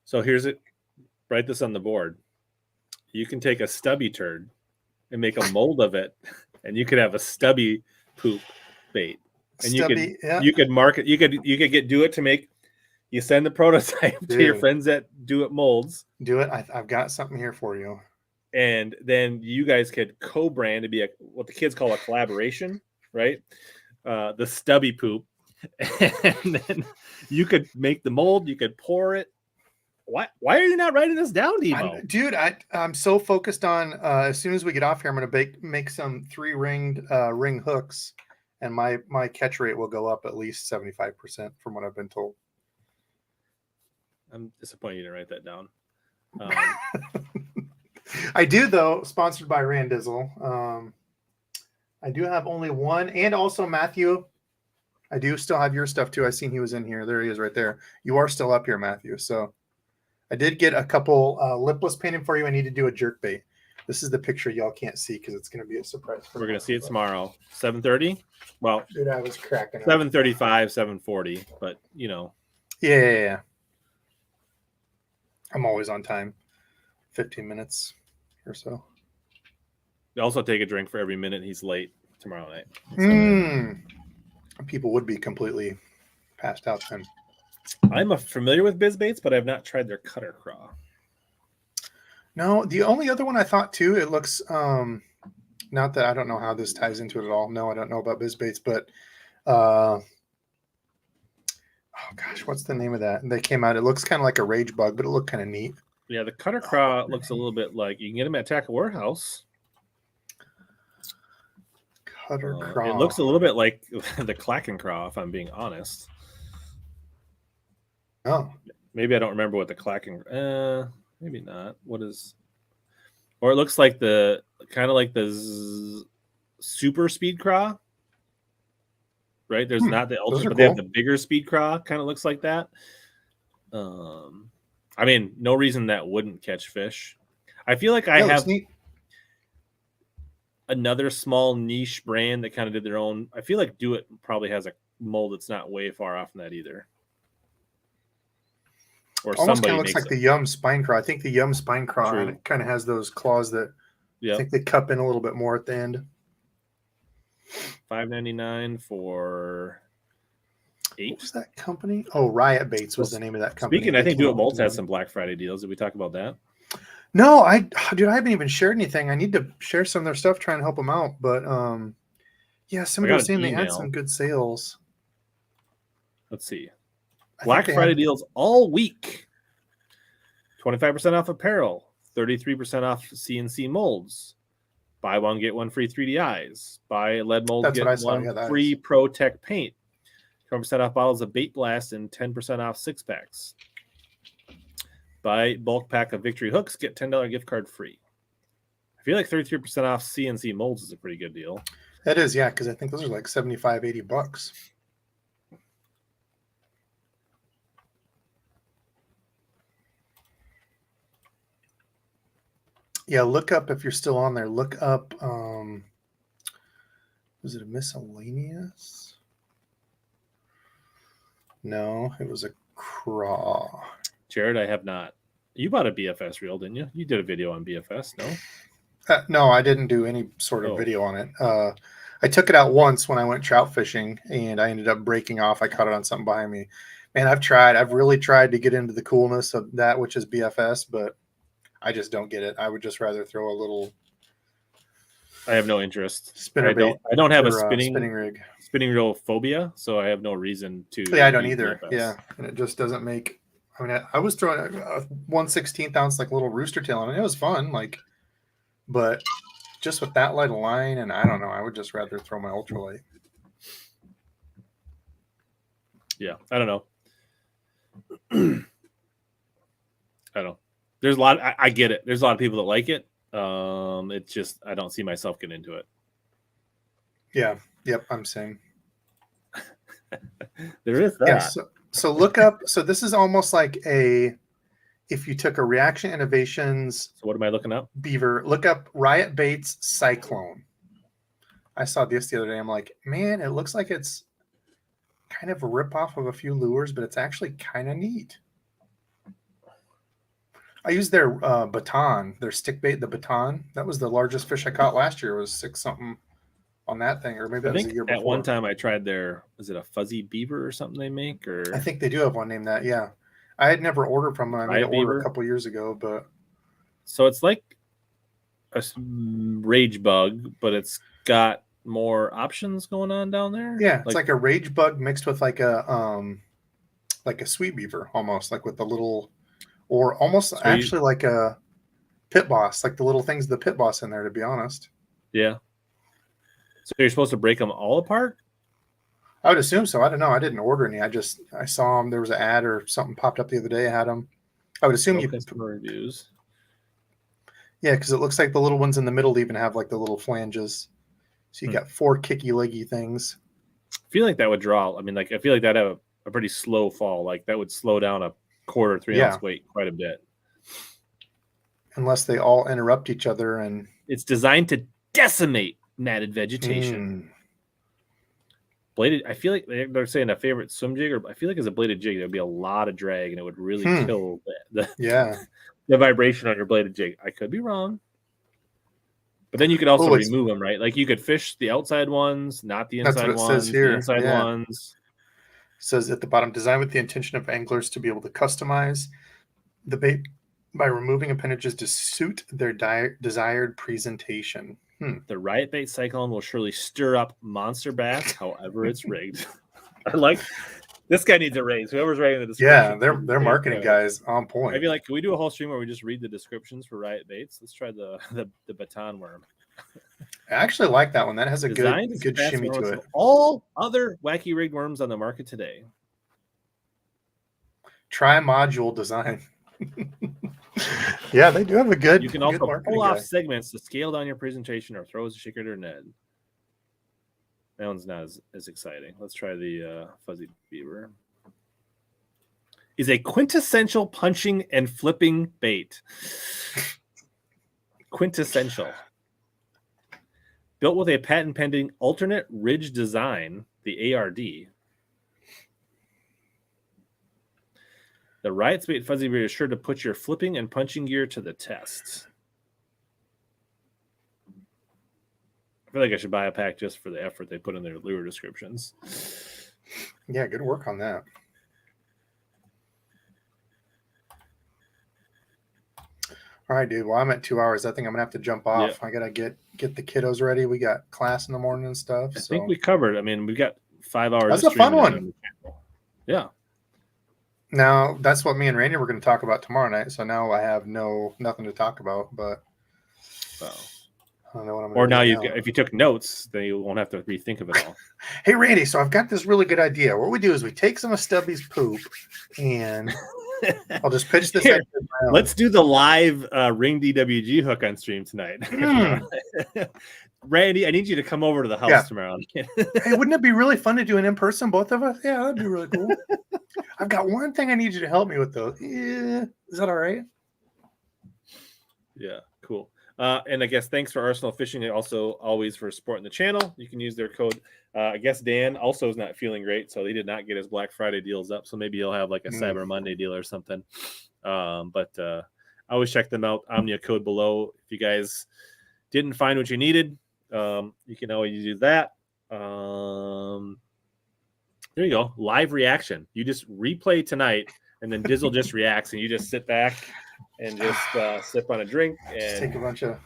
So here's it. Write this on the board. You can take a stubby turd and make a mold of it, and you could have a stubby poop bait. And you could mark it. You could do it to make. You send the prototype to your friends that do it molds. Do it. I've got something here for you. And then you guys could co-brand to be what the kids call a collaboration, right? The stubby poop. And then you could make the mold. You could pour it. Why are you not writing this down, Devo? Dude, I'm so focused on as soon as we get off here, I'm going to make some 3-ringed ring hooks, and my catch rate will go up at least 75% from what I've been told. I'm disappointed you didn't write that down. I do, though, sponsored by Randizzle. I do have only one, and also Matthew. I do still have your stuff, too. I seen he was in here. There he is right there. You are still up here, Matthew. So I did get a couple lipless painted for you. I need to do a jerk bait. This is the picture y'all can't see because it's going to be a surprise. We're going to see it tomorrow, 7:30. Well, dude, I was cracking 7:35, 7:40, but Yeah. I'm always on time. 15 minutes or so. You also take a drink for every minute he's late tomorrow night. People would be completely passed out then. I'm familiar with BizBaits, but I've not tried their cutter craw. No, the only other one I thought too, it looks not that I don't know how this ties into it at all. No, I don't know about BizBaits, but oh gosh, what's the name of that? They came out, it looks kind of like a rage bug, but it looked kind of neat. Yeah, the cutter craw looks a little bit like you can get them at Tackle Warehouse. Cutter craw. It looks a little bit like the Clacken craw, if I'm being honest. Oh, maybe I don't remember what the Clacken. Maybe not. What is? Or it looks like the kind of like the super speed craw. right? There's not the those ultra, are but they have cool. the bigger speed craw. Kind of looks like that. I mean, no reason that wouldn't catch fish. I feel like I Yeah, looks have neat. another small niche brand that kind of did their own. I feel like Do It probably has a mold that's not way far off from that either. Or Almost kind somebody of looks makes like the Yum Spine Craw. I think the Yum Spine Craw True. and it kind of has those claws that I Yep. think they cup in a little bit more at the end. $5.99 for 8. What was that company? Oh, Riot Baits was the name of that company. Speaking, They I think came Do It out with Molds the has one. some Black Friday deals. Did we talk about that? No, dude, I haven't even shared anything. I need to share some of their stuff, try and help them out. But yeah, somebody was saying they had some good sales. Let's see. I Black think they Friday had deals all week. 25% off apparel, 33% off CNC molds. Buy one, get one free 3D eyes. Buy lead molds, That's what I get saw. one Yeah, that free is. Pro Tech paint. 20% off bottles of Bait Blast and 10% off 6-packs. Buy bulk pack of Victory hooks, get $10 gift card free. I feel like 33% off CNC molds is a pretty good deal. That is, yeah, because I think those are like $75, $80. Yeah, look up if you're still on there. Look up. Was it a miscellaneous? No, it was a craw. Jared, I have not. You bought a BFS reel, didn't you? You did a video on BFS, no? No, I didn't do any sort of video on it. I took it out once when I went trout fishing, and I ended up breaking off. I caught it on something behind me. Man, I've really tried to get into the coolness of that, which is BFS, but I just don't get it. I would just rather throw a little. I have no interest. Spinnerbait. I don't have a spinning rig. Spinning reel phobia, so I have no reason to. Yeah, I don't either. BFS. Yeah, and it just doesn't make. I mean, I was throwing a 1/16 ounce like little rooster tail, and it was fun. Like, but just with that light of line, and I don't know, I would just rather throw my ultralight. Yeah, I don't know. I don't know. There's a lot. I get it. There's a lot of people that like it. It's just I don't see myself getting into it. Yeah. Yep. I'm saying. There is that. Yeah, so look up. So this is almost like if you took a Reaction Innovations. So what am I looking up? Beaver. Look up Riot Baits Cyclone. I saw this the other day. I'm like, man, it looks like it's kind of a ripoff of a few lures, but it's actually kind of neat. I used their baton, their stick bait, the baton. That was the largest fish I caught last year. It was 6 something on that thing, or maybe that was a year before. At one time I tried was it a fuzzy beaver or something they make? Or I think they do have one named that. Yeah, I had never ordered from them. I made an order a couple years ago, but so it's like a rage bug, but it's got more options going on down there. Yeah, it's like a rage bug mixed with like a sweet beaver, almost like with the little, or almost actually like a pit boss, like the little things, the pit boss in there. To be honest. Yeah. So you're supposed to break them all apart? I would assume so. I don't know. I didn't order any. I saw them. There was an ad or something popped up the other day. I had them. I would assume you customer reviews. Yeah, because it looks like the little ones in the middle even have like the little flanges. So you got 4 kicky leggy things. I feel like that would draw. I mean, like I feel like that'd have a pretty slow fall. Like that would slow down a 1/4 3 ounce weight quite a bit. Unless they all interrupt each other, and it's designed to decimate matted vegetation. Bladed. I feel like they're saying a favorite swim jig, or I feel like as a bladed jig, there'd be a lot of drag, and it would really kill the vibration on your bladed jig. I could be wrong, but then you could also remove them, right? Like you could fish the outside ones, not the inside ones. Says here. The inside ones. It says at the bottom, designed with the intention of anglers to be able to customize the bait by removing appendages to suit their desired presentation. The Riot Bait Cyclone will surely stir up monster bass, however it's rigged. I like this guy needs a raise. Whoever's writing the description. Yeah, their marketing guys on point. Maybe like, can we do a whole stream where we just read the descriptions for Riot Baits? Let's try the baton worm. I actually like that one. That has a good shimmy to it. All other wacky rigged worms on the market today. Tri-module design. Yeah, they do have a good. You can also pull off segments to scale down your presentation or throw as a shaker or Ned. That one's not as exciting. Let's try the fuzzy beaver. Is a quintessential punching and flipping bait. Quintessential. Built with a patent-pending alternate ridge design, the ARD. The Riot Bait Fuzzy Beaver is sure to put your flipping and punching gear to the test. I feel like I should buy a pack just for the effort they put in their lure descriptions. Yeah, good work on that. All right, dude. Well, I'm at 2 hours. I think I'm gonna have to jump off. Yep. I gotta get the kiddos ready. We got class in the morning and stuff. I think we covered. I mean, we've got 5 hours. That's a fun one. Yeah. Now that's what me and Randy were going to talk about tomorrow night. So now I have nothing to talk about. But Wow. I don't know what I'm. Or now if you took notes, then you won't have to rethink of it all. Hey, Randy. So I've got this really good idea. What we do is we take some of Stubby's poop, and I'll just pitch this. Here, let's do the live Ring DWG hook on stream tonight. Randy, I need you to come over to the house tomorrow. Hey, wouldn't it be really fun to do an in-person, both of us? Yeah, that'd be really cool. I've got one thing I need you to help me with, though. Yeah, is that all right? Yeah, cool. And I guess thanks for Arsenal Fishing and also always for supporting the channel. You can use their code. I guess Dan also is not feeling great, so he did not get his Black Friday deals up. So maybe he'll have like a Cyber Monday deal or something. But I always check them out. Omnia code below. If you guys didn't find what you needed, you can always do that. There you go. Live reaction. You just replay tonight, and then Dizzle just reacts, and you just sit back and just sip on a drink and just take a bunch of.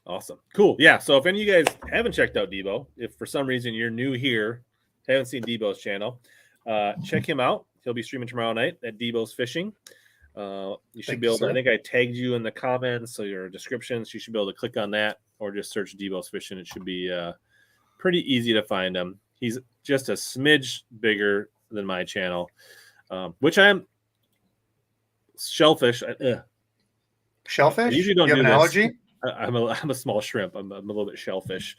Awesome. Cool. Yeah. So if any of you guys haven't checked out Debo, if for some reason you're new here, haven't seen Debo's channel, check him out. He'll be streaming tomorrow night at Debo's Fishing. You should be able to, I think I tagged you in the comments, so your descriptions, you should be able to click on that or just search Debo's Fishing. It should be pretty easy to find him. He's just a smidge bigger than my channel, which I'm shellfish. Shellfish? I usually don't you have do an this. allergy? I'm a small shrimp. I'm a little bit shellfish.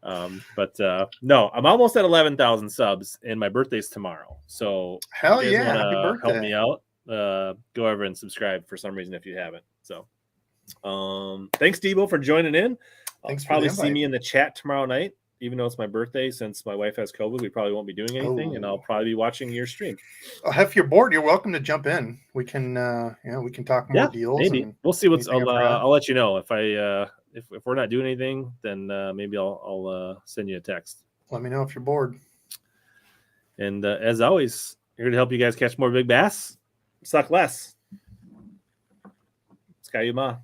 But no, I'm almost at 11,000 subs, and my birthday's tomorrow. So hell if you guys yeah, happy wanna birthday. help me out, go over and subscribe for some reason if you haven't. So thanks, Debo, for joining in. Thanks I'll probably see me in the chat tomorrow night, even though it's my birthday. Since my wife has COVID, we probably won't be doing anything, and I'll probably be watching your stream. If you're bored, you're welcome to jump in. We can we can talk more deals. Maybe we'll see what's. I'll let you know if if we're not doing anything, then maybe I'll send you a text. Let me know if you're bored. And as always, here to help you guys catch more big bass, suck less. Sky Yuma.